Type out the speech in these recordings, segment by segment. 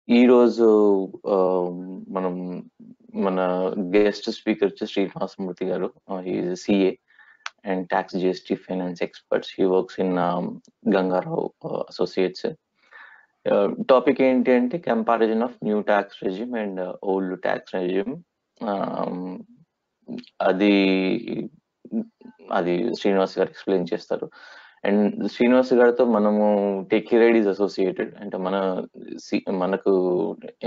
ఈరోజు మనం మన గెస్ట్ స్పీకర్ వచ్చి శ్రీనివాసమూర్తి గారు. Is CA and tax GST finance experts. He works in Ganga Rao associates. Topic ఏంటి అంటే comparison of new tax resume and old tax resume. అది శ్రీనివాస్ గారు ఎక్స్ప్లెయిన్ చేస్తారు. అండ్ శ్రీనివాస్ గారితో మనము టెక్కిరైడ్ ఈజ్ అసోసియేటెడ్ అంటే మనకు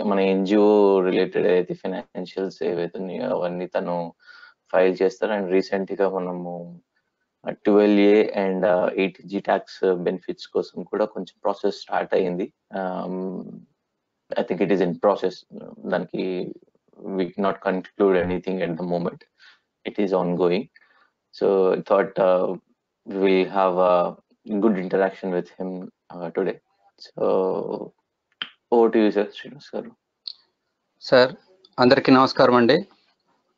మన ఎన్జిఓ రిలేటెడ్ అయితే ఫైనాన్షియల్స్ ఏవైతే ఉన్నాయో అవన్నీ తను ఫైల్ చేస్తారు. అండ్ రీసెంట్ గా మనము 12A and 8G tax benefits కోసం కూడా కొంచెం ప్రాసెస్ స్టార్ట్ అయింది. I think it is in process. దానికి we cannot conclude anything at the moment. It is ongoing. So I thought we'll have a good interaction with him today. So over to you, sir. Srinivas garu. Sir అందరికీ నమస్కారం అండి.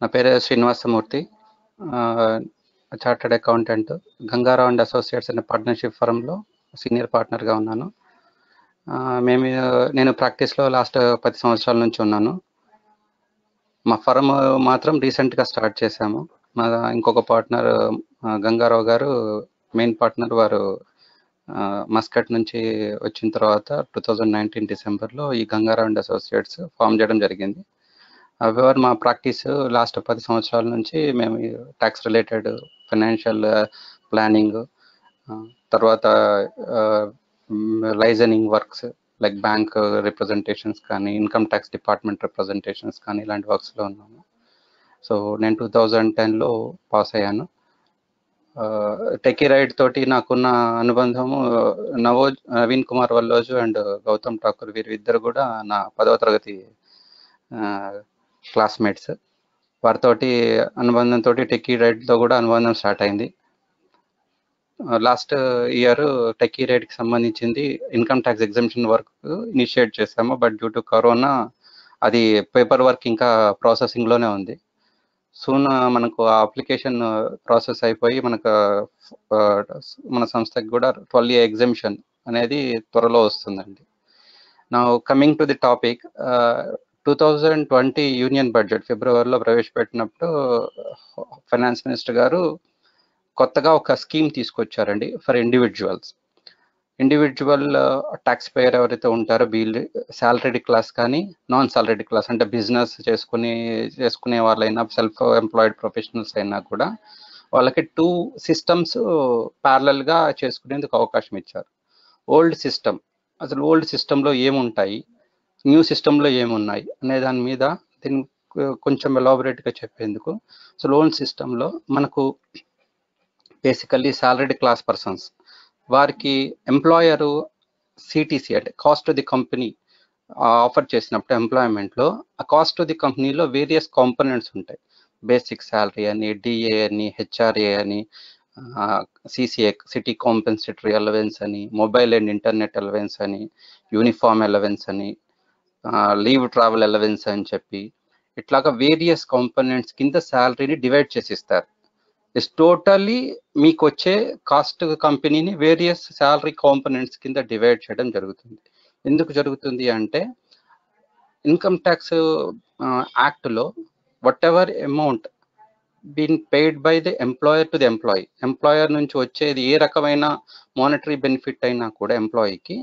నా పేరు Srinivasamurthy, chartered accountant, Ganga Rao and associates అనే partnership ఫర్మ్లో senior పార్ట్నర్గా ఉన్నాను. నేను ప్రాక్టీస్లో last 10 సంవత్సరాల నుంచి ఉన్నాను. మా ఫర్మ్ మాత్రం రీసెంట్గా స్టార్ట్ చేశాము. మా ఇంకొక పార్ట్నర్ గంగారావు గారు మెయిన్ పార్ట్నర్, వారు మస్కట్ నుంచి వచ్చిన తర్వాత 2019 డిసెంబర్లో ఈ గంగారావు అండ్ అసోసియేట్స్ ఫామ్ చేయడం జరిగింది. అవర్ మా ప్రాక్టీస్ లాస్ట్ 10 సంవత్సరాల నుంచి మేము ట్యాక్స్ రిలేటెడ్ ఫైనాన్షియల్ ప్లానింగ్, తర్వాత liaisoning works like bank representations కానీ, ఇన్కమ్ ట్యాక్స్ డిపార్ట్మెంట్ రిప్రజెంటేషన్స్ కానీ ఇలాంటి వర్క్స్లో ఉన్నాము. సో నేను 2010లో పాస్ అయ్యాను. టెక్కిరైడ్ తోటి నాకున్న అనుబంధము నవీన్ కుమార్ వల్లోజు అండ్ గౌతమ్ ఠాకూర్, వీరిద్దరు కూడా నా 10వ తరగతి క్లాస్మేట్స్. వారితోటి అనుబంధంతో టెక్కిరైడ్తో కూడా అనుబంధం స్టార్ట్ అయింది. లాస్ట్ ఇయర్ టెక్కిరైడ్కి సంబంధించింది income tax exemption work initiate చేసాము. బట్ డ్యూ టు కరోనా అది పేపర్ వర్క్ ఇంకా ప్రాసెసింగ్లోనే ఉంది. సూన్ మనకు ఆ అప్లికేషన్ ప్రాసెస్ అయిపోయి మన సంస్థకి కూడా 12A ఎగ్జామ్షన్ అనేది త్వరలో వస్తుందండి. నా coming to the topic, 2020 union budget ఫిబ్రవరిలో ప్రవేశపెట్టినప్పుడు ఫైనాన్స్ మినిస్టర్ గారు కొత్తగా ఒక స్కీమ్ తీసుకొచ్చారండి ఫర్ ఇండివిజువల్ ట్యాక్స్ పేయర్ ఎవరైతే ఉంటారో, శాలరీడ్ క్లాస్ కానీ నాన్ శాలరీడ్ క్లాస్ అంటే బిజినెస్ చేసుకునే వాళ్ళైనా, సెల్ఫ్ ఎంప్లాయిడ్ ప్రొఫెషనల్స్ అయినా కూడా వాళ్ళకి 2 సిస్టమ్స్ ప్యారలల్గా చేసుకునేందుకు అవకాశం ఇచ్చారు. ఓల్డ్ సిస్టంలో ఏముంటాయి, న్యూ సిస్టంలో ఏమున్నాయి అనే దాని మీద దీన్ని కొంచెం ఎలాబొరేట్గా చెప్పేందుకు. సో ఓల్డ్ సిస్టంలో మనకు బేసికల్లీ శాలరీడ్ క్లాస్ పర్సన్స్, వారికి ఎంప్లాయరు సిటీసీ అంటే cost to the company offer చేసినప్పుడు ఎంప్లాయ్మెంట్లో ఆ కాస్ట్ టు ది కంపెనీలో వేరియస్ కాంపోనెంట్స్ ఉంటాయి. బేసిక్ శాలరీ అని, డిఏ అని, హెచ్ఆర్ఏ అని, సిసిఏ సిటీ కాంపెన్సేటరీ అలవెన్స్ అని, మొబైల్ అండ్ ఇంటర్నెట్ అలవెన్స్ అని, యూనిఫామ్ అలవెన్స్ అని, లీవ్ ట్రావెల్ అలవెన్స్ అని చెప్పి ఇట్లాగా వేరియస్ కాంపోనెంట్స్ కింద శాలరీని డివైడ్ చేసి ఇస్తారు. టోటల్లీ మీకు వచ్చే కాస్ట్ కంపెనీని వేరియస్ శాలరీ కాంపోనెంట్స్ కింద డివైడ్ చేయడం జరుగుతుంది. ఎందుకు జరుగుతుంది అంటే ఇన్కమ్ ట్యాక్స్ యాక్ట్లో whatever amount been paid by the employer to the employer నుంచి వచ్చేది ఏ రకమైన మానిటరీ బెనిఫిట్ అయినా కూడా ఎంప్లాయీకి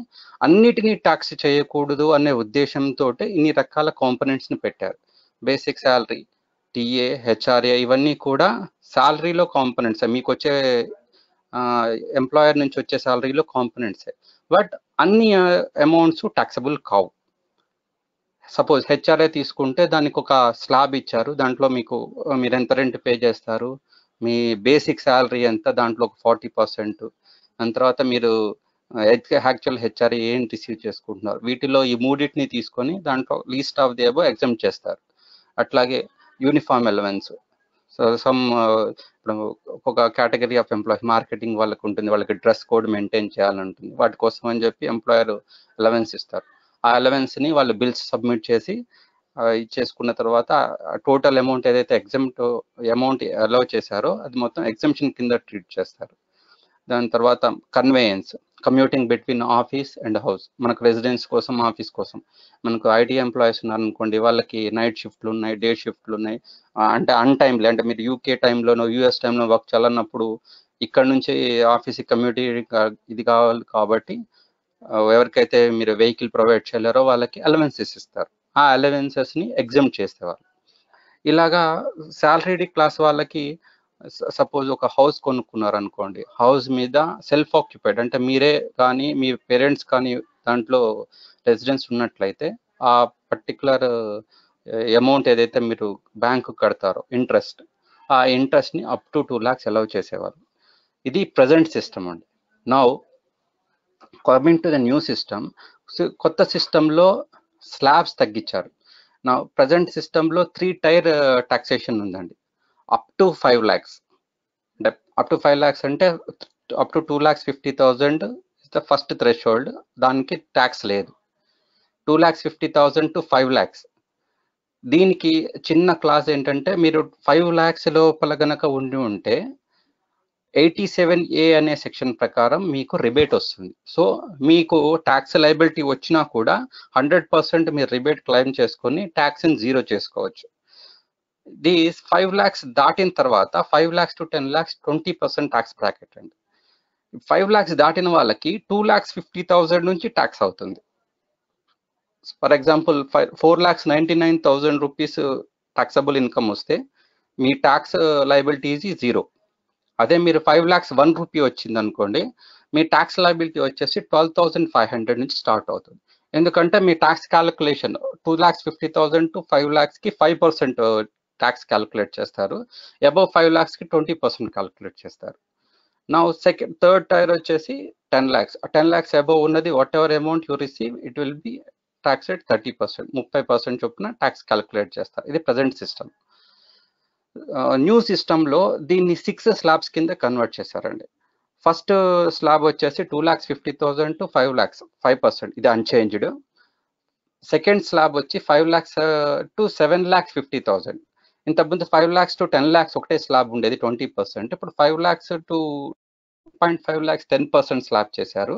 అన్నిటినీ ట్యాక్స్ చేయకూడదు అనే ఉద్దేశంతో ఇన్ని రకాల కాంపోనెంట్స్ని పెట్టారు. బేసిక్ శాలరీ, టీఏ, హెచ్ఆర్ఏ ఇవన్నీ కూడా శాలరీలో కాంపోనెంట్స్, మీకు వచ్చే ఎంప్లాయర్ నుంచి వచ్చే శాలరీలో కాంపోనెంట్సే. బట్ అన్ని అమౌంట్స్ ట్యాక్సబుల్ కావు. సపోజ్ హెచ్ఆర్ఏ తీసుకుంటే దానికి ఒక స్లాబ్ ఇచ్చారు, దాంట్లో మీరు ఎంత రెంట్ పే చేస్తారు, మీ బేసిక్ శాలరీ ఎంత, దాంట్లో ఒక 40%, దాని తర్వాత మీరు యాక్చువల్ హెచ్ఆర్ఏ ఏం రిసీవ్ చేసుకుంటున్నారు, వీటిలో ఈ మూడింటిని తీసుకొని దాంట్లో least of the above exam చేస్తారు. అట్లాగే యూనిఫామ్ అలవెన్స్, సో ఇప్పుడు ఒక కేటగిరీ ఆఫ్ ఎంప్లాయీ మార్కెటింగ్ వాళ్ళకు ఉంటుంది, వాళ్ళకి డ్రెస్ కోడ్ మెయింటైన్ చేయాలని ఉంటుంది, వాటి కోసం అని చెప్పి ఎంప్లాయర్ అలవెన్స్ ఇస్తారు. ఆ అలవెన్స్ని వాళ్ళు బిల్స్ సబ్మిట్ చేసి ఇచ్చేసుకున్న తర్వాత టోటల్ అమౌంట్ ఏదైతే అమౌంట్ అలౌ చేశారో అది మొత్తం ఎగ్జామ్షన్ కింద ట్రీట్ చేస్తారు. దాని తర్వాత conveyance, commuting between office and house. మనకు రెసిడెన్స్ కోసం, ఆఫీస్ కోసం. మనకు ఐటీ ఎంప్లాయీస్ ఉన్నారనుకోండి, వాళ్ళకి నైట్ షిఫ్ట్లు ఉన్నాయి, డే షిఫ్ట్లు ఉన్నాయి. అంటే అన్‌టైమ్‌లీ, అంటే మీరు యూకే టైంలోనో, యూఎస్ టైంలో వర్క్ చేయాలన్నప్పుడు ఇక్కడ నుంచి ఆఫీస్‌కి ఇది కావాలి కాబట్టి ఎవరికైతే మీరు వెహికల్ ప్రొవైడ్ చేయలేరో వాళ్ళకి అలవెన్సెస్ ఇస్తారు. ఆ అలవెన్సెస్‌ని ఎగ్జామ్ చేసేవాళ్ళు. ఇలాగా సాలరీడ్ క్లాస్ వాళ్ళకి సపోజ్ ఒక హౌస్ కొనుక్కున్నారనుకోండి, హౌస్ మీద సెల్ఫ్ ఆక్యుపైడ్, అంటే మీరే కానీ మీ పేరెంట్స్ కానీ దాంట్లో రెసిడెన్స్ ఉన్నట్లయితే ఆ పర్టికులర్ అమౌంట్ ఏదైతే మీరు బ్యాంకు కడతారో ఇంట్రెస్ట్, ఆ ఇంట్రెస్ట్ని అప్ టు 2 lakhs అలౌ చేసేవారు. ఇది ప్రజెంట్ సిస్టమ్ అండి. Now coming to the new system, కొత్త సిస్టంలో స్లాబ్స్ తగ్గించారు. నా ప్రజెంట్ సిస్టంలో 3 టైర్ టాక్సేషన్ ఉందండి. అప్ టు 5 lakhs, అంటే అప్ టు 5 lakhs అంటే up to 2,50,000 is the first threshold, దానికి ట్యాక్స్ లేదు. 2,50,000 to 5 lakhs. దీనికి చిన్న క్లాస్ ఏంటంటే, మీరు 5 lakhs లోపల గనక ఉండి ఉంటే 87A అనే సెక్షన్ ప్రకారం మీకు రిబేట్ వస్తుంది. సో మీకు ట్యాక్స్ లయబిలిటీ వచ్చినా కూడా 100% మీరు రిబేట్ క్లెయిమ్ చేసుకొని ట్యాక్స్ని జీరో చేసుకోవచ్చు. ది 5 lakhs దాటిన తర్వాత 5 lakhs to 10 lakhs 20% tax bracket అండి. 5 lakhs దాటిన వాళ్ళకి 2,50,000 నుంచి ట్యాక్స్ అవుతుంది. For example 4,99,000 rupees taxable income వస్తే మీ ట్యాక్స్ లయబిలిటీ ఈజ్ 0. అదే మీరు 5 lakhs 1 రూపీ వచ్చింది అనుకోండి, మీ ట్యాక్స్ లయబిలిటీ వచ్చేసి 12,500 నుంచి స్టార్ట్ అవుతుంది. ఎందుకంటే మీ ట్యాక్స్ క్యాలిక్యులేషన్ 2,50,000 to 5 lakhsకి 5% ట్యాక్స్ క్యాలిక్యులేట్ చేస్తారు. అబౌవ్ 5 lakhsకి 20% క్యాలిక్యులేట్ చేస్తారు. నా థర్డ్ టైర్ వచ్చేసి 10 lakhs. 10 lakhs అబౌవ్ ఉన్నది whatever amount you receive it will be tax rate 30%, 30% చొప్పున ట్యాక్స్ క్యాలిక్యులేట్ చేస్తారు. ఇది ప్రజెంట్ సిస్టమ్. న్యూ సిస్టంలో దీన్ని 6 స్లాబ్స్ కింద కన్వర్ట్ చేశారండి. ఫస్ట్ స్లాబ్ వచ్చేసి 2,50,000 to 5 lakhs 5%, ఇది అన్చేంజ్డ్. సెకండ్ స్లాబ్ వచ్చి 5 lakhs to 7,50,000. ఇంతకుముందు 5 lakhs to 10 lakhs ఒకటే స్లాబ్ ఉండేది 20%. ఇప్పుడు 5 lakhs to 2.5 lakhs 10% స్లాబ్ చేశారు.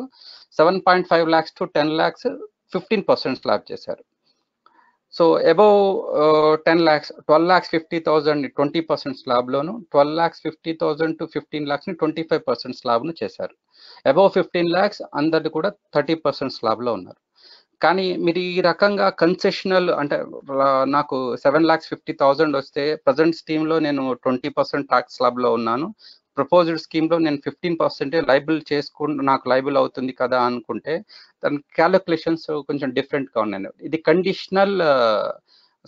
7.5 lakhs to 10 lakhs 15% స్లాబ్ చేశారు. సో అబౌవ్ 10 lakhs 12,50,000 20% స్లాబ్లోను, 12,50,000 to 15 lakhsని 25% స్లాబ్ను చేశారు. అబౌవ్ 15 lakhs అందరిది కూడా 30% స్లాబ్లో ఉన్నారు. కానీ మీరు ఈ రకంగా కన్సెషనల్, అంటే నాకు 7,50,000 వస్తే ప్రజెంట్ స్కీమ్లో నేను 20% ట్యాక్స్ స్లాబ్లో ఉన్నాను, ప్రపోజ్డ్ స్కీమ్లో నేను 15% లైబుల్ నాకు లైబుల్ అవుతుంది కదా అనుకుంటే దాని క్యాలిక్యులేషన్స్ కొంచెం డిఫరెంట్గా ఉన్నాయి. ఇది కండిషనల్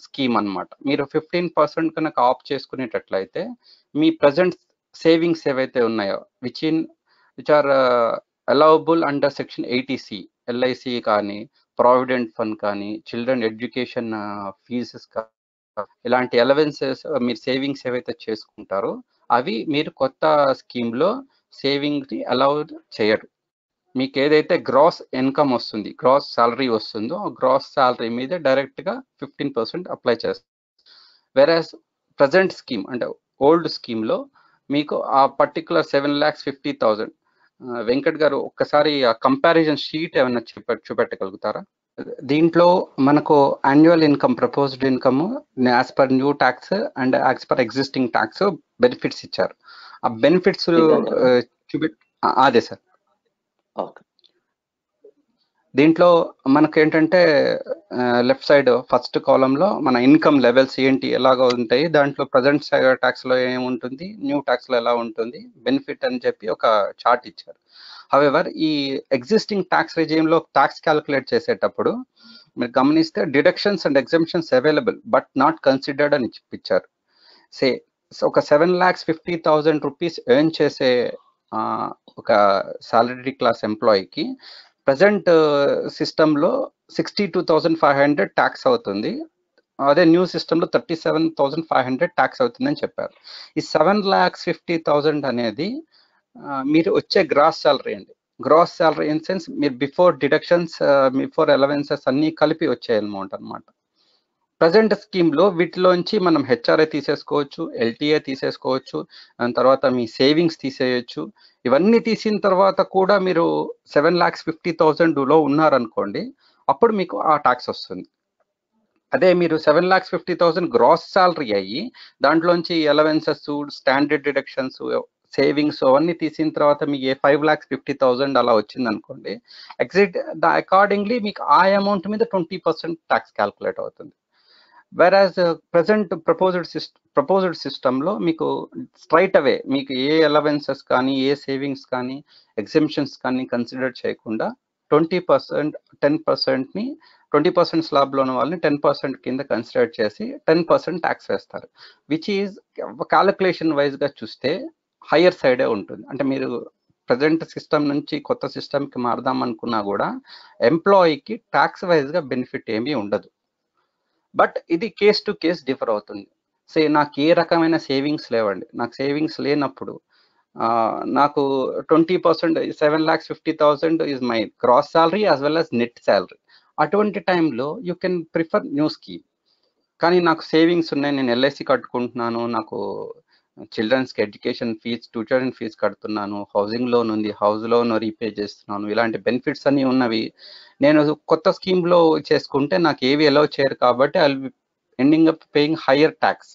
స్కీమ్ అన్నమాట. మీరు 15% కనుక ఆప్ చేసుకునేటట్లయితే మీ ప్రజెంట్ సేవింగ్స్ ఏవైతే ఉన్నాయో which are allowable under section 80C, LIC కానీ, ప్రావిడెంట్ ఫండ్ కానీ, చిల్డ్రన్ ఎడ్యుకేషన్ ఫీజెస్ కానీ, ఇలాంటి అలవెన్సెస్ మీరు సేవింగ్స్ ఏవైతే చేసుకుంటారో అవి మీరు కొత్త స్కీమ్లో సేవింగ్ని అలౌ చేయరు. మీకు ఏదైతే గ్రాస్ ఇన్కమ్ వస్తుంది, గ్రాస్ శాలరీ వస్తుందో ఆ గ్రాస్ శాలరీ మీద డైరెక్ట్గా 15% అప్లై చేస్తారు. వెరాస్ ప్రజెంట్ స్కీమ్ అంటే ఓల్డ్ స్కీమ్లో మీకు ఆ పర్టికులర్ 7,50,000, వెంకట్ గారు ఒక్కసారి ఆ కంపారిజన్ షీట్ ఏమైనా చూపెట్టగలుగుతారా? దీంట్లో మనకు annual income, proposed income as per new tax and as per existing tax benefits ఇచ్చారు. ఆ బెనిఫిట్స్ అదే సార్. దీంట్లో మనకు ఏంటంటే లెఫ్ట్ సైడ్ ఫస్ట్ కాలంలో మన ఇన్కమ్ లెవెల్స్ ఏంటి ఎలాగ ఉంటాయి, దాంట్లో ప్రజెంట్ ట్యాక్స్లో ఏముంటుంది, న్యూ ట్యాక్స్లో ఎలా ఉంటుంది, బెనిఫిట్ అని చెప్పి ఒక చార్ట్ ఇచ్చారు. హవెవర్ ఈ ఎగ్జిస్టింగ్ ట్యాక్స్ రెజీమ్లో ట్యాక్స్ క్యాలిక్యులేట్ చేసేటప్పుడు మీరు గమనిస్తే deductions and exemptions available but not considered అని ఇచ్చారు. ఒక 7,50,000 రూపీస్ ఎర్న్ చేసే ఒక సాలరీ క్లాస్ ఎంప్లాయీకి ప్రజెంట్ సిస్టంలో 62,500 ట్యాక్స్ అవుతుంది. అదే న్యూ సిస్టంలో 37,500 ట్యాక్స్ అవుతుందని చెప్పారు. ఈ 7,50,000 అనేది మీరు వచ్చే గ్రాస్ శాలరీ అండి. గ్రాస్ శాలరీ ఇన్ సెన్స్ మీరు బిఫోర్ డిడక్షన్స్, బిఫోర్ అలవెన్సెస్ అన్నీ కలిపి వచ్చే అమౌంట్ అనమాట. ప్రజెంట్ స్కీమ్లో వీటిలోంచి మనం హెచ్ఆర్ఏ తీసేసుకోవచ్చు, ఎల్టీఏ తీసేసుకోవచ్చు, దాని తర్వాత మీ సేవింగ్స్ తీసేయచ్చు, ఇవన్నీ తీసిన తర్వాత కూడా మీరు 7,50,000 ఉన్నారనుకోండి, అప్పుడు మీకు ఆ ట్యాక్స్ వస్తుంది. అదే మీరు 7,50,000 గ్రాస్ సాలరీ అయ్యి దాంట్లోంచి అలవెన్సెస్, స్టాండర్డ్ డిడక్షన్స్, సేవింగ్స్ అవన్నీ తీసిన తర్వాత మీకు 5,50,000 అలా వచ్చింది అనుకోండి, అకార్డింగ్లీ మీకు ఆ అమౌంట్ మీద 20% ట్యాక్స్ క్యాల్కులేట్ అవుతుంది. వెరాజ్ ప్రజెంట్ ప్రపోజ్డ్ సిస్టంలో మీకు స్ట్రైట్ అవే మీకు ఏ అలవెన్సెస్ కానీ, ఏ సేవింగ్స్ కానీ, ఎగ్జెంప్షన్స్ కానీ కన్సిడర్ చేయకుండా 20%, 10%ని 20% స్లాబ్లో ఉన్న వాళ్ళని 10% కింద కన్సిడర్ చేసి 10% ట్యాక్స్ వేస్తారు, విచ్ ఈజ్ క్యాలిక్యులేషన్ వైజ్గా చూస్తే హయ్యర్ సైడే ఉంటుంది. అంటే మీరు ప్రజెంట్ సిస్టమ్ నుంచి కొత్త సిస్టమ్కి మారదాం అనుకున్నా కూడా ఎంప్లాయీకి ట్యాక్స్ వైజ్గా బెనిఫిట్ ఏమీ ఉండదు. బట్ ఇది కేస్ టు కేస్ డిఫర్ అవుతుంది. నాకు ఏ రకమైన సేవింగ్స్ లేవండి, నాకు సేవింగ్స్ లేనప్పుడు నాకు 20%, 7,50,000 is my gross salary as well as net salary. అటువంటి టైంలో you can prefer new scheme. కానీ నాకు సేవింగ్స్ ఉన్నాయి, నేను ఎల్ఐసి కట్టుకుంటున్నాను, నాకు చిల్డ్రన్స్కి ఎడ్యుకేషన్ ఫీజ్, ట్యూషన్ ఫీజ్ కడుతున్నాను, హౌసింగ్ లోన్ ఉంది, హౌస్ లోన్ రీపే చేస్తున్నాను, ఇలాంటి బెనిఫిట్స్ అన్నీ ఉన్నవి, నేను కొత్త స్కీమ్లో చేసుకుంటే నాకు ఏవి అలౌ చేయరు కాబట్టి I will ending up paying higher tax.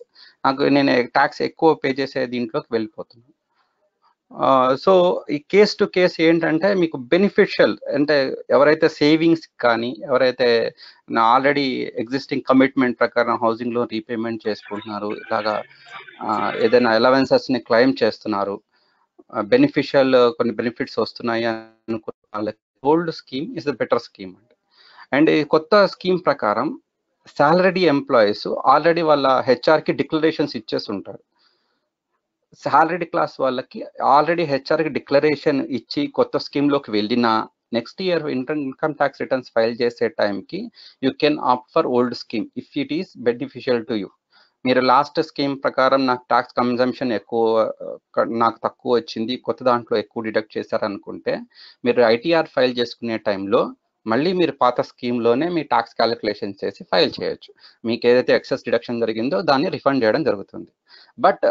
నేను ట్యాక్స్ ఎక్కువ పే చేసే దీంట్లోకి వెళ్ళిపోతున్నాను. సో ఈ కేస్ టు కేస్ ఏంటంటే మీకు బెనిఫిషియల్ అంటే ఎవరైతే సేవింగ్స్ కానీ, ఎవరైతే ఆల్రెడీ ఎగ్జిస్టింగ్ కమిట్మెంట్ ప్రకారం హౌసింగ్ లోన్ రీపేమెంట్ చేసుకుంటున్నారు, ఇలాగా ఏదైనా అలవెన్సెస్ని క్లెయిమ్ చేస్తున్నారు, బెనిఫిషియల్ కొన్ని బెనిఫిట్స్ వస్తున్నాయి అనుకున్న వాళ్ళకి old scheme is the better scheme అండి. అండ్ ఈ కొత్త స్కీమ్ ప్రకారం సాలరీ ఎంప్లాయీస్ ఆల్రెడీ వాళ్ళ హెచ్ఆర్కి డిక్లరేషన్స్ ఇచ్చేసి ఉంటారు. సాలరీ క్లాస్ వాళ్ళకి ఆల్రెడీ హెచ్ఆర్కి డిక్లరేషన్ ఇచ్చి కొత్త స్కీమ్లోకి వెళ్ళినా next year income tax returns file చేసే టైంకి you can opt for old scheme if it is beneficial to you. మీరు లాస్ట్ స్కీమ్ ప్రకారం నాకు ట్యాక్స్ కన్జంప్షన్ ఎక్కువ, నాకు తక్కువ వచ్చింది, కొత్త దాంట్లో ఎక్కువ డిడక్ట్ చేశారనుకుంటే మీరు ఐటీఆర్ ఫైల్ చేసుకునే టైంలో మళ్ళీ మీరు పాత స్కీమ్లోనే మీ ట్యాక్స్ క్యాలిక్యులేషన్ చేసి ఫైల్ చేయొచ్చు. మీకు ఏదైతే ఎక్సెస్ డిడక్షన్ జరిగిందో దాన్ని రిఫండ్ చేయడం జరుగుతుంది. బట్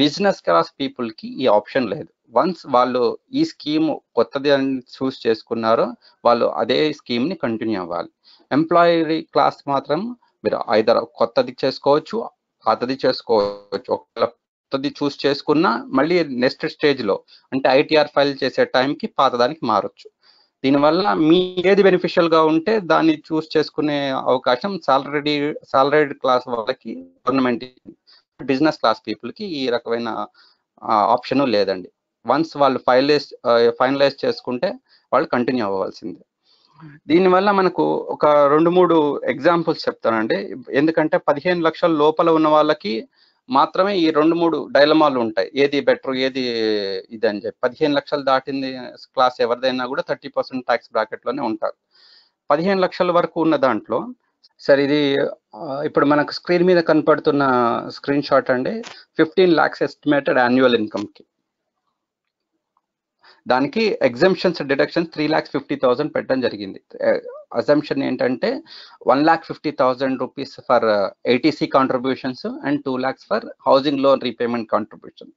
బిజినెస్ క్లాస్ పీపుల్కి ఈ ఆప్షన్ లేదు. వన్స్ వాళ్ళు ఈ స్కీమ్ కొత్తది అని చూస్ చేసుకున్నారో వాళ్ళు అదే స్కీమ్ని కంటిన్యూ అవ్వాలి. ఎంప్లాయీ క్లాస్ మాత్రం మీరు ఐదర్ కొత్తది చేసుకోవచ్చు, పాతది చేసుకోవచ్చు. ఒకవేళ కొత్తది చూస్ చేసుకున్నా మళ్ళీ నెక్స్ట్ స్టేజ్లో అంటే ఐటీఆర్ ఫైల్ చేసే టైంకి పాతదానికి మారచ్చు. దీనివల్ల మీ ఏది బెనిఫిషియల్గా ఉంటే దాన్ని చూస్ చేసుకునే అవకాశం సాలరీడ్ క్లాస్ వాళ్ళకి గవర్నమెంట్, బిజినెస్ క్లాస్ పీపుల్కి ఈ రకమైన ఆప్షను లేదండి. వన్స్ వాళ్ళు ఫైనలైజ్ చేసుకుంటే వాళ్ళు కంటిన్యూ అవ్వాల్సిందే. దీనివల్ల మనకు ఒక 2-3 ఎగ్జాంపుల్స్ చెప్తానండి. ఎందుకంటే 15 లక్షల లోపల ఉన్న వాళ్ళకి మాత్రమే ఈ 2-3 డైలమాలు ఉంటాయి, ఏది బెటర్ ఏది ఇది అని చెప్పి. 15 లక్షలు దాటింది క్లాస్ ఎవరిదైనా కూడా 30% ట్యాక్స్ బ్రాకెట్లోనే ఉంటారు. 15 లక్షల వరకు ఉన్న దాంట్లో సార్ ఇది ఇప్పుడు మనకు స్క్రీన్ మీద కనపడుతున్న స్క్రీన్ షాట్ అండి. 15 lakhs ఎస్టిమేటెడ్ యాన్యువల్ ఇన్కమ్కి, దానికి ఎగ్జంప్షన్స్ డిడక్షన్స్ 3,50,000 పెట్టడం జరిగింది. అజంప్షన్ ఏంటంటే 1,50,000 rupees for ATC contributions and 2 lakhs for housing loan repayment contribution.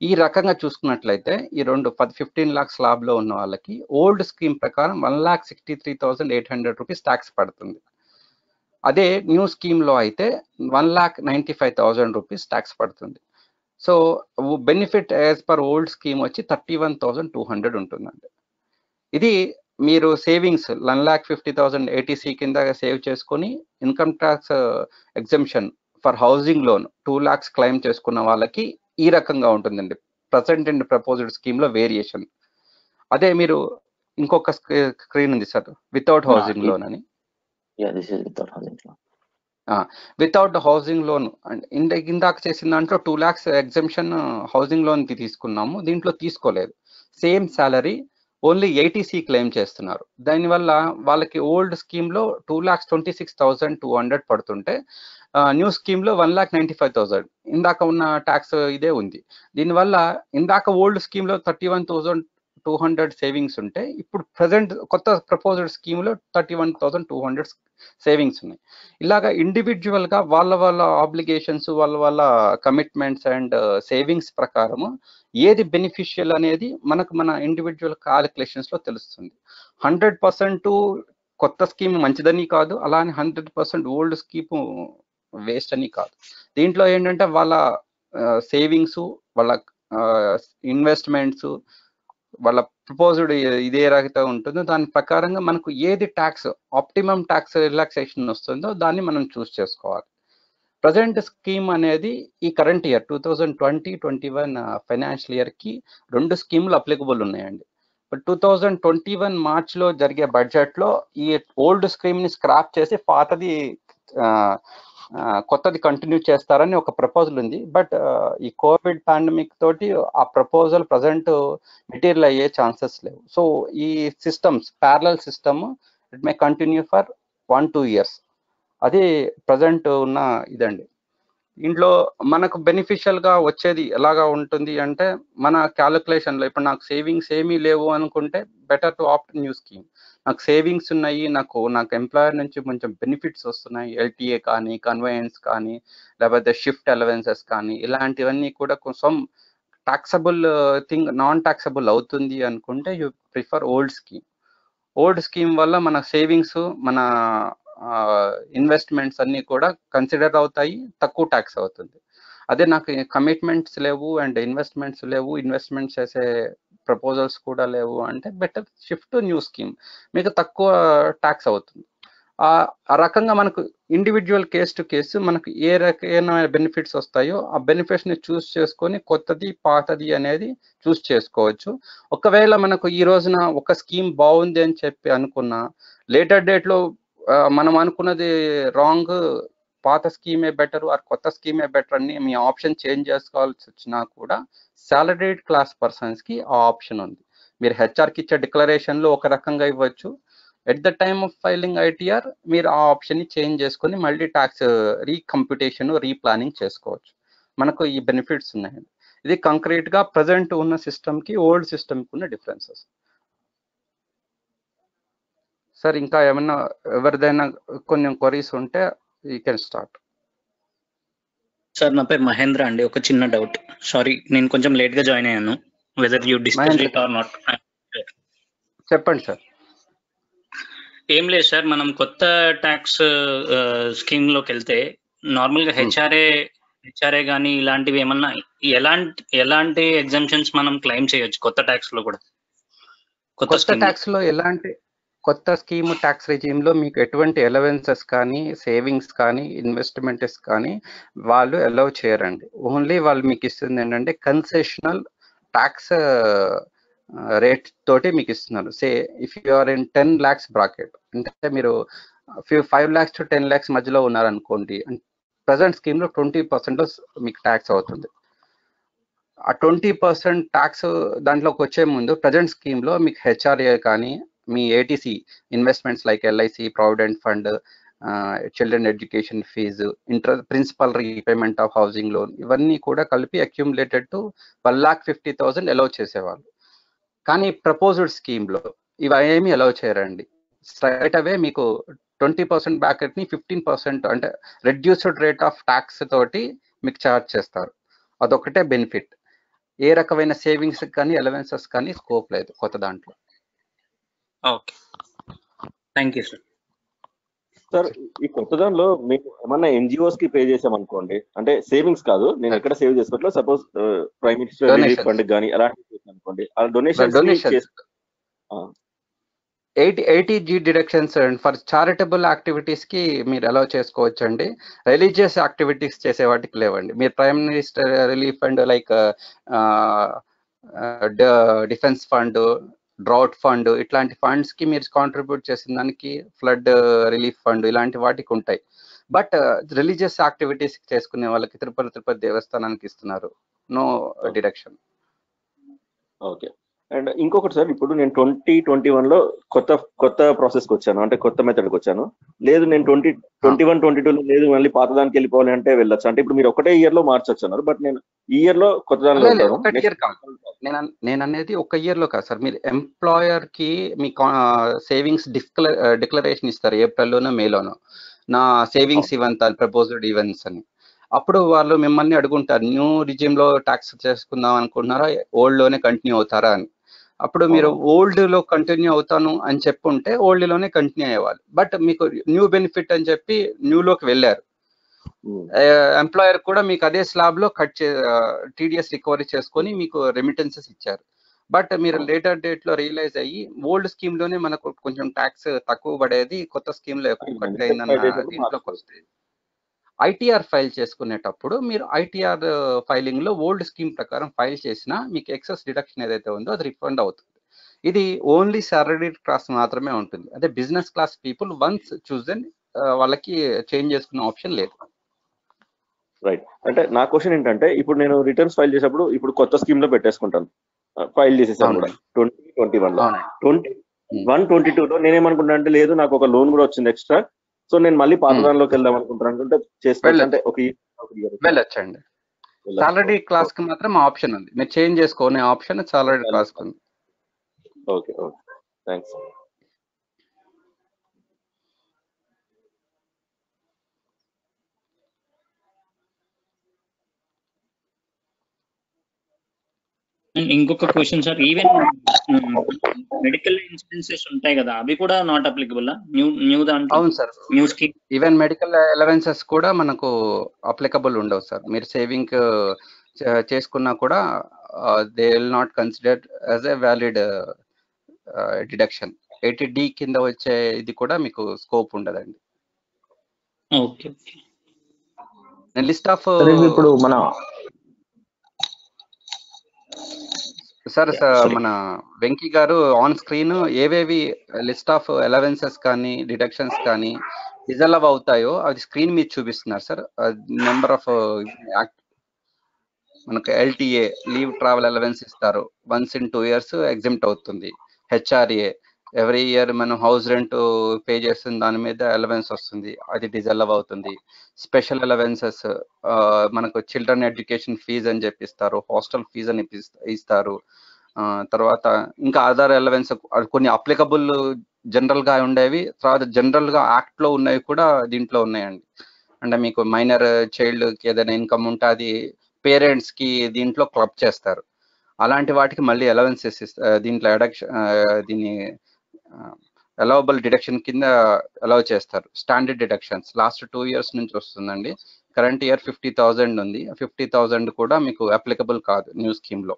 ఈ రకంగా చూసుకున్నట్లయితే ఈ 15 lakhs స్లాబ్లో ఉన్న వాళ్ళకి ఓల్డ్ స్కీమ్ ప్రకారం 1,63,800 రూపీస్ ట్యాక్స్ పడుతుంది. అదే న్యూ స్కీమ్లో అయితే 1,95,000 రూపీస్ ట్యాక్స్ పడుతుంది. So benefit as per old scheme వచ్చి 31,200 ఉంటుందండి. ఇది మీరు సేవింగ్స్ 1,50,000 ఏటీసీ కింద సేవ్ చేసుకొని income tax exemption for housing loan 2 lakhs claim చేసుకున్న వాళ్ళకి ఈ రకంగా ఉంటుందండి ప్రజెంట్ అండ్ ప్రపోజ్డ్ స్కీమ్లో వేరియేషన్. అదే మీరు ఇంకొక స్క్రీన్ ఉంది సార్, వితౌట్ హౌసింగ్ లోన్ అని. వితౌట్ హౌసింగ్ లోన్ ఇందాక చేసిన దాంట్లో 2 lakhs ఎగ్జంప్షన్ హౌసింగ్ లోన్ కి తీసుకున్నాము, దీంట్లో తీసుకోలేదు. Same salary only ATC claim చేస్తున్నారు. దానివల్ల వాళ్ళకి ఓల్డ్ స్కీమ్ లో 2,26,200 పడుతుంటే న్యూ స్కీమ్ లో 200 సేవింగ్స్ ఉంటే ఇప్పుడు ప్రజెంట్ కొత్త ప్రపోజ్డ్ స్కీమ్లో 31,200 సేవింగ్స్ ఉన్నాయి. ఇలాగా ఇండివిజువల్గా వాళ్ళ ఆబ్లిగేషన్స్, వాళ్ళ కమిట్మెంట్స్ అండ్ సేవింగ్స్ ప్రకారము ఏది బెనిఫిషియల్ అనేది మన ఇండివిజువల్ క్యాలిక్యులేషన్స్లో తెలుస్తుంది. 100% కొత్త స్కీమ్ మంచిదని కాదు, అలానే 100% ఓల్డ్ స్కీమ్ వేస్ట్ అని కాదు. దీంట్లో ఏంటంటే వాళ్ళ సేవింగ్స్, వాళ్ళ ఇన్వెస్ట్మెంట్స్, వాళ్ళ ప్రపోజ్డ్ ఇదే రకత ఉంటుందో దాని ప్రకారంగా మనకు ఏది ట్యాక్స్ ఆప్టిమం ట్యాక్స్ రిలాక్సేషన్ వస్తుందో దాన్ని మనం చూస్ చేసుకోవాలి. ప్రజెంట్ స్కీమ్ అనేది ఈ కరెంట్ ఇయర్ 2020-21 ఫైనాన్షియల్ ఇయర్కి 2 స్కీములు అప్లికబుల్ ఉన్నాయండి. బట్ 2021 మార్చ్లో జరిగే బడ్జెట్లో ఈ ఓల్డ్ స్కీమ్ని స్క్రాప్ చేసి పాతది కొత్తది కంటిన్యూ చేస్తారని ఒక ప్రపోజల్ ఉంది. బట్ ఈ కోవిడ్ పాండమిక్ తోటి ఆ ప్రపోజల్ ప్రజెంట్ మెటీరియల్ అయ్యే ఛాన్సెస్ లేవు. సో ఈ systems parallel system it may continue for 1-2 years. అది ప్రజెంట్ ఉన్న ఇదండి. ఇంట్లో మనకు బెనిఫిషియల్గా వచ్చేది ఎలాగా ఉంటుంది అంటే మన క్యాలిక్యులేషన్లో ఇప్పుడు నాకు సేవింగ్స్ ఏమీ లేవు అనుకుంటే better to opt new scheme. నాకు సేవింగ్స్ ఉన్నాయి, నాకు ఎంప్లాయర్ నుంచి కొంచెం బెనిఫిట్స్ వస్తున్నాయి, ఎల్టీఏ కానీ, కన్వెయన్స్ కానీ, లేకపోతే షిఫ్ట్ అలవెన్సెస్ కానీ, ఇలాంటివన్నీ కూడా కొంచెం టాక్సబుల్ థింగ్ నాన్ టాక్సబుల్ అవుతుంది అనుకుంటే you prefer old scheme. Old scheme వల్ల మన సేవింగ్స్, మన ఇన్వెస్ట్మెంట్స్ అన్నీ కూడా కన్సిడర్ అవుతాయి, తక్కువ ట్యాక్స్ అవుతుంది. అదే నాకు కమిట్మెంట్స్ లేవు అండ్ ఇన్వెస్ట్మెంట్స్ లేవు, ఇన్వెస్ట్మెంట్స్ చేసే ప్రపోజల్స్ కూడా లేవు అంటే బెటర్ షిఫ్ట్ న్యూ స్కీమ్, మీకు తక్కువ ట్యాక్స్ అవుతుంది. ఆ రకంగా మనకు ఇండివిజువల్ కేస్ టు కేసు మనకు ఏ రకమైన బెనిఫిట్స్ వస్తాయో ఆ బెనిఫిట్స్ని చూస్ చేసుకొని కొత్తది పాతది అనేది చూస్ చేసుకోవచ్చు. ఒకవేళ మనకు ఈ రోజున ఒక స్కీమ్ బాగుంది అని చెప్పి అనుకున్నా లేటర్ డేట్లో మనం అనుకున్నది రాంగ్, పాత స్కీమే బెటర్ ఆర్ కొత్త స్కీమే బెటర్ అని మీ ఆప్షన్ చేంజ్ చేసుకోవాల్సి వచ్చినా కూడా సాలరీడ్ క్లాస్ పర్సన్స్కి ఆ ఆప్షన్ ఉంది. మీరు హెచ్ఆర్కి ఇచ్చే డిక్లరేషన్లో ఒక రకంగా ఇవ్వచ్చు, at the time of filing ITR మీరు ఆ ఆప్షన్ని చేంజ్ చేసుకొని మళ్ళీ ట్యాక్స్ రీకంప్యూటేషన్, రీప్లానింగ్ చేసుకోవచ్చు. మనకు ఈ బెనిఫిట్స్ ఉన్నాయండి. ఇది కంక్రీట్గా ప్రజెంట్ ఉన్న సిస్టమ్కి ఓల్డ్ సిస్టమ్కి ఉన్న డిఫరెన్సెస్. సార్ ఇంకా ఏమన్నా ఎవరిదైనా కొన్ని క్వరీస్ ఉంటే యూ కెన్ స్టార్ట్. సార్ నా పేరు మహేంద్ర అండి. ఒక చిన్న డౌట్, సారీ నేను కొంచెం లేట్ గా జాయిన్ అయ్యాను, whether you discuss it or not. చెప్పండి సార్. ఏం లేదు సార్, మనం కొత్త ట్యాక్స్ స్కీమ్ లోకి వెళ్తే నార్మల్ గా హెచ్ఆర్ఏ కానీ ఇలాంటివి ఏమన్నా ఎలాంటి ఎగ్జామ్షన్స్ మనం క్లెయిమ్ చేయొచ్చు కొత్త ట్యాక్స్ లో కూడా? కొత్త ట్యాక్స్ లో ఎలాంటి కొత్త స్కీమ్ ట్యాక్స్ రెజీమ్లో మీకు ఎటువంటి అలవెన్సెస్ కానీ, సేవింగ్స్ కానీ, ఇన్వెస్ట్మెంట్స్ కానీ వాళ్ళు అలౌ చేయరండి. ఓన్లీ వాళ్ళు మీకు ఇస్తుంది ఏంటంటే కన్సెషనల్ ట్యాక్స్ రేట్ తోటి మీకు ఇస్తున్నారు. Say if you are in 10 lakhs bracket, అంటే మీరు 5 lakhs to 10 lakhs మధ్యలో ఉన్నారనుకోండి, ప్రజెంట్ స్కీమ్లో 20% మీకు ట్యాక్స్ అవుతుంది. ఆ 20% ట్యాక్స్ దాంట్లోకి వచ్చే ముందు ప్రజెంట్ స్కీమ్లో మీకు హెచ్ఆర్ఏ కానీ, మీ ATC investments like LIC, provident fund, children education fee, principal repayment of housing loan, ఇవన్నీ కూడా కలిపి అక్యూములేటెడ్ టు 1,50,000 అలౌ చేసేవాళ్ళు. కానీ ప్రపోజ్డ్ స్కీమ్లో ఇవేమీ అలౌ చేయరండి. స్ట్రైట్ అవే మీకు 20% బ్రాకెట్ని 15% అంటే రెడ్యూస్డ్ రేట్ ఆఫ్ ట్యాక్స్ తోటి మీకు ఛార్జ్ చేస్తారు. అదొకటే బెనిఫిట్. ఏ రకమైన సేవింగ్స్ కానీ అలవెన్సెస్ కానీ స్కోప్ లేదు కొత్త దాంట్లో. Okay, thank you sir. Sir ఈ కొత్త దానిలో మేము ఏమన్నా ఎన్జిఓస్ కి పే చేసామనుకోండి, అంటే సేవింగ్స్ కాదు, నేను ఎక్కడ సేవ్ చేసుకోవట్లేదు, suppose prime minister relief fund కానీ అలాంటివి అనుకోండి, ఆ donations 80G deductions for charitable activities కి మీరు అలౌ చేసుకోవచ్చు అండి. రిలీజియస్ యాక్టివిటీస్ చేసే వాటికి లేవండి. మీరు prime minister relief fund like defence fund, drought fund, ఇట్లాంటి ఫండ్స్ కి మీరు కాంట్రిబ్యూట్ చేసిన దానికి, ఫ్లడ్ రిలీఫ్ ఫండ్ ఇలాంటి వాటికి ఉంటాయి. బట్ రిలీజియస్ యాక్టివిటీస్ చేసుకునే వాళ్ళకి తిరుపతి దేవస్థానానికి ఇస్తున్నారు, నో డిడక్షన్. ఓకే, అండ్ ఇంకొకటి సార్, ఇప్పుడు నేను 2021 లో కొత్త ప్రాసెస్ కి వచ్చాను, అంటే కొత్త మెథడ్కి వచ్చాను. లేదు నేను 2021-22 లేదు మళ్ళీ పాత దానికి వెళ్ళిపోవాలి అంటే వెళ్ళొచ్చు. అంటే ఇప్పుడు మీరు ఒకటే ఇయర్ లో మార్చొచ్చు అన్నారు, బట్ నేను ఈ ఇయర్ లో కొత్త దానిలో ఉంటాను. ఒక ఇయర్ కాదు, నేను అనేది ఒక ఇయర్ లో కాదు సార్. మీరు ఎంప్లాయర్ కి మీ సేవింగ్స్ డిక్లరేషన్ ఇస్తారు ఏప్రిల్లోనో మేలోనో, నా సేవింగ్స్ ఈవెంట్ ప్రపోజ్డ్ ఈవెంట్స్ అని. అప్పుడు వాళ్ళు మిమ్మల్ని అడుగుంటారు, న్యూ రిజిమ్ లో ట్యాక్స్ చేసుకుందాం అనుకుంటున్నారా, ఓల్డ్ లోనే కంటిన్యూ అవుతారా అని. అప్పుడు మీరు ఓల్డ్ లో కంటిన్యూ అవుతాను అని చెప్పుంటే ఓల్డ్ లోనే కంటిన్యూ అయ్యేవాళ్ళు. బట్ మీకు న్యూ బెనిఫిట్ అని చెప్పి న్యూ లోకి వెళ్ళారు, ఎంప్లాయర్ కూడా మీకు అదే స్లాబ్ లో టీడీఎస్ రికవరీ చేసుకొని మీకు రెమిటెన్సెస్ ఇచ్చారు. బట్ మీరు లేటర్ డేట్ లో రియలైజ్ అయ్యి ఓల్డ్ స్కీమ్ లోనే మనకు కొంచెం ట్యాక్స్ తక్కువ పడేది, కొత్త స్కీమ్ లో ఎక్కువ కట్ అయిందన్న దీంట్లోకి వస్తుంది. ఐటీఆర్ ఫైల్ చేసుకునేటప్పుడు మీరు ఐటీఆర్ ఫైలింగ్ లో ఓల్డ్ స్కీమ్ ప్రకారం ఫైల్ చేసినా మీకు ఎక్సెస్ డిడక్షన్ ఏదైతే ఉందో అది రిఫండ్ అవుతుంది. ఇది ఓన్లీ సాలరీ క్లాస్ మాత్రమే ఉంటుంది. అదే business class people once chosen వాళ్ళకి చేంజ్ చేసుకునే ఆప్షన్ లేదు. రైట్. అంటే నా క్వశ్చన్ ఏంటంటే, ఇప్పుడు నేను రిటర్న్స్ ఫైల్ చేసేప్పుడు ఇప్పుడు కొత్త స్కీమ్ లో పెట్టేసుకుంటాను, ఫైల్ చేసేసాను కూడా 2021 లో. 2022 లో నేనేమనుకుంటా అంటే, లేదు నాకు ఒక లోన్ కూడా వచ్చింది ఎక్స్ట్రా, సో నేను మళ్ళీ పాత దానిలోకి వెళ్దాం అనుకుంటాను అంటే చేసుకోవచ్చు. అంటే ఒక వెళ్ళొచ్చండి. సాలరీ క్లాస్ కి మాత్రం ఆప్షన్ ఉంది, మీరు చేంజ్ చేసుకునే ఆప్షన్ సాలరీ క్లాస్ కి ఉంది. Okay okay, thanks. ఇంకొక question sir, even medical insurances ఉంటాయి కదా, అవి కూడా నాట్ అప్లికబుల్ న్యూ దాంట్లో? అవును sir, new scheme even medical allowances కూడా మనకు అప్లికబుల్ ఉండవు సార్. మీరు సేవింగ్ చేసుకున్నా కూడా they will not consider as a valid deduction. 80D కింద వచ్చే ఇది కూడా మీకు స్కోప్ ఉండదండి. ఓకే. లిస్ట్ ఆఫ్ ఇప్పుడు మన సార్ మన వెంకీ గారు ఆన్ స్క్రీన్ ఏవేవి లిస్ట్ ఆఫ్ అలవెన్సెస్ కానీ డిడక్షన్స్ కానీ డిజలవ్ అవుతాయో అది స్క్రీన్ మీద చూపిస్తున్నారు సార్. నెంబర్ ఆఫ్ మనకు ఎల్టీఏ లీవ్ ట్రావెల్ అలవెన్స్ ఇస్తారు, వన్స్ ఇన్ 2 years ఎగ్జిమ్ట్ అవుతుంది. హెచ్ఆర్ఏ ఎవ్రీ ఇయర్ మనం హౌస్ రెంట్ పే చేస్తున్న దాని మీద అలవెన్స్ వస్తుంది, అది డిజలవ్ అవుతుంది. స్పెషల్ అలవెన్సెస్ మనకు చిల్డ్రన్ ఎడ్యుకేషన్ ఫీజ్ అని చెప్పిస్తారు, హాస్టల్ ఫీజ్ అని ఇస్తారు. తర్వాత ఇంకా అదర్ అలవెన్స్ కొన్ని అప్లికబుల్ జనరల్ గా ఉండేవి, తర్వాత జనరల్ గా యాక్ట్ లో ఉన్నవి కూడా దీంట్లో ఉన్నాయండి. అంటే మీకు మైనర్ చైల్డ్ కి ఏదైనా ఇన్కమ్ ఉంటే అది పేరెంట్స్ కి దీంట్లో క్లబ్ చేస్తారు. అలాంటి వాటికి మళ్ళీ అలవెన్సెస్ దీంట్లో దీన్ని అలవబుల్ డిడక్షన్ కింద అలౌ చేస్తారు. స్టాండర్డ్ డిడక్షన్స్ లాస్ట్ 2 years నుంచి వస్తుందండి. కరెంట్ ఇయర్ 50,000 ఉంది, 50,000 కూడా మీకు అప్లికబుల్ కాదు న్యూ స్కీమ్ లో.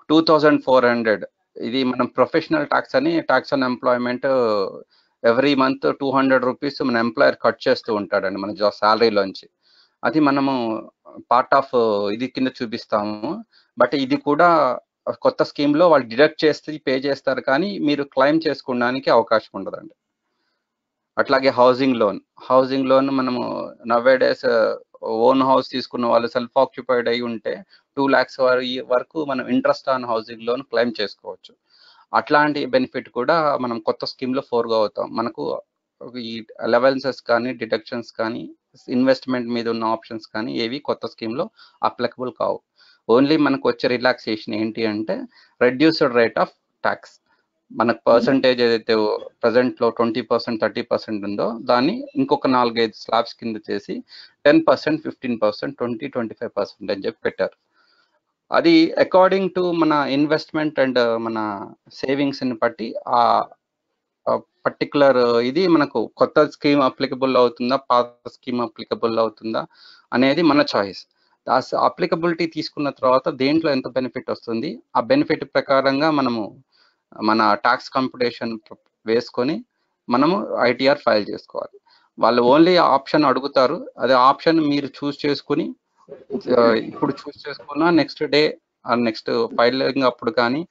2,400 ఇది మనం ప్రొఫెషనల్ ట్యాక్స్ అని, tax on employment every month 200 rupees మన ఎంప్లాయర్ కట్ చేస్తూ ఉంటాడండి మన శాలరీలోంచి. అది మనము పార్ట్ ఆఫ్ ఇది కింద చూపిస్తాము. బట్ ఇది కూడా కొత్త స్కీమ్ లో వాళ్ళు డిడక్ట్ చేసి పే చేస్తారు, కానీ మీరు క్లెయిమ్ చేసుకోవడానికి అవకాశం ఉండదండి. అట్లాగే హౌసింగ్ లోన్ మనము నవేడేస్ ఓన్ హౌస్ తీసుకున్న వాళ్ళు సెల్ఫ్ ఆక్యుపైడ్ అయి ఉంటే 2 lakhs వరకు మనం interest on housing loan claim చేసుకోవచ్చు. అట్లాంటి బెనిఫిట్ కూడా మనం కొత్త స్కీమ్ లో ఫోర్గో అవుతాం. మనకు ఈ అలవెన్సెస్ కానీ డిడక్షన్స్ కానీ ఇన్వెస్ట్మెంట్ మీద ఉన్న ఆప్షన్స్ కానీ ఏవి కొత్త స్కీమ్ లో అప్లికబుల్ కావు. ఓన్లీ మనకు వచ్చే రిలాక్సేషన్ ఏంటి అంటే రెడ్యూస్డ్ రేట్ ఆఫ్ ట్యాక్స్. మనకు పర్సంటేజ్ ఏదైతే ప్రజెంట్ లో 20%, 30% ఉందో దాన్ని ఇంకొక 4-5 స్లాబ్స్ కింద చేసి 10%, 15%, 20%, 25% అని చెప్పి పెట్టారు. అది అకార్డింగ్ టు మన ఇన్వెస్ట్మెంట్ అండ్ మన సేవింగ్స్ ని బట్టి ఆ పర్టికులర్ ఇది మనకు కొత్త స్కీమ్ అప్లికబుల్ అవుతుందా, పాత స్కీమ్ అప్లికబుల్ అవుతుందా అనేది మన చాయిస్. ఆ అప్లికబిలిటీ తీసుకున్న తర్వాత దేంట్లో ఎంత బెనిఫిట్ వస్తుంది, ఆ బెనిఫిట్ ప్రకారంగా మనము మన ట్యాక్స్ కంప్యూటేషన్ వేసుకొని మనము ఐటీఆర్ ఫైల్ చేసుకోవాలి. వాళ్ళు ఓన్లీ ఆప్షన్ అడుగుతారు, అదే ఆప్షన్ మీరు చూస్ చేసుకుని ఇప్పుడు చూస్ చేసుకున్నా నెక్స్ట్ డే నెక్స్ట్ ఫైలింగ్ అప్పుడు కానీ,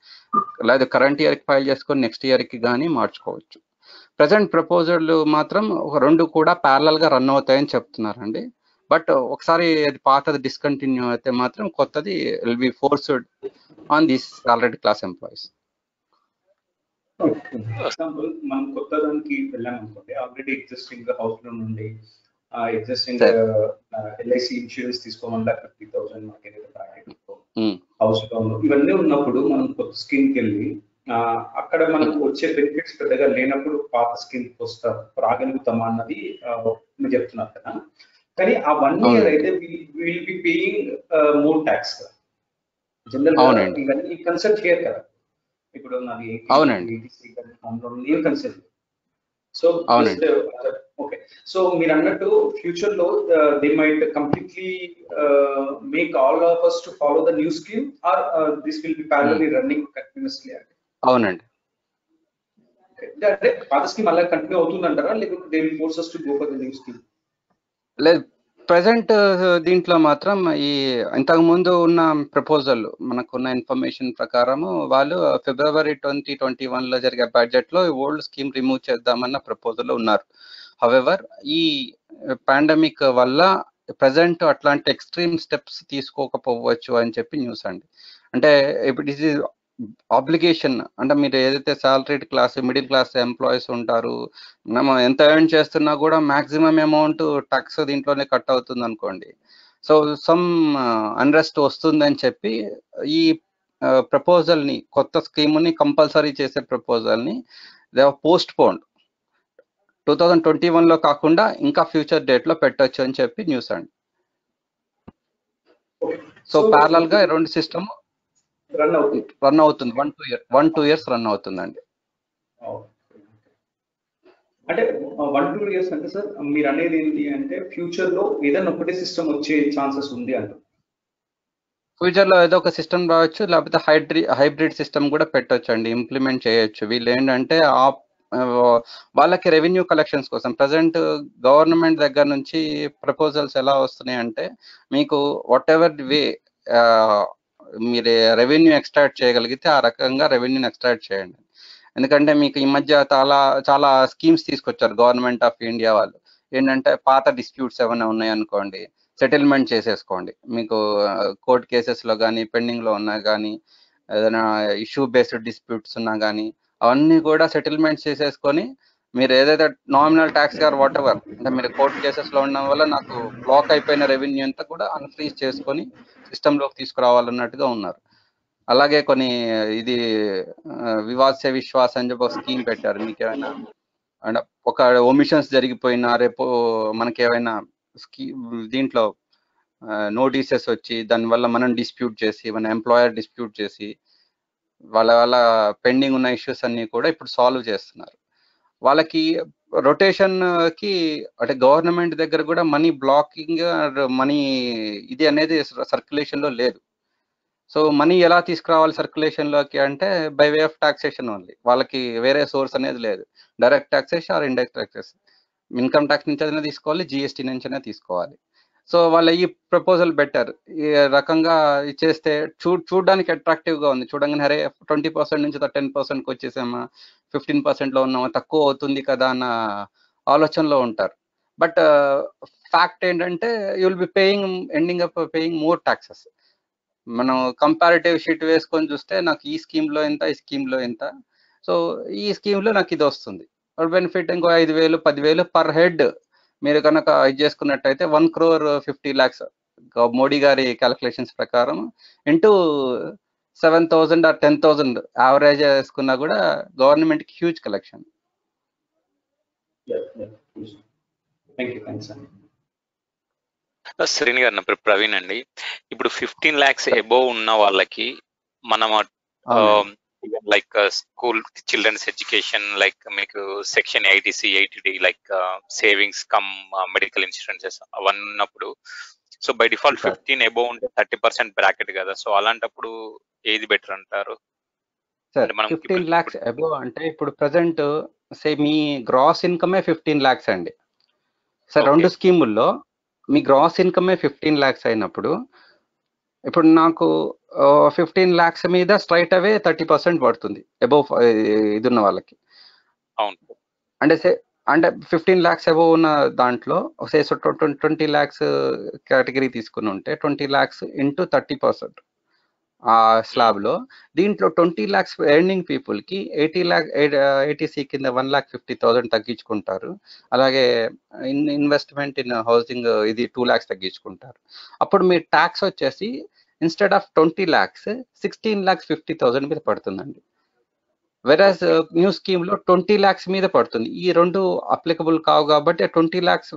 లేదా కరెంట్ ఇయర్కి ఫైల్ చేసుకొని నెక్స్ట్ ఇయర్కి కానీ మార్చుకోవచ్చు. ప్రజెంట్ ప్రపోజల్ మాత్రం 2 కూడా ప్యారలల్ గా రన్ అవుతాయని చెప్తున్నారండి. బట్ ఒకసారి అది పాతది డిస్కంటిన్యూ అయితే మాత్రం కొత్తది will be forced on this salary class employees. Example మనం కొత్త దానికి వెళ్ళామనుకోండి, ఆల్రెడీ ఎగ్జిస్టింగ్ హౌస్ లోన్ నుండి ఎగ్జిస్టింగ్ సార్ ఎల్ఐసి ఇన్సూరెన్స్ తీసుకోమన్నా 50,000 మనకి బ్రాకెట్ హౌస్ లోన్ ఇవన్నీ ఉన్నప్పుడు మనం కొత్త స్కీమ్కి వెళ్ళి అక్కడ మనకు వచ్చే బెనిఫిట్స్ పెద్దగా లేనప్పుడు పాత స్కీమ్ రాగలుగుతామా అన్నది మీరు చెప్తున్నారు కదా. కానీ ఆ 1 year అయితే will be paying more tax కదా జనరల్ ఇవన్నీ కన్సల్ట్ చేయరు కదా. ఇప్పుడు నాది నేను కన్సల్ట్. సో ఓకే, సో మీరు అన్నట్టు ఫ్యూచర్ లో they might completely make all of us to follow the new scheme or this will be parallelly running continuously. అవునండి. అంటే పాత స్కీమ్ అలా కంటిన్యూ అవుతుందంటారా, లేకపోతే they will force us to go for the new scheme? లేదు, present దీంట్లో మాత్రం ఈ ఇంతకు ముందు ఉన్న ప్రపోజల్ మనకున్న ఇన్ఫర్మేషన్ ప్రకారము వాళ్ళు February 2021 లో జరిగే బడ్జెట్ లో ఓల్డ్ స్కీమ్ రిమూవ్ చేద్దామన్న ప్రపోజల్ ఉన్నారు. హవెవర్ ఈ పాండమిక్ వల్ల ప్రజెంట్ అట్లాంటి ఎక్స్ట్రీమ్ స్టెప్స్ తీసుకోకపోవచ్చు అని చెప్పి న్యూస్ అండి. అంటే ఇప్పుడు ఇది ఆబ్లిగేషన్, అంటే మీరు ఏదైతే salaried class middle class employees ఉంటారు, మనం ఎంత ఎర్న్ చేస్తున్నా కూడా మాక్సిమం అమౌంట్ ట్యాక్స్ దీంట్లోనే కట్ అవుతుంది అనుకోండి. సో సమ్ అన్రెస్ట్ వస్తుందని చెప్పి ఈ ప్రపోజల్ ని, కొత్త స్కీమ్ ని కంపల్సరీ చేసే ప్రపోజల్ ని దే పోస్ట్ పోన్ 2021 లో కాకుండా ఇంకా ఫ్యూచర్ డేట్ లో పెట్టొచ్చు అని చెప్పి న్యూస్ అండి. సో ప్యారలల్ గా రెండు సిస్టమ్ రన్ అవుతుంది. 1-2 years రన్ అవుతుందండి. అంటే 1-2 years అంటే సార్ మీరు అనేది ఏంటి అంటే ఫ్యూచర్ లో ఏదైనా ఒకటే సిస్టమ్ వచ్చే ఛాన్సెస్ ఉంది అంటారు. ఫ్యూచర్ లో ఏదో ఒక సిస్టమ్ రావచ్చు, లేకపోతే హైబ్రిడ్ సిస్టమ్ కూడా పెట్టొచ్చు అండి, ఇంప్లిమెంట్ చేయొచ్చు. వీళ్ళు ఏంటంటే వాళ్ళకి రెవెన్యూ కలెక్షన్స్ కోసం ప్రజెంట్ గవర్నమెంట్ దగ్గర నుంచి ప్రపోజల్స్ ఎలా వస్తున్నాయి అంటే, మీకు వాట్ ఎవర్ వే మీరు రెవెన్యూ ఎక్స్ట్రాక్ట్ చేయగలిగితే ఆ రకంగా రెవెన్యూని ఎక్స్ట్రాక్ట్ చేయండి. ఎందుకంటే మీకు ఈ మధ్య చాలా స్కీమ్స్ తీసుకొచ్చారు గవర్నమెంట్ ఆఫ్ ఇండియా వాళ్ళు. ఏంటంటే పాత డిస్ప్యూట్స్ ఏమైనా ఉన్నాయనుకోండి, సెటిల్మెంట్ చేసేసుకోండి. మీకు కోర్ట్ కేసెస్లో కానీ పెండింగ్లో ఉన్నా కానీ, ఏదైనా ఇష్యూ బేస్డ్ డిస్ప్యూట్స్ ఉన్నా కానీ అవన్నీ కూడా సెటిల్మెంట్ చేసేసుకొని మీరు ఏదైతే నామినల్ ట్యాక్స్ గారు వాట్ ఎవర్, అంటే మీరు కోర్ట్ కేసెస్లో ఉండడం వల్ల నాకు బ్లాక్ అయిపోయిన రెవెన్యూ అంతా కూడా అన్ఫ్రీజ్ చేసుకొని సిస్టంలోకి తీసుకురావాలన్నట్టుగా ఉన్నారు. అలాగే కొన్ని ఇది వివాద్ సే విశ్వాస్ అని చెప్పి ఒక స్కీమ్ పెట్టారు. మీకు ఏమైనా అంటే ఒక ఒమిషన్స్ జరిగిపోయినా రేపు మనకి ఏమైనా దీంట్లో నోటీసెస్ వచ్చి దానివల్ల మనం డిస్ప్యూట్ చేసి, మన ఎంప్లాయర్ డిస్ప్యూట్ చేసి వాళ్ళ పెండింగ్ ఉన్న ఇష్యూస్ అన్ని కూడా ఇప్పుడు సాల్వ్ చేస్తున్నారు. వాళ్ళకి రొటేషన్ కి అంటే గవర్నమెంట్ దగ్గర కూడా మనీ బ్లాకింగ్, మనీ ఇది అనేది సర్క్యులేషన్ లో లేదు. సో మనీ ఎలా తీసుకురావాలి సర్క్యులేషన్ లోకి అంటే by way of taxation only. వాళ్ళకి వేరే సోర్స్ అనేది లేదు. Direct taxation are indirect taxes, income tax నుంచి అయినా తీసుకోవాలి, జిఎస్టీ నుంచి అయినా తీసుకోవాలి. సో వాళ్ళ ఈ ప్రపోజల్ బెటర్ ఈ రకంగా ఇచ్చేస్తే చూడడానికి అట్రాక్టివ్ గా ఉంది. చూడంగానే అరే 20% నుంచి 10%కి వచ్చేసామా, 15% లో ఉన్నామా, తక్కువ అవుతుంది కదా అన్న ఆలోచనలో ఉంటారు. బట్ ఫ్యాక్ట్ ఏంటంటే you will B ending up paying more taxes. మనం కంపారిటివ్ షీట్ వేసుకొని చూస్తే నాకు ఈ స్కీమ్ లో ఎంత, ఈ స్కీమ్ లో ఎంత, సో ఈ స్కీమ్ లో నాకు ఇది వస్తుంది. బెనిఫిట్ ఇంకో 5,000 10,000 పర్ హెడ్ మీరు కనుక ఇది చేసుకున్నట్టయితే 1,50,00,000 మోడీ గారి క్యాలిక్యులేషన్స్ ప్రకారం ఇంటూ 7,000 ఆర్ 10,000 యావరేజ్ వేసుకున్నా కూడా గవర్నమెంట్ కి హ్యూజ్ కలెక్షన్. శ్రీని గారు, నా పేరు ప్రవీణ్ అండి. ఇప్పుడు 15 lakhs అబోవ్ ఉన్న వాళ్ళకి మనం like school childrens education, like మీకు section 80C 80D like savings cum medical insurances అవన్నీ ఉన్నప్పుడు, సో బై డిఫాల్ట్ 15 అబోవ్ ఉంటే 30% బ్రాకెట్ కదా. సో అలాంటప్పుడు ఏది బెటర్ అంటారు? సార్ 15 lakhs అబోవ్ అంటే ఇప్పుడు ప్రజెంట్ మీ గ్రాస్ ఇన్కమే 15 lakhs అండి. సార్ రెండు స్కీముల్లో మీ గ్రాస్ ఇన్కమే 15 lakhs అయినప్పుడు ఇప్పుడు నాకు 15 lakhs మీద స్ట్రైట్ అవే 30% పడుతుంది అబోవ్ ఇది ఉన్న వాళ్ళకి. అంటే 15 lakhs అబోవ్ ఉన్న దాంట్లో 20 lakhs కేటగిరీ తీసుకుని ఉంటే 20 lakhs ఇంటూ 30%. ఆ స్లాబ్ లో. దీంట్లో 20 lakhs ఎర్నింగ్ పీపుల్ కి 80 కింద 1,50,000 తగ్గించుకుంటారు. అలాగే ఇన్వెస్ట్మెంట్ ఇన్ హౌసింగ్ ఇది 2 lakhs తగ్గించుకుంటారు. అప్పుడు మీ ట్యాక్స్ వచ్చేసి ఇన్స్టెడ్ ఆఫ్ 20 lakhs 16,50,000 మీద పడుతుందండి. వెరాజ్ న్యూ స్కీమ్ లో 20 lakhs మీద పడుతుంది. ఈ రెండు అప్లికబుల్ కావు కాబట్టి 20 lakhs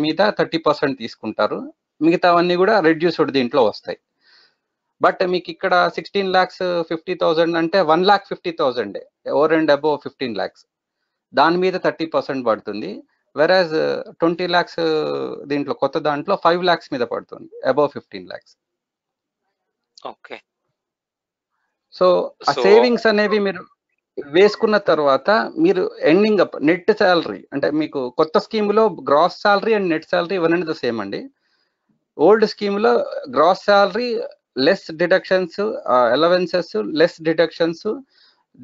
మీద 30% తీసుకుంటారు. మిగతావన్నీ కూడా రెడ్యూస్డ్ దీంట్లో వస్తాయి. బట్ మీకు ఇక్కడ 16,50,000 అంటే 1,50,000 ఓవర్ అండ్ అబోవ్ 15 lakhs, దాని మీద 30% పడుతుంది. వెరాజ్ 20 lakhs దీంట్లో కొత్త దాంట్లో 5 lakhs మీద పడుతుంది, అబోవ్ 15 lakhs. ఓకే. సో ఆ సేవింగ్స్ అనేవి మీరు వేసుకున్న తర్వాత మీరు ఎండింగ్ అప్ నెట్ శాలరీ అంటే మీకు కొత్త స్కీమ్ లో gross salary and net salary one and the same అండి. ఓల్డ్ స్కీమ్ లో gross salary less deductions, allowances less deductions,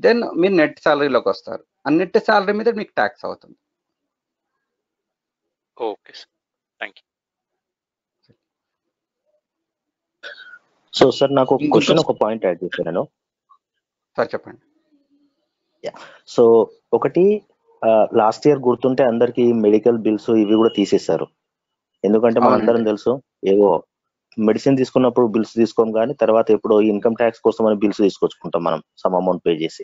then మీరు నెట్ శాలరీలోకి వస్తారు. ఆ నెట్ శాలరీ మీద మీకు ట్యాక్స్ అవుతుంది. Okay sir, thank you. So sir నాకు ఒక క్వశ్చన్, ఒక పాయింట్ యాడ్ చేశాను సార్. చెప్పండి. సో ఒకటి, లాస్ట్ ఇయర్ గుర్తుంటే అందరికి మెడికల్ బిల్స్ ఇవి కూడా తీసేశారు. ఎందుకంటే మనందరం తెలుసు, ఏవో మెడిసిన్ తీసుకున్నప్పుడు బిల్స్ తీసుకోం, కానీ తర్వాత ఎప్పుడో ఇన్కమ్ ట్యాక్స్ కోసం అని బిల్స్ తీసుకొచ్చుకుంటాం మనం సమ్ అమౌంట్ పే చేసి.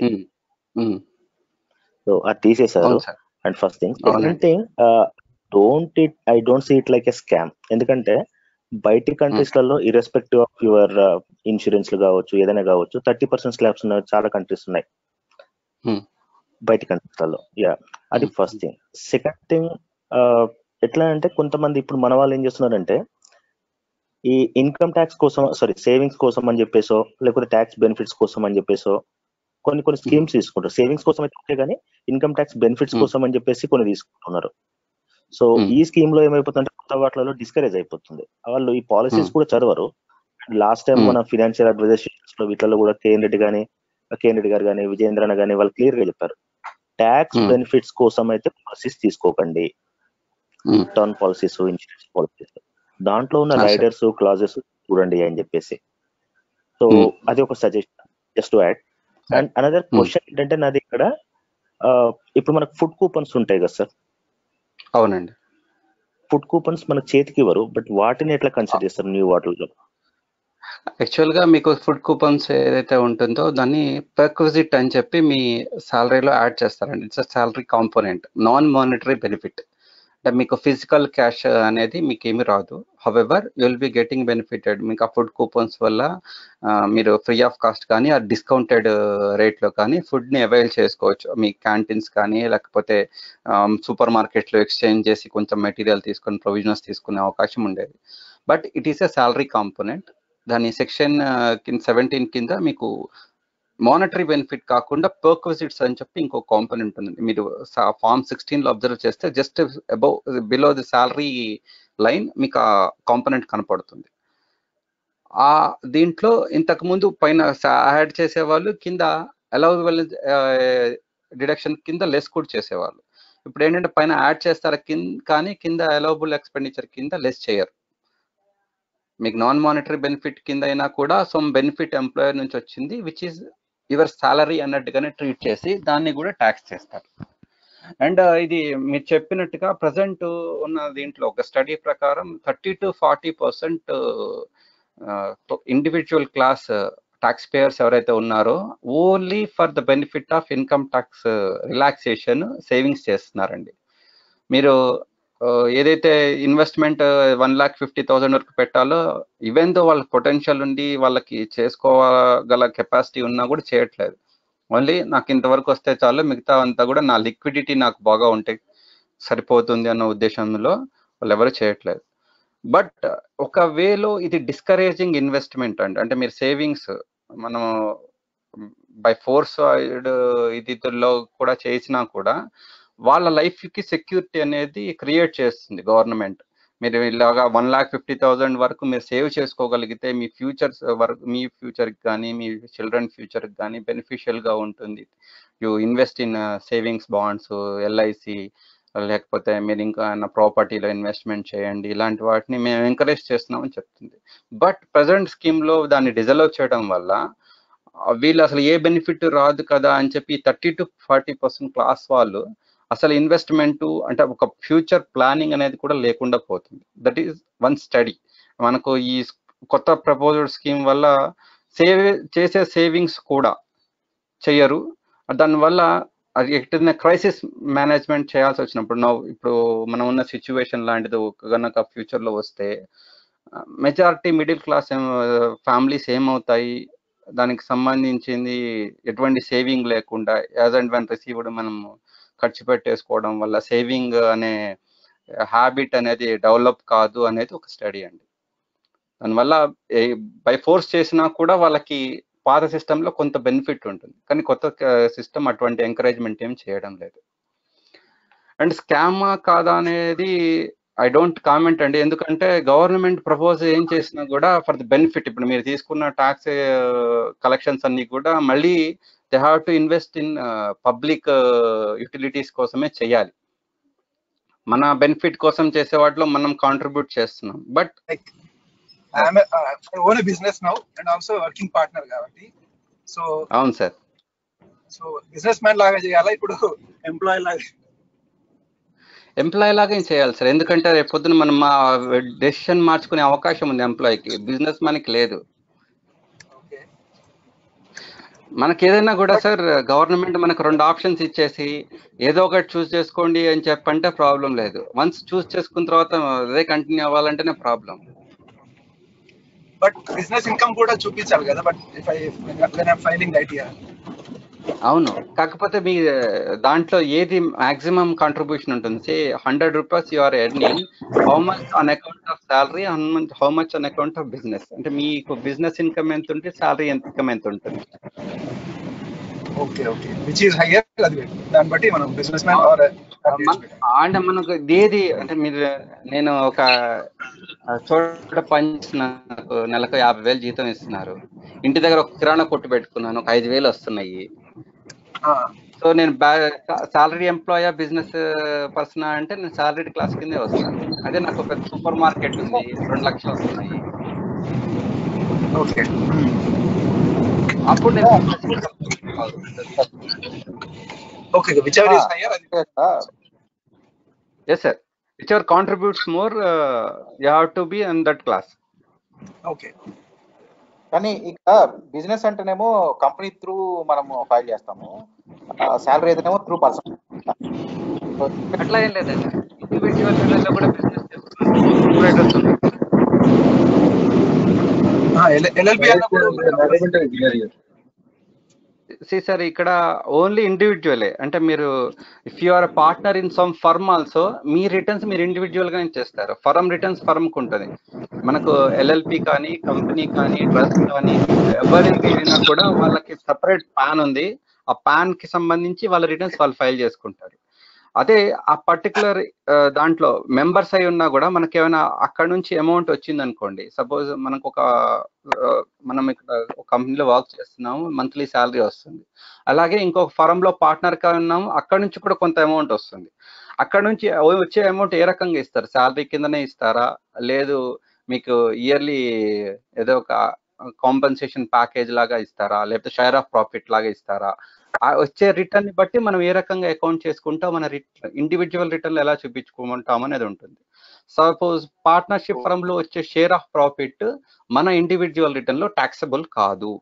సో అది తీసేశారు. And first thing. Second thing, I don't see it like a scam. ఎందుకంటే బయటి కంట్రీస్ లలో ఇర్రెస్పెక్టివ్ ఆఫ్ యువర్ ఇన్సూరెన్స్ కావచ్చు, ఏదైనా కావచ్చు, 30% స్లాబ్స్ ఉన్న చాలా కంట్రీస్ ఉన్నాయి బయటి కంట్రీస్ లలో. అది ఫస్ట్ థింగ్. సెకండ్ థింగ్, ఎట్లా అంటే కొంతమంది ఇప్పుడు మన వాళ్ళు ఏం చేస్తున్నారంటే ఈ ఇన్కమ్ ట్యాక్స్ కోసం, సేవింగ్స్ కోసం అని చెప్పేసో, లేకపోతే ట్యాక్స్ బెనిఫిట్స్ కోసం అని చెప్పేసో కొన్ని స్కీమ్స్ తీసుకుంటారు. సేవింగ్స్ కోసం అయితే ఓకే, కానీ ఇన్కమ్ ట్యాక్స్ బెనిఫిట్స్ కోసం అని చెప్పేసి కొన్ని తీసుకుంటున్నారు. సో ఈ స్కీమ్ లో ఏమైపోతుందంటే కొత్త వాటిలో డిస్కరేజ్ అయిపోతుంది. వాళ్ళు ఈ పాలసీస్ కూడా చదవరు. లాస్ట్ టైం మన ఫినాన్షియల్ అడ్వైజర్స్ లో వీటిలో కూడా కేఎన్ రెడ్డి గారు కానీ, విజయేంద్రన కానీ వాళ్ళు క్లియర్ గా చెప్పారు, ట్యాక్స్ బెనిఫిట్స్ కోసం అయితే పాలసీస్ తీసుకోకండి, టర్న్ పాలసీస్, ఇన్సూరెన్స్ పాలసీస్ దాంట్లో ఉన్న రైడర్స్, క్లాజెస్ చూడండి అని చెప్పేసి. సో అది ఒక suggestion just to add. And another question ఏంటంటే నాది ఇక్కడ, ఇప్పుడు మనకు ఫుడ్ కూపన్స్ ఉంటాయి కదా సార్. అవునండి. ఫుడ్ కూపన్స్ మనకు చేతికి ఇవ్వరు, బట్ వాటిని ఎట్లా కన్సిడర్ చేస్తారు న్యూ వాటర్లో? యాక్చువల్ గా మీకు ఫుడ్ కూపన్స్ ఏదైతే ఉంటుందో దాన్ని పెర్క్విజిట్ అని చెప్పి మీ సాలరీలో యాడ్ చేస్తారండి. It's salary component, non monetary benefit. అంటే మీకు ఫిజికల్ క్యాష్ అనేది మీకు ఏమి రాదు. However you will be getting benefited. మీకు ఆ ఫుడ్ కూపన్స్ వల్ల మీరు ఫ్రీ ఆఫ్ కాస్ట్ కానీ ఆ డిస్కౌంటెడ్ రేట్లో కానీ ఫుడ్ని అవైల్ చేసుకోవచ్చు. మీ క్యాంటీన్స్ కానీ లేకపోతే సూపర్ మార్కెట్లో ఎక్స్చేంజ్ చేసి కొంచెం మెటీరియల్ తీసుకొని ప్రొవిజనల్స్ తీసుకునే అవకాశం ఉండేది. But it is a salary component. దాని సెక్షన్ 17 కింద మీకు మానిటరీ బెనిఫిట్ కాకుండా పర్క్విజిట్స్ అని చెప్పి ఇంకో కాంపోనెంట్ ఉంది. మీరు ఫార్మ్ 16 లో అబ్జర్వ్ చేస్తే just above below the salary line మీకు ఆ కాంపోనెంట్ కనపడుతుంది. ఆ దీంట్లో ఇంతకు ముందు పైన యాడ్ చేసేవాళ్ళు కింద అలౌవబుల్ డిడక్షన్ కింద లెస్ కూడా చేసేవాళ్ళు. ఇప్పుడు ఏంటంటే పైన యాడ్ చేస్తారు కానీ కింద అలౌవబుల్ ఎక్స్పెండిచర్ కింద లెస్ చేయరు. మీకు నాన్ మానిటరీ బెనిఫిట్ కింద అయినా కూడా సమ్ బెనిఫిట్ ఎంప్లాయర్ నుంచి వచ్చింది విచ్ ఈస్ యువర్ సాలరీ అన్నట్టుగానే ట్రీట్ చేసి దాన్ని కూడా ట్యాక్స్ చేస్తారు. అండ్ ఇది మీరు చెప్పినట్టుగా ప్రజెంట్ ఉన్న దీంట్లో ఒక స్టడీ ప్రకారం 30 to 40% individual class tax payers ఎవరైతే ఉన్నారో only for the benefit of income tax relaxation savings చేస్తున్నారండి. మీరు ఏదైతే ఇన్వెస్ట్మెంట్ 1,50,000 వరకు పెట్టాలో ఈవెన్ దో వాళ్ళ పొటెన్షియల్ ఉండి వాళ్ళకి చేసుకోగల కెపాసిటీ ఉన్నా కూడా చేయట్లేదు. ఓన్లీ నాకు ఇంతవరకు వస్తే చాలు, మిగతా అంతా కూడా నా లిక్విడిటీ నాకు బాగా ఉంటే సరిపోతుంది అన్న ఉద్దేశంలో వాళ్ళు ఎవరు చేయట్లేదు. బట్ ఒక వేలో ఇది డిస్కరేజింగ్ ఇన్వెస్ట్మెంట్ అండి. అంటే మీరు సేవింగ్స్ మనం బై ఫోర్స్ ఇదిలో కూడా చేసినా కూడా వాళ్ళ లైఫ్ కి సెక్యూరిటీ అనేది క్రియేట్ చేస్తుంది గవర్నమెంట్. మీరు ఇలాగా 1,50,000 వరకు మీరు సేవ్ చేసుకోగలిగితే మీ ఫ్యూచర్స్ వరకు, మీ ఫ్యూచర్కి కానీ మీ చిల్డ్రన్ ఫ్యూచర్కి కానీ బెనిఫిషియల్గా ఉంటుంది. You invest in savings bonds, LIC, లేకపోతే మీరు ఇంకా ప్రాపర్టీలో ఇన్వెస్ట్మెంట్ చేయండి, ఇలాంటి వాటిని మేము ఎంకరేజ్ చేస్తున్నామని చెప్తుంది. బట్ ప్రజెంట్ స్కీమ్లో దాన్ని డిజలవ్ చేయడం వల్ల వీళ్ళు అసలు ఏ బెనిఫిట్ రాదు కదా అని చెప్పి 30 to 40% క్లాస్ వాళ్ళు అసలు ఇన్వెస్ట్మెంట్ అంటే ఒక ఫ్యూచర్ ప్లానింగ్ అనేది కూడా లేకుండా పోతుంది. That is one study. మనకు ఈ కొత్త ప్రపోజల్ స్కీమ్ వల్ల చేసే సేవింగ్స్ కూడా చెయ్యరు. దానివల్ల అది ఎక్కడైనా క్రైసిస్ మేనేజ్మెంట్ చేయాల్సి వచ్చినప్పుడు ఇప్పుడు మనం ఉన్న సిచ్యువేషన్ లాంటిది కనుక ఫ్యూచర్లో వస్తే మెజారిటీ మిడిల్ క్లాస్ ఫ్యామిలీస్ ఏమవుతాయి, దానికి సంబంధించింది ఎటువంటి సేవింగ్ లేకుండా యాజ్ అండ్ వన్ రిసీవ్డ్ మనం ఖర్చు పెట్టేసుకోవడం వల్ల సేవింగ్ అనే హ్యాబిట్ అనేది డెవలప్ కాదు అనేది ఒక స్టడీ అండి. దానివల్ల బై ఫోర్స్ చేసినా కూడా వాళ్ళకి పాత సిస్టంలో కొంత బెనిఫిట్ ఉంటుంది, కానీ కొత్త సిస్టమ్ అటువంటి ఎంకరేజ్మెంట్ ఏం చేయడం లేదు. అండ్ స్కామా కాదా అనేది ఐ డోంట్ కామెంట్ అండి, ఎందుకంటే గవర్నమెంట్ ప్రపోజ్ ఏం చేసినా కూడా ఫర్ ది బెనిఫిట్. ఇప్పుడు మీరు తీసుకున్న ట్యాక్స్ కలెక్షన్స్ అన్ని కూడా మళ్ళీ they have to invest in public utilities కోసమే చేయాలి. మన బెనిఫిట్ కోసం చేసే వాటిలో మనం కాంట్రిబ్యూట్ చేస్తున్నాం. But I own a business now and also working partner కాబట్టి సో అవును సార్, సో బిజినెస్ మ్యాన్ లాగా చేయాలా ఇప్పుడు ఎంప్లాయీ లాగా ఏం చేయాలి సార్, ఎందుకంటే రేపు పొద్దున మనం మా డెసిషన్ మార్చుకునే అవకాశం ఉంది ఎంప్లాయీకి, బిజినెస్ మ్యాన్కి లేదు. మనకి ఏదైనా కూడా సార్ గవర్నమెంట్ మనకు 2 ఆప్షన్స్ ఇచ్చేసి ఏదో ఒకటి చూస్ చేసుకోండి అని చెప్పంటే ప్రాబ్లం లేదు. వన్స్ చూస్ చేసుకున్న తర్వాత అదే కంటిన్యూ అవ్వాలంటేనే ప్రాబ్లం. బట్ బిజినెస్ ఇన్కమ్ కూడా చూపించాలి కదా. But if when I'm filing the ITR. అవును, కాకపోతే మీ దాంట్లో ఏది మాక్సిమం కాంట్రిబ్యూషన్ ఉంటుంది? 100 rupees you are earning, how much on account of salary, how much on account of business. అంటే మీకు బిజినెస్ ఇన్కమ్ ఎంత ఉంటే సాలరీ ఇన్కమ్ ఎంత ఉంటుంది? Okay okay, which is hire, అది దాన్ని బట్టి మనం బిజినెస్ మ్యాన్ ఆర్ అంటే మనకు ఏది అంటే మీరు నేను ఒక చోట పనిచేసిన నెలకు 50,000 జీతం ఇస్తున్నారు, ఇంటి దగ్గర ఒక కిరాణా కొట్టు పెట్టుకున్నాను, ఒక 5,000 వస్తున్నాయి. సో నేను సాలరీ ఎంప్లాయా బిజినెస్ పర్సన్ అంటే నేను సాలరీ క్లాస్ కిందే వస్తాను. అదే నాకు ఒక సూపర్ మార్కెట్ ఉంది, 2 లక్షలు వస్తున్నాయి, ఓకే అప్పుడు నేను ఓకే whichever is higher అది yes sir, whichever contributes more you have to be in that class. Okay. కానీ ఇక బిజినెస్ అంటేనేమో కంపెనీ త్రూ మనము ఫైల్ చేస్తాము, సాలరీ అయితేనేమో త్రూ పర్సన్. అట్లా ఏం లేదండి, ఇండివిజువల్ లెవెల్లో కూడా బిజినెస్ చేస్తున్నారు. ఎల్ఎల్బి అన్నప్పుడు సార్ ఇక్కడ ఓన్లీ ఇండివిజువలే. అంటే మీరు if you are partner in some firm also మీ రిటర్న్స్ మీరు ఇండివిజువల్ గానే చేస్తారు. ఫర్మ్ రిటర్న్స్ ఫర్మ్కి ఉంటుంది. మనకు ఎల్ఎల్పి కానీ కంపెనీ కానీ ట్రస్ట్ కానీ ఎవరికి అయినా కూడా వాళ్ళకి సపరేట్ ప్యాన్ ఉంది. ఆ ప్యాన్ కి సంబంధించి వాళ్ళ రిటర్న్స్ వాళ్ళు ఫైల్ చేసుకుంటారు. అదే ఆ పర్టికులర్ దాంట్లో మెంబర్స్ అయి ఉన్నా కూడా మనకి ఏమైనా అక్కడ నుంచి అమౌంట్ వచ్చింది అనుకోండి, సపోజ్ మనకు మనం ఇక్కడ ఒక కంపెనీలో వర్క్ చేస్తున్నాము, మంత్లీ శాలరీ వస్తుంది. అలాగే ఇంకొక ఫర్మ్ లో పార్ట్నర్ గా ఉన్నాము, అక్కడ నుంచి కూడా కొంత అమౌంట్ వస్తుంది. అక్కడ నుంచి వచ్చే అమౌంట్ ఏ రకంగా ఇస్తారు? శాలరీ కిందనే ఇస్తారా, లేదు మీకు ఇయర్లీ ఏదో ఒక కాంపెన్సేషన్ ప్యాకేజ్ లాగా ఇస్తారా, లేకపోతే షేర్ ఆఫ్ ప్రాఫిట్ లాగా ఇస్తారా? వచ్చే రిటర్న్ ని బట్టి మనం ఏ రకంగా అకౌంట్ చేసుకుంటాం, మన ఇండివిజువల్ రిటర్న్ ఎలా చూపించుకుంటాం అనేది ఉంటుంది. సపోజ్ పార్ట్నర్షిప్ ఫర్మ్ లో వచ్చే షేర్ ఆఫ్ ప్రాఫిట్ మన ఇండివిజువల్ రిటర్న్ లో టాక్సబుల్ కాదు.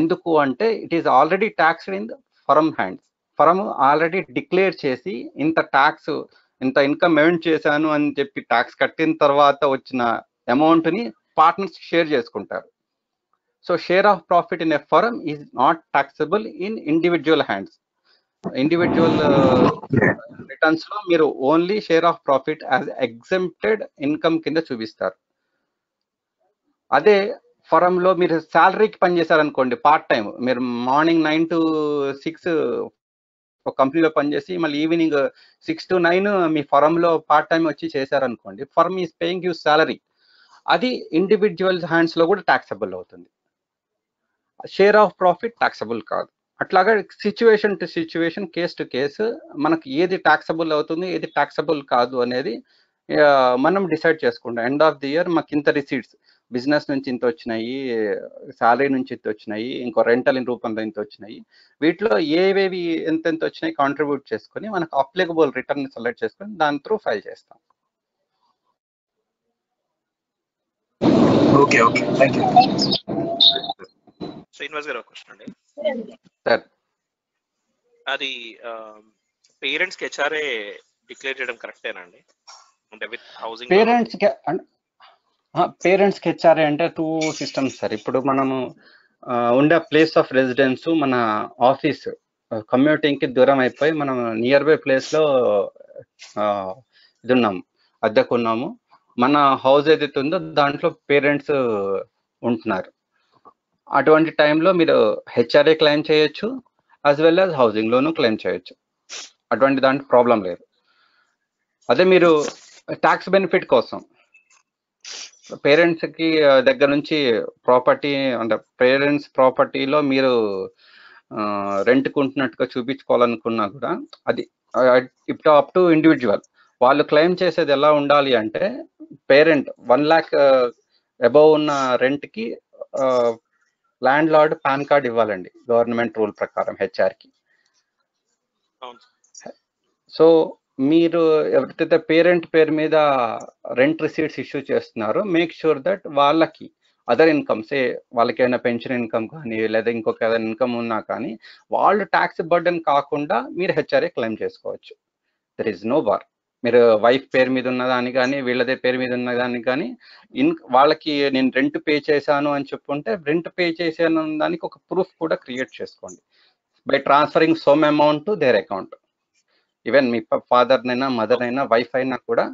ఎందుకు అంటే it is already taxed in firm hands. Firm already declare చేసి ఇంత ట్యాక్స్, ఇంత ఇన్కమ్ ఎర్న్ చేశాను అని చెప్పి ట్యాక్స్ కట్టిన తర్వాత వచ్చిన అమౌంట్ ని పార్ట్నర్స్ షేర్ చేసుకుంటారు. So share of profit in a firm is not taxable in individual hands. Individual returns లో మీరు only share of profit as exempted income కింద చూపిస్తారు. అదే ఫర్మ్ లో మీరు శాలరీకి పనిచేశారనుకోండి, పార్ట్ టైం, మీరు మార్నింగ్ 9 to 6 ఒక కంపెనీలో పనిచేసి మళ్ళీ ఈవినింగ్ 6 to 9 మీ ఫర్మ్ లో పార్ట్ టైం వచ్చి చేశారనుకోండి, firm is paying you salary. అది ఇండివిజువల్ హ్యాండ్స్ లో కూడా టాక్సబుల్ అవుతుంది. షేర్ ఆఫ్ ప్రాఫిట్ టాక్సబుల్ కాదు. అట్లాగా situation to situation, case to case మనకి ఏది టాక్సబుల్ అవుతుంది, ఏది టాక్సబుల్ కాదు అనేది మనం డిసైడ్ చేసుకుంటాం. ఎండ్ ఆఫ్ ది ఇయర్ మాకు ఇంత రిసీట్స్, బిజినెస్ నుంచి ఇంత వచ్చినాయి, శాలరీ నుంచి ఇంత వచ్చినాయి, ఇంకో రెంటల్ రూపంలో ఇంత వచ్చినాయి, వీటిలో ఏవేవి ఎంతెంత వచ్చినాయి కాంట్రిబ్యూట్ చేసుకొని మనకు అప్లికబుల్ రిటర్న్ సెలెక్ట్ చేసుకొని దాని త్రూ ఫైల్ చేస్తాం. Okay okay, thank you. Srinivas గారు ఒక క్వశ్చన్ అండి. సార్, అది పేరెంట్స్ కి హెచ్ఆర్ఏ డిక్లేర్ చేయడం కరెక్టేనా అండి? అంటే విత్ హౌసింగ్ పేరెంట్స్ కి హెచ్ఆర్ఏ అంటే 2 సిస్టమ్స్ సార్. ఇప్పుడు మనము ఉండే ప్లేస్ ఆఫ్ రెసిడెన్స్, మన ఆఫీస్ కమ్యూటింగ్ కి దూరం అయిపోయి మనం నియర్ బై ప్లేస్ లో ఇది ఉన్నాము, అద్దెకున్నాము. మన హౌస్ ఏదైతే ఉందో దాంట్లో పేరెంట్స్ ఉంటున్నారు. అటువంటి టైంలో మీరు హెచ్ఆర్ఏ క్లెయిమ్ చేయొచ్చు, యాజ్ వెల్ యాజ్ హౌసింగ్ లోను క్లెయిమ్ చేయొచ్చు. అటువంటి దాంట్లో ప్రాబ్లం లేదు. అదే మీరు ట్యాక్స్ బెనిఫిట్ కోసం పేరెంట్స్ కి దగ్గర నుంచి ప్రాపర్టీ అంటే పేరెంట్స్ ప్రాపర్టీలో మీరు రెంట్ కుంటున్నట్టుగా చూపించుకోవాలనుకున్నా కూడా అది ఇప్పుడు అప్ టు ఇండివిజువల్. వాళ్ళు క్లెయిమ్ చేసేది ఎలా ఉండాలి అంటే, పేరెంట్ 1 lakh అబౌవ్ ఉన్న రెంట్ కి ల్యాండ్ లార్డ్ పాన్ కార్డ్ ఇవ్వాలండి గవర్నమెంట్ రూల్ ప్రకారం హెచ్ఆర్కి. సో మీరు ఎవరికైతే పేరెంట్ పేరు మీద రెంట్ రిసీట్స్ ఇష్యూ చేస్తున్నారో, మేక్ షూర్ దట్ వాళ్ళకి అదర్ ఇన్కమ్స్, వాళ్ళకి ఏమైనా పెన్షన్ ఇన్కమ్ కానీ లేదా ఇంకొక ఏదైనా ఇన్కమ్ ఉన్నా కానీ వాళ్ళు ట్యాక్స్ బర్డెన్ కాకుండా మీరు హెచ్ఆర్ఏ క్లెయిమ్ చేసుకోవచ్చు. There is no bar. మీరు వైఫ్ పేరు మీద ఉన్నదాన్ని కానీ వీళ్ళదే పేరు మీద ఉన్నదాన్ని కానీ వాళ్ళకి నేను రెంట్ పే చేశాను అని చెప్పుకుంటే, రెంట్ పే చేశాను దానికి ఒక ప్రూఫ్ కూడా క్రియేట్ చేసుకోండి by transferring some amount to their account. Even me father నైనా మదర్ అయినా వైఫ్ అయినా కూడా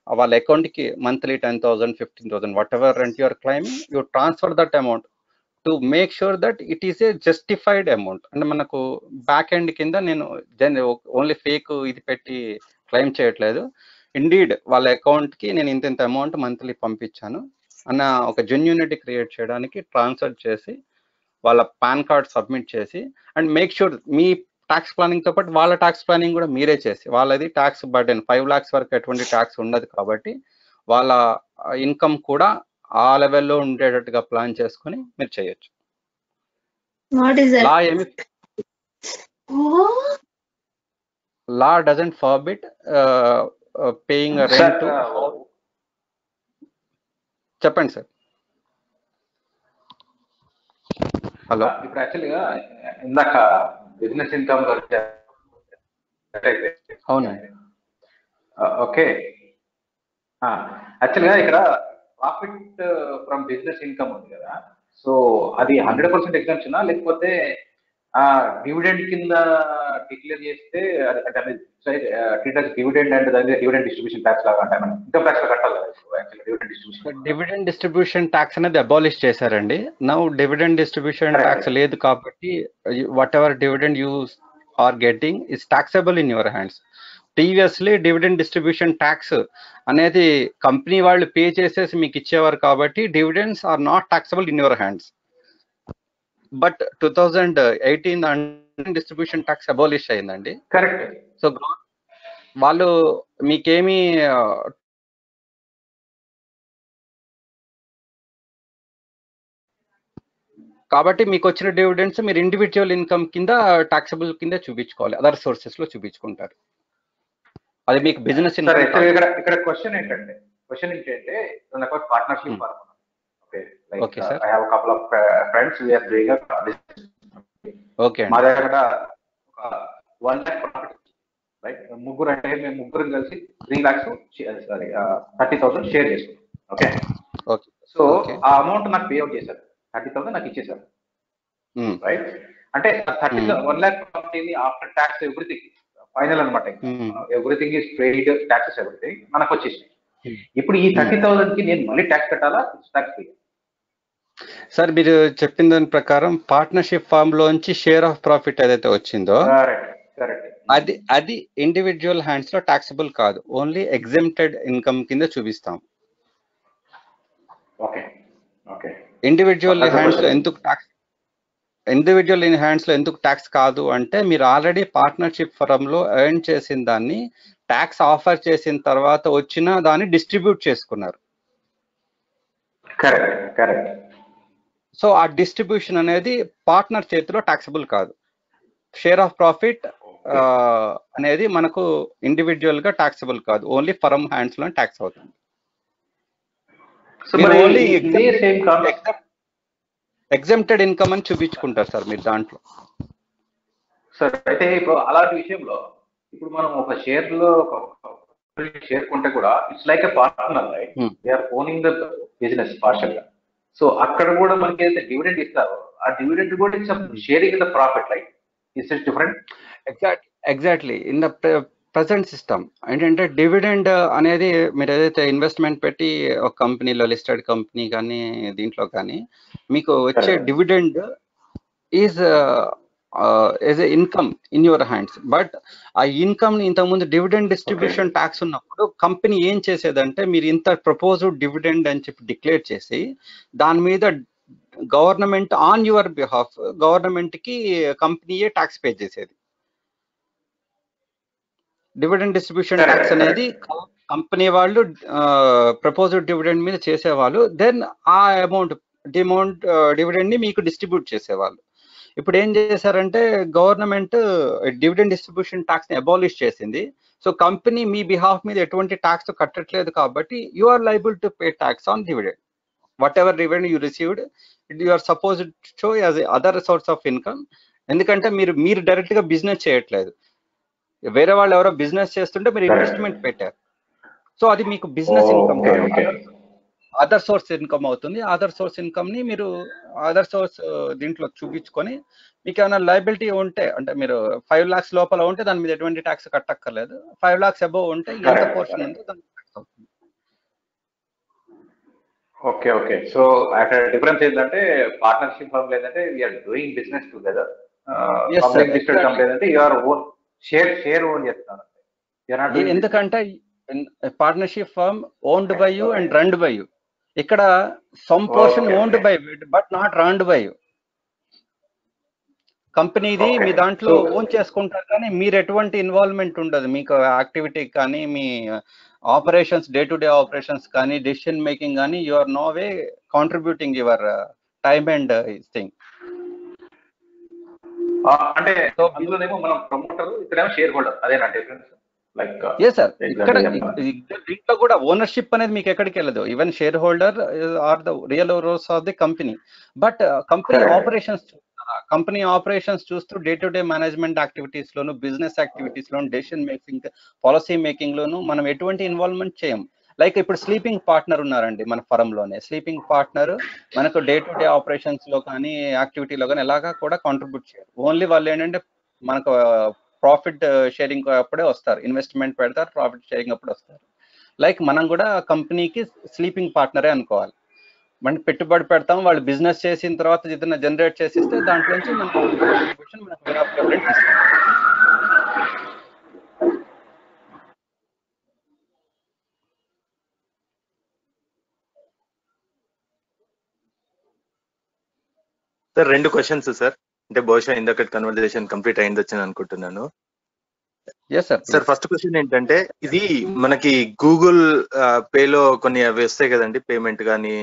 వాళ్ళ అకౌంట్కి monthly 10,000 15,000 what ever rent your claiming, you transfer that amount to make sure that it is a justified amount. అంటే మనకు back end కింద నేను ఓన్లీ ఫేక్ ఇది పెట్టి క్లెయిమ్ చేయట్లేదు, ఇండీడ్ వాళ్ళ అకౌంట్కి నేను ఇంత అమౌంట్ మంత్లీ పంపించాను అన్న ఒక జెన్యూనిటీ క్రియేట్ చేయడానికి ట్రాన్స్ఫర్ చేసి వాళ్ళ పాన్ కార్డ్ సబ్మిట్ చేసి, and make sure me tax planning తో పాటు వాళ్ళ ట్యాక్స్ ప్లానింగ్ కూడా మీరే చేసి, వాళ్ళది ట్యాక్స్ బర్డెన్ 5 lakhs వరకు ఎటువంటి ట్యాక్స్ ఉండదు కాబట్టి వాళ్ళ ఇన్కమ్ కూడా ఆ లెవెల్లో ఉండేటట్టుగా ప్లాన్ చేసుకొని మీరు చేయొచ్చు. లా డజంట్ ఫార్బిట్ పేయింగ్ రెంట్. చెప్పండి సార్. హలో. ఇప్పుడు యాక్చువల్గా ఇందాక బిజినెస్ ఇన్కమ్ అవునండి. ఓకే, యాక్చువల్గా ఇక్కడ ప్రాఫిట్ ఫ్రమ్ బిజినెస్ ఇన్కమ్ ఉంది కదా, సో అది 100% ఎగ్జామ్షనా లేకపోతే డివిడెండ్ కింద డిక్లేర్ చేస్తే dividend and dividend distribution tax లాగా అంటే మనం ఇన్కమ్ ట్యాక్స్ లో కట్టాలి కదా dividend distribution. Dividend distribution tax అనేది అబాలిష్ చేశారండి. నౌ డివిడెండ్ డిస్ట్రిబ్యూషన్ ట్యాక్స్ లేదు కాబట్టి whatever dividend you are getting is taxable in your hands. Previously dividend distribution tax అనేది కంపెనీ వాళ్ళు పే చేసేసి మీకు ఇచ్చేవారు కాబట్టి dividends are not taxable in your hands. But 2018 distribution tax abolish అయిందండి. Correct. So వాళ్ళు మీకేమి కాబట్టి మీకు వచ్చిన డివిడెండ్స్ మీరు ఇండివిజువల్ ఇన్కమ్ కింద టాక్సబుల్ కింద చూపించుకోవాలి, అదర్ సోర్సెస్ లో చూపించుకుంటారు. అది మీకు బిజినెస్ ఇన్కమ్. ఇక్కడ క్వశ్చన్ ఏంటంటే partnership. Okay sir. I have a couple of friends we are doing okay. మా దగ్గర 1 lakh ప్రాఫిట్, రైట్? ముగ్గురు అంటే మేము ముగ్గురు కలిసి 3 lakhs 30,000 షేర్ చేసుకున్నాం. ఓకే. సో ఆ అమౌంట్ నాకు పే అవుట్ చేశారు, 30,000 నాకు ఇచ్చేసారు, రైట్? అంటే 1 lakh profit after tax everything final అనమాట. Everything is paid, taxes everything మనకు వచ్చేసి. ఇప్పుడు ఈ 30,000 కి నేను మళ్ళీ ట్యాక్స్ కట్టాలా, ట్యాక్స్ ఫ్రీ? సార్ మీరు చెప్పిన దాని ప్రకారం పార్ట్నర్షిప్ ఫామ్ లోంచి షేర్ ఆఫ్ ప్రాఫిట్ ఏదైతే వచ్చిందో అది ఇండివిజువల్ హ్యాండ్స్ లో టాక్సబుల్ కాదు, ఓన్లీ ఎగ్జెంప్టెడ్ ఇన్కమ్ కింద చూపిస్తాం. Okay okay. ఇండివిజువల్ హ్యాండ్స్ లో ఎందుకు ఇండివిజువల్ ఇన్ హ్యాండ్స్ లో ఎందుకు ట్యాక్స్ కాదు అంటే మీరు ఆల్రెడీ పార్ట్నర్షిప్ ఫరంలో ఎర్న్ చేసిన దాన్ని ట్యాక్స్ ఆఫర్ చేసిన తర్వాత వచ్చిన దాన్ని డిస్ట్రిబ్యూట్ చేసుకున్నారు. Correct correct. సో ఆ డిస్ట్రిబ్యూషన్ అనేది పార్ట్నర్ చేతిలో ట్యాక్సబుల్ కాదు. షేర్ ఆఫ్ ప్రాఫిట్ అనేది మనకు ఇండివిజువల్ గా ట్యాక్సబుల్ కాదు, ఓన్లీ ఫర్మ్ హ్యాండ్స్ లో ట్యాక్స్ అవుతుంది. ఓన్లీ ఎగ్జెంప్టెడ్ ఇన్కమ్ అని చూపించుకుంటారు సార్ మీరు దాంట్లో. సార్ అయితే ఇప్పుడు అలాంటి విషయంలో ఇప్పుడు మనం ఒక షేర్ లో షేర్ కొంటే కూడా it's like a partner, right? They are owning the business partial గా. సో అక్కడ కూడా మనకి ఏదైతే డివిడెండ్ ఇస్తారో ఆ డివిడెండ్ కూడా it's sharing the profit, right? It's different. Exactly. In the present system ఏంటంటే డివిడెండ్ అనేది మీరు ఏదైతే ఇన్వెస్ట్మెంట్ పెట్టి ఒక కంపెనీలో లిస్టెడ్ కంపెనీ కానీ దీంట్లో కానీ మీకు వచ్చే dividend is as a income in your hands. But ఆ ఇన్కమ్ ని ఇంతకుముందు డివిడెండ్ డిస్ట్రిబ్యూషన్ ట్యాక్స్ ఉన్నప్పుడు కంపెనీ ఏం చేసేదంటే మీరు ఇంత ప్రపోజ్డ్ డివిడెండ్ అని చెప్పి డిక్లేర్ చేసి దాని మీద government on your behalf government కి కంపెనీయే ట్యాక్స్ పే చేసేది. డివిడెండ్ డిస్ట్రిబ్యూషన్ ట్యాక్స్ అనేది కంపెనీ వాళ్ళు ప్రపోజ్డ్ డివిడెండ్ మీద చేసేవాళ్ళు, దెన్ ఆ అమౌంట్ డివిడెండ్ ని మీకు డిస్ట్రిబ్యూట్ చేసేవాళ్ళు. ఇప్పుడు ఏం చేశారంటే గవర్నమెంట్ డివిడెండ్ డిస్ట్రిబ్యూషన్ ట్యాక్స్ ని అబాలిష్ చేసింది. సో కంపెనీ మీ బిహాఫ్ మీద ఎటువంటి ట్యాక్స్ కట్టట్లేదు కాబట్టి you are liable to pay tax on dividend. Whatever dividend you received you are supposed show as other source of income. ఎందుకంటే మీరు direct గా బిజినెస్ చేయట్లేదు, వేరే వాళ్ళు ఎవరో బిజినెస్ చేస్తుంటే మీరు ఇన్వెస్ట్మెంట్ పెట్టారు. సో అది మీకు business income, other source income అవుతుంది. అదర్ సోర్స్ ఇన్కమ్ ని మీరు అదర్ సోర్స్ దీంట్లో చూపించుకొని మీకు ఏమైనా లయబిలిటీ ఉంటే, అంటే మీరు 5 lakhs లోపల ఉంటే దాని మీద ఎటువంటి ట్యాక్స్ కట్టక్కర్లేదు. 5 lakhs అబోవ్ ఉంటే ఎంత పోర్షన్ ఉందో దానికి ట్యాక్స్ అవుతుంది. Okay okay. సో అక్కడ డిఫరెన్స్ ఏంటంటే పార్ట్నర్షిప్ ఫర్మ్ లేదంటే we're doing business together. Public listed company అంటే యూఆర్ ఓన్ షేర్ ఓన్ చేస్తున్నారు. ఎందుకంటే partnership firm owned by you and runned by you. ఇక్కడ some portion owned by but not runned by you. కంపెనీది మీ దాంట్లో own చేసుకుంటారు కానీ మీరు ఎటువంటి ఇన్వాల్వ్మెంట్ ఉండదు. మీకు యాక్టివిటీ కానీ మీ operations day to day operations కానీ డెసిషన్ మేకింగ్ కానీ you are no way contributing your time and thing. అంటే అందులోనేమో మనం ప్రమోటర్, ఇక్కడేమో షేర్ హోల్డర్, అదేనా డిఫరెన్స్? లైక్ సార్ ఇక్కడ దీంట్లో కూడా ఓనర్షిప్ అనేది మీకు ఎక్కడికి వెళ్ళదు. Even share holder are the real owners of the company. But company operations చూస్తూ day to day management activities లోను, బిజినెస్ యాక్టివిటీస్ లోను, డెసిషన్ మేకింగ్, పాలసీ మేకింగ్ లోను మనం ఎటువంటి ఇన్వాల్వ్మెంట్ చేయం. లైక్ ఇప్పుడు స్లీపింగ్ పార్ట్నర్ ఉన్నారండి మన ఫరం లోనే. స్లీపింగ్ పార్ట్నర్ మనకు డే టు డే ఆపరేషన్స్ లో కానీ యాక్టివిటీలో కానీ ఎలాగా కూడా కాంట్రిబ్యూట్ చేయరు. ఓన్లీ వాళ్ళు ఏంటంటే మనకు ప్రాఫిట్ షేరింగ్ అప్పుడే వస్తారు, ఇన్వెస్ట్మెంట్ పెడతారు, ప్రాఫిట్ షేరింగ్ అప్పుడు వస్తారు. లైక్ మనం కూడా కంపెనీకి స్లీపింగ్ పార్ట్నరే అనుకోవాలి. మనం పెట్టుబడి పెడతాం, వాళ్ళు బిజినెస్ చేసిన తర్వాత ఏదైనా జనరేట్ చేసిస్తే దాంట్లో నుంచి మనకు సార్ 2 questions సార్. అంటే బహుశా ఇందాక కన్వర్జేషన్ కంప్లీట్ అయింది వచ్చి అనుకుంటున్నాను. సార్ ఫస్ట్ క్వశ్చన్ ఏంటంటే, ఇది మనకి గూగుల్ పేలో కొన్ని అవి వస్తాయి కదండి, పేమెంట్ కానీ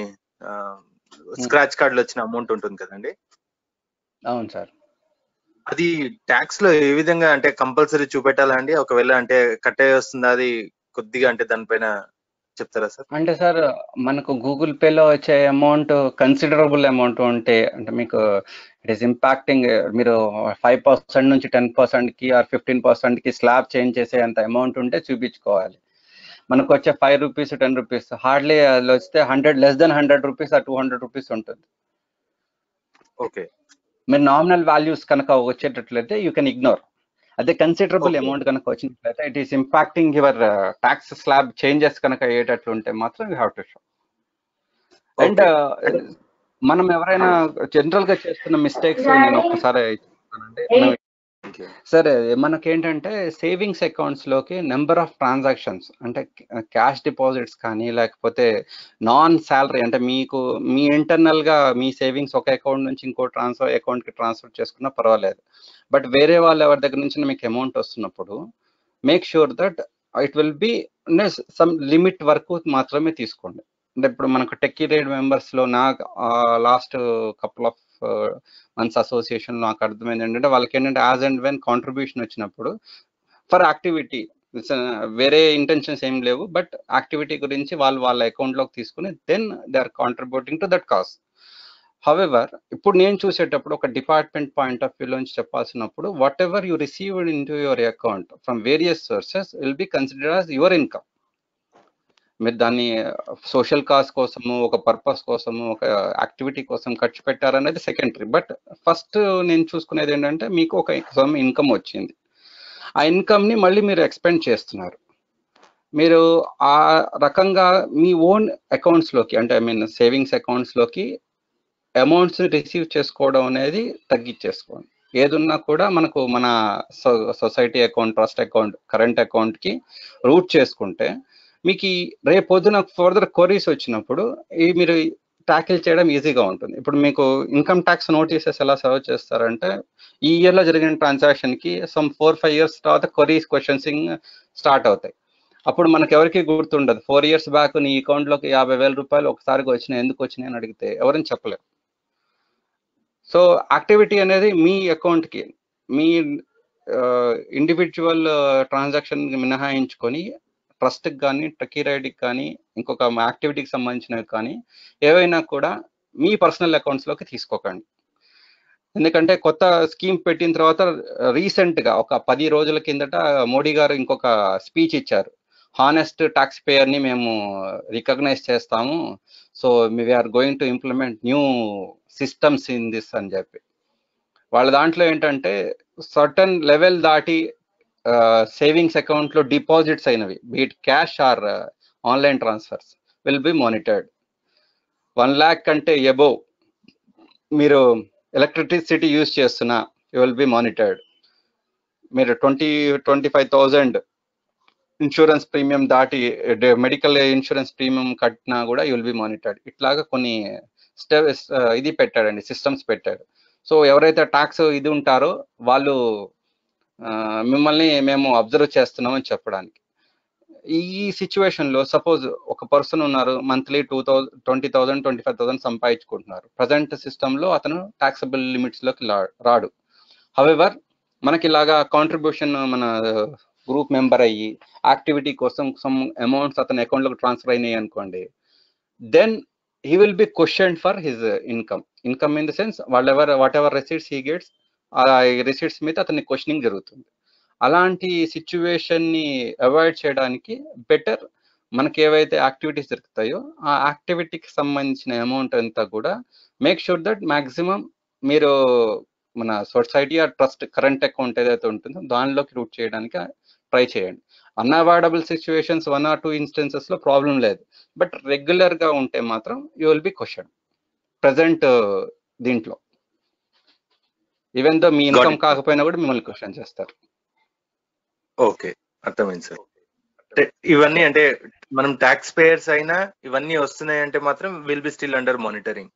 స్క్రాచ్ కార్డులు వచ్చిన అమౌంట్ ఉంటుంది కదండి. అవును సార్. అది ట్యాక్స్ లో ఏ విధంగా అంటే కంపల్సరీ చూపెట్టాలా అండి? ఒకవేళ అంటే కట్టే వస్తుందా అది కొద్దిగా, అంటే దానిపైన చెప్తారా సార్? అంటే సార్ మనకు గూగుల్ పేలో వచ్చే అమౌంట్ కన్సిడరబుల్ అమౌంట్ ఉంటే, అంటే మీకు ఇట్ ఈస్ ఇంపాక్టింగ్, మీరు 5% నుంచి 10% కి ఆర్ 15% కి స్లాబ్ చేంజ్ చేసే అంత అమౌంట్ ఉంటే చూపించుకోవాలి. మనకు వచ్చే 5 రూపీస్ 10 రూపీస్ హార్డ్లీ వస్తే 100 less than 100 రూపీస్ ఆ 200 రూపీస్ ఉంటుంది. ఓకే. మీరు నామినల్ వాల్యూస్ కనుక వచ్చేటట్లయితే యూ కెన్ ఇగ్నోర్. అదే కన్సిడరబుల్ అమౌంట్ కనుక వచ్చినట్లయితే it is impacting your tax slab changes కనుక అయ్యేటట్లు ఉంటే మాత్రం you have to show. And మనం ఎవరైనా జనరల్ గా చేస్తున్న మిస్టేక్స్ నేను ఒక్కసారి చెప్తానండి. మనం సరే, మనకేంటంటే సేవింగ్స్ అకౌంట్స్ లోకి నెంబర్ ఆఫ్ ట్రాన్సాక్షన్స్ అంటే క్యాష్ డిపాజిట్స్ కానీ లేకపోతే నాన్ శాలరీ అంటే మీకు మీ ఇంటర్నల్ గా మీ సేవింగ్స్ ఒక అకౌంట్ నుంచి ఇంకో అకౌంట్ కి ట్రాన్స్ఫర్ చేసుకున్నా పర్వాలేదు. బట్ వేరే వాళ్ళు ఎవరి దగ్గర నుంచి మీకు అమౌంట్ వస్తున్నప్పుడు make sure that it will be some limit వరకు మాత్రమే తీసుకోండి. అంటే ఇప్పుడు మనకు టెక్కీ రైడ్ మెంబర్స్ లో last couple of months association నాకు అర్థమైంది ఏంటంటే వాళ్ళకి ఏంటంటే యాజ్ అండ్ వెన్ కాంట్రిబ్యూషన్ వచ్చినప్పుడు ఫర్ యాక్టివిటీ వేరే ఇంటెన్షన్స్ ఏం లేవు, బట్ యాక్టివిటీ గురించి వాళ్ళ అకౌంట్ లోకి తీసుకుని then they are contributing to that cause. However ఇప్పుడు నేను చూసేటప్పుడు ఒక డిపార్ట్మెంట్ పాయింట్ ఆఫ్ వ్యూ నుంచి చెప్పాల్సినప్పుడు what ever you received in to your account from various sources will be considered as your income. మీరు దాన్ని సోషల్ కాజ్ కోసము ఒక పర్పస్ కోసము ఒక యాక్టివిటీ కోసం ఖర్చు పెట్టారనేది సెకండరీ. బట్ ఫస్ట్ నేను చూసుకునేది ఏంటంటే మీకు ఒక ఇన్కమ్ వచ్చింది, ఆ ఇన్కమ్ ని మళ్ళీ మీరు ఎక్స్పెండ్ చేస్తున్నారు. మీరు ఆ రకంగా మీ ఓన్ అకౌంట్స్ లోకి అంటే ఐ మీన్ సేవింగ్స్ అకౌంట్స్ లోకి అమౌంట్స్ ని రిసీవ్ చేసుకోవడం అనేది తగ్గించేసుకోండి. ఏదున్నా కూడా మనకు మన society account, trust account, current account కి రూట్ చేసుకుంటే మీకు రేపు పొద్దున ఫర్దర్ క్వరీస్ వచ్చినప్పుడు మీరు ట్యాకిల్ చేయడం ఈజీగా ఉంటుంది. ఇప్పుడు మీకు ఇన్కమ్ ట్యాక్స్ నోటీసెస్ ఎలా సర్వ్ చేస్తారంటే ఈ ఇయర్ లో జరిగిన ట్రాన్సాక్షన్ కి సమ్ 4-5 years తర్వాత క్వరీస్ క్వశ్చన్సింగ్ స్టార్ట్ అవుతాయి. అప్పుడు మనకు ఎవరికి గుర్తుండదు 4 years బ్యాక్ నీ అకౌంట్ లోకి 50,000 రూపాయలు ఒకసారిగా వచ్చినాయి, ఎందుకు వచ్చినాయి అని అడిగితే ఎవరైనా చెప్పలేరు. సో యాక్టివిటీ అనేది మీ అకౌంట్ కి మీ ఇండివిజువల్ ట్రాన్సాక్షన్ మినహాయించుకొని ట్రస్ట్కి కానీ టెక్కీ రైడ్కి కానీ ఇంకొక యాక్టివిటీకి సంబంధించినవి కానీ ఏవైనా కూడా మీ పర్సనల్ అకౌంట్స్లోకి తీసుకోకండి. ఎందుకంటే కొత్త స్కీమ్ పెట్టిన తర్వాత రీసెంట్గా ఒక 10 రోజుల కిందట మోడీ గారు ఇంకొక స్పీచ్ ఇచ్చారు. హానెస్ట్ ట్యాక్స్ పేయర్ని మేము రికగ్నైజ్ చేస్తాము, so we're going to implement new systems in this అని చెప్పి. వాళ్ళ దాంట్లో ఏంటంటే సర్టన్ లెవెల్ దాటి సేవింగ్స్ అకౌంట్లో డిపాజిట్స్ అయినవి be it cash or online transfers will be monitored. 1 lakh కంటే అబోవ్ మీరు ఎలక్ట్రిసిటీ యూజ్ చేస్తున్నా యూ విల్ బి మానిటర్డ్. మీరు 20-25,000 ఇన్సూరెన్స్ ప్రీమియం దాటి మెడికల్ ఇన్సూరెన్స్ ప్రీమియం కట్టినా కూడా యూ విల్ బి మానిటర్డ్. ఇట్లాగా కొన్ని ఇది పెట్టాడండి, సిస్టమ్స్ పెట్టాడు. సో ఎవరైతే ట్యాక్స్ ఇది ఉంటారో వాళ్ళు మిమ్మల్ని మేము అబ్జర్వ్ చేస్తున్నామని చెప్పడానికి. ఈ సిచ్యువేషన్లో సపోజ్ ఒక పర్సన్ ఉన్నారు, మంత్లీ 20,000-25,000 సంపాదించుకుంటున్నారు. ప్రజెంట్ సిస్టంలో అతను ట్యాక్సబుల్ లిమిట్స్లోకి రాడు. హవెవర్ మనకి ఇలాగా కాంట్రిబ్యూషన్ మన గ్రూప్ మెంబర్ అయ్యి యాక్టివిటీ కోసం సమ్ అమౌంట్స్ అతని అకౌంట్లోకి ట్రాన్స్ఫర్ అయినాయి అనుకోండి, then he will be questioned for his income in the sense whatever receipts he gets ఆ రిసీట్స్ మీద అతన్ని క్వశ్చనింగ్ జరుగుతుంది. అలాంటి సిచ్యువేషన్ ని అవాయిడ్ చేయడానికి బెటర్ మనకి ఏవైతే యాక్టివిటీస్ జరుగుతాయో ఆ యాక్టివిటీకి సంబంధించిన అమౌంట్ అంతా కూడా మేక్ షూర్ దట్ మాక్సిమం మీరు మన సొసైటీ ఆ ట్రస్ట్ కరెంట్ అకౌంట్ ఏదైతే ఉంటుందో దానిలోకి రూట్ చేయడానికి ట్రై చేయండి. అన్అవాయిడబుల్ సిచ్యువేషన్స్ 1 or 2 instances లో ప్రాబ్లం లేదు, బట్ రెగ్యులర్ గా ఉంటే మాత్రం you will B question present దీంట్లో. ఈవెన్ దో మీ ఇన్కమ్ కాకపోయినా కూడా మిమ్మల్ని క్వశ్చన్ చేస్తారు. ఓకే, అర్థమైంది సార్. ఇవన్నీ అంటే మనం ట్యాక్స్ పేయర్స్ అయినా ఇవన్నీ వస్తున్నాయి అంటే మాత్రం will be still under monitoring.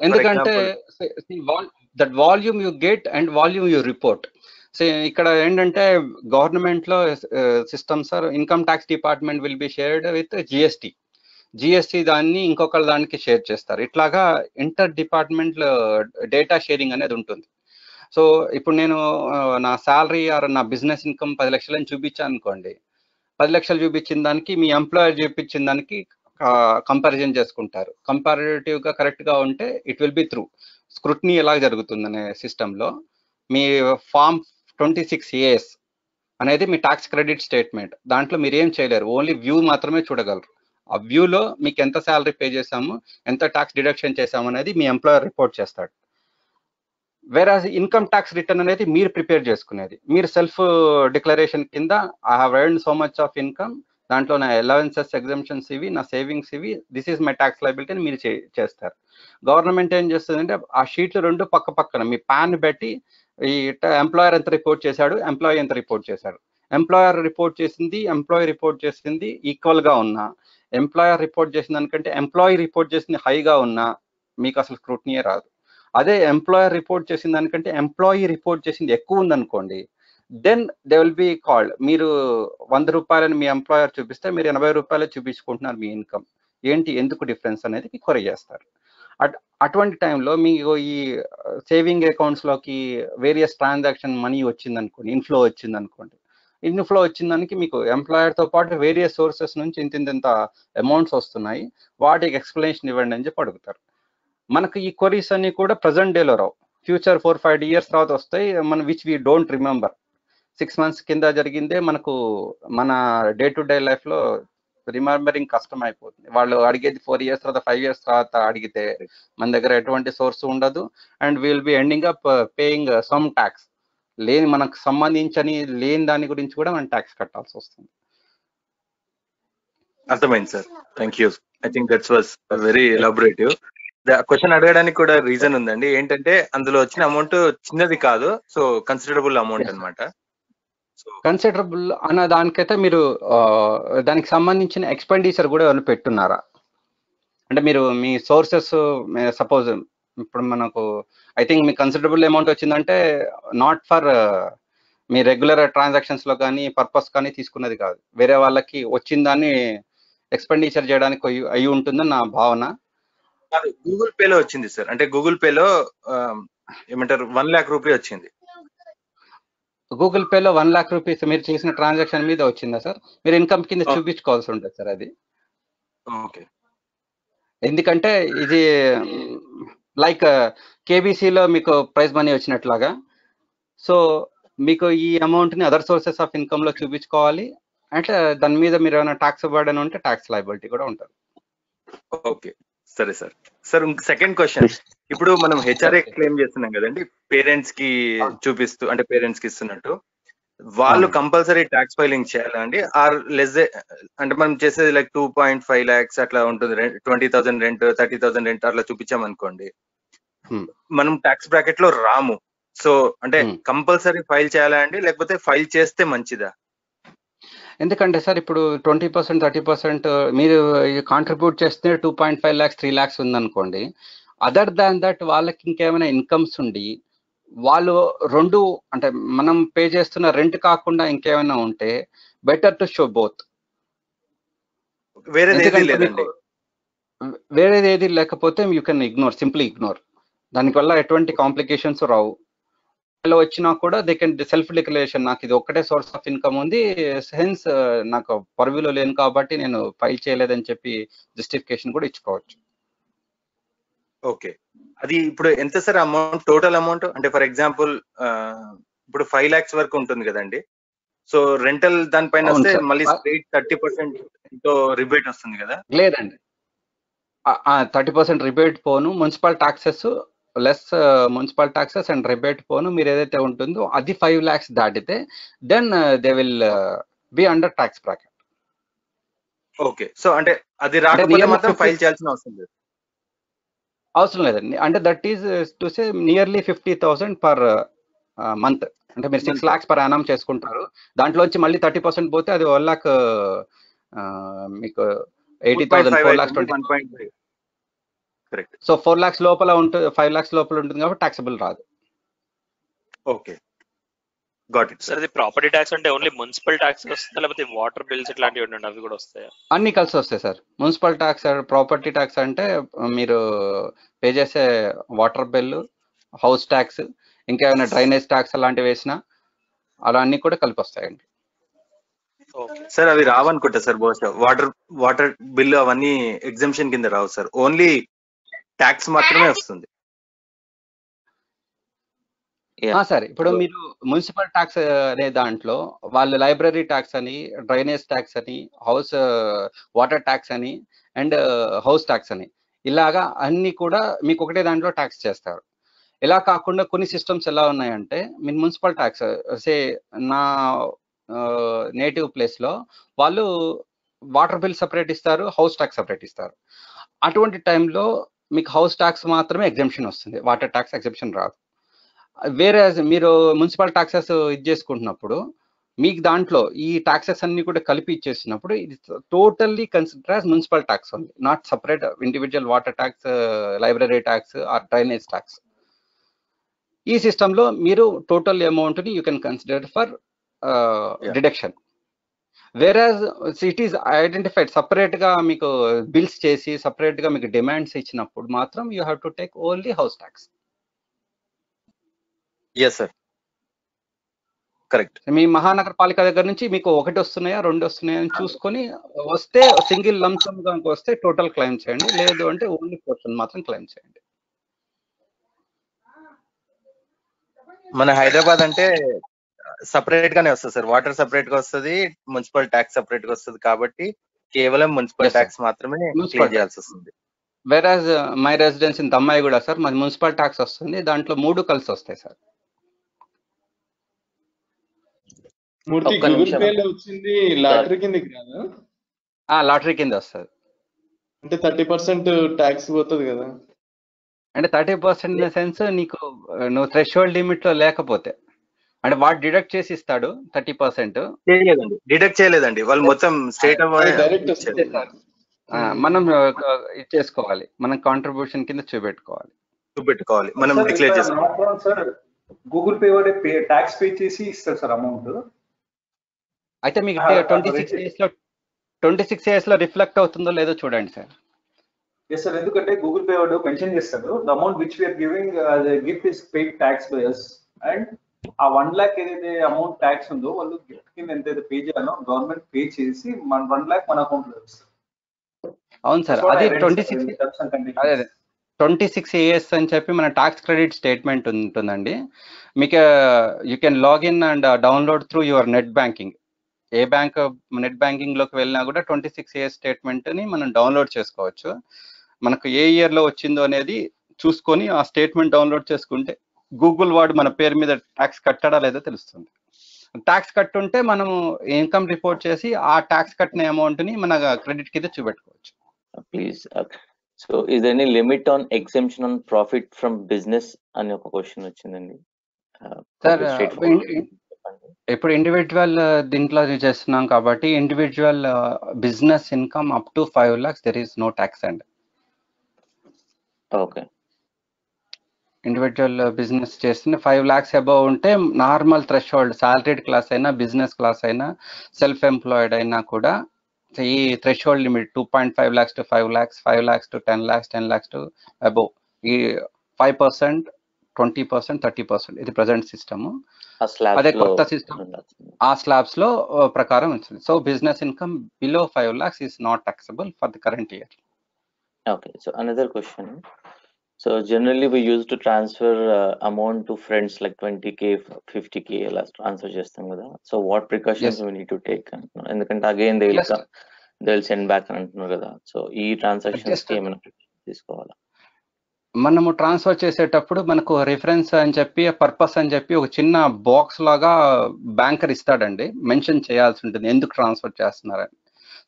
ఎందుకంటే that volume you get and volume you report. So ఇక్కడ ఏంటంటే గవర్నమెంట్ లో system sir income tax department will be shared with GST దాన్ని ఇంకొకళ్ళ దానికి షేర్ చేస్తారు. ఇట్లాగా ఇంటర్ డిపార్ట్మెంట్ డేటా షేరింగ్ అనేది ఉంటుంది. సో ఇప్పుడు నేను నా శాలరీ ఆర్ నా బిజినెస్ ఇన్కమ్ 10 లక్షలని చూపించాను అనుకోండి, 10 లక్షలు చూపించిన దానికి మీ ఎంప్లాయర్ చూపించిన దానికి కంపారిజన్ చేసుకుంటారు. కంపారిటివ్ గా కరెక్ట్ గా ఉంటే it will be through scrutiny ఎలా జరుగుతుందనే సిస్టంలో మీ ఫామ్ 26AS అనేది మీ ట్యాక్స్ క్రెడిట్ స్టేట్మెంట్. దాంట్లో మీరు ఏం చేయలేరు, ఓన్లీ వ్యూ మాత్రమే చూడగలరు. ఆ వ్యూలో మీకు ఎంత శాలరీ పే చేసాము, ఎంత ట్యాక్స్ డిడక్షన్ చేసాము అనేది మీ ఎంప్లాయర్ రిపోర్ట్ చేస్తాడు. వేరాజ్ ఇన్కమ్ ట్యాక్స్ రిటర్న్ అనేది మీరు ప్రిపేర్ చేసుకునేది. మీరు సెల్ఫ్ డిక్లరేషన్ కింద I have earned so much of income, దాంట్లో నా అలవెన్సెస్ ఎగ్జంప్షన్స్ ఇవి, నా సేవింగ్స్ ఇవి, this is my tax liability అని మీరు చేస్తారు. గవర్నమెంట్ ఏం చేస్తుందంటే ఆ షీట్లు 2 పక్క పక్కన మీ పాన్ పెట్టి ఈ ఎంప్లాయర్ ఎంత రిపోర్ట్ చేశాడు, ఎంప్లాయీ ఎంత రిపోర్ట్ చేశాడు. ఎంప్లాయర్ రిపోర్ట్ చేసింది, ఎంప్లాయీ రిపోర్ట్ చేసింది ఈక్వల్గా ఉన్నా, ఎంప్లాయర్ రిపోర్ట్ చేసిన దానికంటే ఎంప్లాయీ రిపోర్ట్ చేసింది హైగా ఉన్నా మీకు అసలు స్క్రూటినీయే రాదు. అదే ఎంప్లాయర్ రిపోర్ట్ చేసిన దానికంటే ఎంప్లాయీ రిపోర్ట్ చేసింది ఎక్కువ ఉందనుకోండి, then they will be called. మీరు 100 రూపాయలని మీ ఎంప్లాయర్ చూపిస్తే మీరు 80 రూపాయలు చూపించుకుంటున్నారు మీ ఇన్కమ్, ఏంటి ఎందుకు డిఫరెన్స్ అనేది క్వరీ చేస్తారు. అటువంటి టైంలో మీకు ఈ సేవింగ్ అకౌంట్స్లోకి వేరియస్ ట్రాన్సాక్షన్ మనీ వచ్చిందనుకోండి, ఇన్ఫ్లో వచ్చిందనుకోండి, ఇన్ఫ్లో వచ్చిన దానికి మీకు ఎంప్లాయర్తో పాటు వేరియస్ సోర్సెస్ నుంచి ఇంత అమౌంట్స్ వస్తున్నాయి, వాటికి ఎక్స్ప్లెనేషన్ ఇవ్వండి అని చెప్పి అడుగుతారు. మనకు ఈ క్వరీస్ అన్ని కూడా ప్రజెంట్ డేలో రావు, ఫ్యూచర్ 4-5 years తర్వాత వస్తాయి, మన which we don't remember. 6 months కింద జరిగిందే మనకు మన డే టు డే లైఫ్లో రిమెంబరింగ్ కష్టం అయిపోతుంది. వాళ్ళు అడిగేది 4 years తర్వాత 5 years తర్వాత అడిగితే మన దగ్గర ఎటువంటి సోర్స్ ఉండదు, and will be ending up paying some tax. మనకు సంబంధించని లేని దాని గురించి కూడా మనం ట్యాక్స్ కట్టాల్సి వస్తుంది. అర్థమైంది sir, thank you. I think that's was very elaborative. Question అడగడానికి కూడా రీజన్ ఉందండి, ఏంటంటే అందులో వచ్చిన అమౌంట్ చిన్నది కాదు, సో కన్సిడరబుల్ అమౌంట్ అన్నమాట. కన్సిడరబుల్ అన్న దానికైతే మీరు దానికి సంబంధించిన ఎక్స్పెండిచర్ కూడా ఏమైనా పెట్టున్నారా? అంటే మీరు మీ సోర్సెస్ సపోజ్ ఇప్పుడు మనకు ఐ థింక్ మీకు కన్సిడరబుల్ అమౌంట్ వచ్చిందంటే not for me regular transactions లో కానీ పర్పస్ కానీ తీసుకున్నది కాదు, వేరే వాళ్ళకి వచ్చిన దాన్ని ఎక్స్పెండిచర్ చేయడానికి అయి ఉంటుందని నా భావన. గూగుల్ పేలో వచ్చింది సార్, అంటే గూగుల్ పేలో ఏమంటారు 1 lakh రూపీ వచ్చింది. గూగుల్ పేలో 1 lakh రూపీస్ మీరు చేసిన ట్రాన్సాక్షన్ మీద వచ్చిందా సార్? మీరు ఇన్కమ్ కింద చూపించుకోవాల్సి ఉంటుంది సార్ అది. ఓకే, ఎందుకంటే ఇది లైక్ కేబీసీలో మీకు ప్రైజ్ మనీ వచ్చినట్లాగా, సో మీకు ఈ అమౌంట్ని అదర్ సోర్సెస్ ఆఫ్ ఇన్కమ్ లో చూపించుకోవాలి. అంటే దాని మీద మీరు ఏమైనా ట్యాక్స్ బర్డెన్ ఉంటే ట్యాక్స్ లయబిలిటీ కూడా ఉంటుంది. ఓకే సరే సార్. సార్ సెకండ్ క్వశ్చన్, ఇప్పుడు మనం హెచ్ఆర్ఏ క్లెయిమ్ చేస్తున్నాం కదండి, పేరెంట్స్ కి చూపిస్తూ, అంటే పేరెంట్స్ కి ఇస్తున్నట్టు, వాళ్ళు కంపల్సరీ ట్యాక్స్ ఫైలింగ్ చేయాలా అండి? ఆర్ లెస్ అంటే మనం చేసేది లైక్ 2.5 lakhs అట్లా ఉంటుంది, 20,000 రెంట్, 30,000 రెంట్ అట్లా చూపించామనుకోండి, మనం ట్యాక్స్ బ్రాకెట్ లో రాము. సో అంటే కంపల్సరీ ఫైల్ చేయాలా అండి, లేకపోతే ఫైల్ చేస్తే మంచిదా? ఎందుకంటే సార్ ఇప్పుడు 20%, 30% మీరు కాంట్రిబ్యూట్ చేస్తే 2.5 lakhs, 3 lakhs ఉందనుకోండి, అదర్ దాన్ దట్ వాళ్ళకి ఇంకేమైనా ఇన్కమ్స్ ఉండి వాళ్ళు రెండు అంటే మనం పే చేస్తున్న రెంట్ కాకుండా ఇంకేమైనా ఉంటే బెటర్ టు షో బోత్. వేరేది ఏది లేకపోతే you can ignore, simply ignore. దానివల్ల ఎటువంటి కాంప్లికేషన్స్ రావు. వచ్చినా కూడా దే కెన్ సెల్ఫ్ డిక్లరేషన్, నాకు ఇది ఒక్కటే సోర్స్ ఆఫ్ ఇన్కమ్ ఉంది, హెన్స్ నాకు పర్వ్యూలో లేను కాబట్టి నేను ఫైల్ చేయలేదని చెప్పి జస్టిఫికేషన్ కూడా ఇచ్చుకోవచ్చు. ఓకే, అది ఇప్పుడు ఎంత సార్ అమౌంట్, టోటల్ అమౌంట్? అంటే ఫర్ ఎగ్జాంపుల్ ఇప్పుడు 5 lakhs వరకు ఉంటుంది కదండి, సో రెంటల్ దానిపైన వస్తే మళ్ళీ 30% రిబేట్ వస్తుంది కదా? లేదండి, 30% రిబేట్ పోను, municipal taxes less municipal taxes and rebate పోను మీరు ఏదైతే ఉంటుందో అది 5 lakhs దాటితే then they will be under tax bracket. Okay, so అంటే అది రాకపోతే మాత్రం ఫైల్ చేయాల్సిన అవసరం లేదండి. అంటే that is to say nearly 50,000 per month. అంటే మీరు 6 lakhs per annum చేసుకుంటారు, దాంట్లోంచి మళ్ళీ 30% పోతే అది 1 lakh మీకు 80,000, 4 lakhs 20. సో 4 lakhs లోపల ఉంటుంది, 5 lakhs లోపల ఉంటుంది కాబట్టి ట్యాక్సబుల్ రాదు. Okay, got it. సార్ ఇది ప్రాపర్టీ ట్యాక్స్ అంటే ఓన్లీ మున్సిపల్ ట్యాక్స్ వస్తుందా, లేకపోతే వాటర్ బిల్స్ ఇట్లాంటివి ఉండండి అవి కూడా వస్తాయా? అన్ని కలిసి వస్తాయి sir. Municipal tax, property tax అంటే మీరు పే చేసే వాటర్ బిల్, హౌస్ ట్యాక్స్, ఇంకా ఏమైనా డ్రైనేజ్ ట్యాక్స్ అలాంటివి వేసినా అలా అన్ని కూడా కలిపి వస్తాయండి. సార్ అవి రావనుకుంటా సార్, బహుశా వాటర్ బిల్ అవన్నీ ఎగ్జంప్షన్ కింద రావు సార్, ఓన్లీ ట్యాక్స్ మాత్రమే వస్తుంది. సార్ ఇప్పుడు మీరు మున్సిపల్ ట్యాక్స్ అనే దాంట్లో వాళ్ళు లైబ్రరీ ట్యాక్స్ అని, డ్రైనేజ్ ట్యాక్స్ అని, హౌస్ వాటర్ ట్యాక్స్ అని అండ్ హౌస్ ట్యాక్స్ అని ఇలాగా అన్ని కూడా మీకు ఒకటే దాంట్లో ట్యాక్స్ చేస్తారు. ఇలా కాకుండా కొన్ని సిస్టమ్స్ ఎలా ఉన్నాయంటే మీరు మున్సిపల్ ట్యాక్స్ సే నా నేటివ్ ప్లేస్లో వాళ్ళు వాటర్ బిల్ సపరేట్ ఇస్తారు, హౌస్ ట్యాక్స్ సపరేట్ ఇస్తారు. అటువంటి టైంలో మీకు హౌస్ ట్యాక్స్ మాత్రమే ఎగ్జంప్షన్ వస్తుంది, వాటర్ ట్యాక్స్ ఎగ్జంప్షన్ రాదు. వేరే మీరు మున్సిపల్ ట్యాక్సెస్ ఇది చేసుకుంటున్నప్పుడు మీకు దాంట్లో ఈ ట్యాక్సెస్ అన్ని కూడా కలిపి ఇచ్చేసినప్పుడు ఇది totally consider as municipal tax only, not separate individual water tax, library tax or drainage tax. ఈ సిస్టంలో మీరు టోటల్ అమౌంట్ని you can consider for deduction. Whereas it is identified సపరేట్గా మీకు బిల్స్ చేసి సపరేట్గా మీకు డిమాండ్స్ ఇచ్చినప్పుడు మాత్రం you have to take only house tax. Yes sir, correct. మీ మహానగరపాలిక దగ్గర నుంచి మీకు 1 వస్తున్నాయా 2 వస్తున్నాయా అని చూసుకొని వస్తే సింగిల్ లంసమ్ గా వస్తే టోటల్ క్లెయిమ్ చేయండి, లేదు అంటే ఓన్లీ పోర్షన్ మాత్రం క్లెయిమ్ చేయండి. మన హైదరాబాద్ అంటే సపరేట్ గానే వస్తుంది సార్, వాటర్ సపరేట్ గా వస్తుంది, మున్సిపల్ ట్యాక్స్ సపరేట్ గా వస్తుంది, కాబట్టి కేవలం మున్సిపల్ ట్యాక్స్ మాత్రమే క్లెయిమ్ చేయాల్సి వస్తుంది. వేరాజ్ మై రెసిడెన్స్ ఇన్ దమ్మాయి కూడా సార్ మాది మున్సిపల్ ట్యాక్స్ వస్తుంది, దాంట్లో 3 కలిసి వస్తాయి సార్. మూర్తి గూగుల్ పేలో వచ్చింది లాటరీ కిందకి కాదా? లాటరీ కింద వస్తుంది. అంటే 30% ట్యాక్స్ పోతుంది కదా? అంటే 30% ఇన్ ద సెన్స్ నీకు నువ్వు థ్రెషోల్డ్ లిమిట్ లో లేకపోతే, అంటే వాడు డిడక్ట్ చేసి ఇస్తాడు 30%. చేయలేదండి, డిడక్ట్ చేయలేదండి, వాళ్ళు మొత్తం స్టేట్ మనం చేసుకోవాలి, మనం కాంట్రిబ్యూషన్ కింద చూపెట్టుకోవాలి, మనం డిక్లేర్ చేసుకోవాలి. సార్ గూగుల్ పే వాడే ట్యాక్స్ పే చేసి ఇస్తారు సార్ అమౌంట్. అయితే మీకు 26 years లో రిఫ్లెక్ట్ అవుతుందో లేదో చూడండి సార్. ఎస్ సార్, ఎందుకంటే గూగుల్ పే వాడు మెన్షన్ చేస్తాడు the amount which we're giving gift is paid tax by us, and ఆ 1 lakh ఏదైతే అమౌంట్ ట్యాక్స్ ఉందో వాళ్ళు గిఫ్ట్ కింద ఎంతైతే పే చేయాలో గవర్నమెంట్ పే చేసి 1 lakh మన అకౌంట్ లో ఇస్తారు. అవును సార్, అది 26 years అని చెప్పి మన ట్యాక్స్ క్రెడిట్ స్టేట్మెంట్ ఉంటుందండి. మీకు you can login and download through your net banking. A bank net banking లోకి వెళ్ళినా కూడా 26 years స్టేట్మెంట్ ని మనం డౌన్లోడ్ చేసుకోవచ్చు. మనకు ఏ ఇయర్ లో వచ్చిందో అనేది చూసుకొని ఆ స్టేట్మెంట్ డౌన్లోడ్ చేసుకుంటే గూగుల్ వాడు మన పేరు మీద ట్యాక్స్ కట్టాడా లేదో తెలుస్తుంది. ట్యాక్స్ కట్టుంటే మనము ఇన్కమ్ రిపోర్ట్ చేసి ఆ ట్యాక్స్ కట్టిన అమౌంట్ ని మన క్రెడిట్ కింద చూపెట్టుకోవచ్చు. Please. So is any limit on exemption on profit from business అని ఒక క్వశ్చన్ వచ్చిందండి సార్. ఇప్పుడు ఇండివిజువల్ దీంట్లో చేస్తున్నాం కాబట్టి individual business income up to 5 lakhs there is no tax అండి. ఓకే, ఇండివిజువల్ బిజినెస్ చేస్తున్న 5 lakhs అబౌవ్ ఉంటే నార్మల్ థ్రెషోల్డ్ సాలరీడ్ క్లాస్ అయినా బిజినెస్ క్లాస్ అయినా సెల్ఫ్ ఎంప్లాయిడ్ అయినా కూడా ఈ threshold limit 2.5 lakhs to 5 lakhs, 5 lakhs to 10 lakhs, 10 lakhs to above ఈ 5%, 20%, 30% ఇది ప్రజెంట్ సిస్టమ్. అదే కొత్త సిస్టమ్ ఆ స్లాబ్స్ లో ప్రకారం వచ్చింది. So business income below 5 lakhs is not taxable for the current year. Okay, so another question. So generally we used to transfer amount to friends like 20k 50k అలా transfer చేస్తాం కదా. So what precautions we need to take అంటున్నారు, ఎందుకంటే again they will send back అని అంటున్నారు కదా. So ఈ transactions కి ఏమైనా తీసుకోవాలా? మనము ట్రాన్స్ఫర్ చేసేటప్పుడు మనకు రిఫరెన్స్ అని చెప్పి పర్పస్ అని చెప్పి ఒక చిన్న బాక్స్ లాగా బ్యాంకర్ ఇస్తాడండి, మెన్షన్ చేయాల్సి ఉంటుంది ఎందుకు ట్రాన్స్ఫర్ చేస్తున్నారని.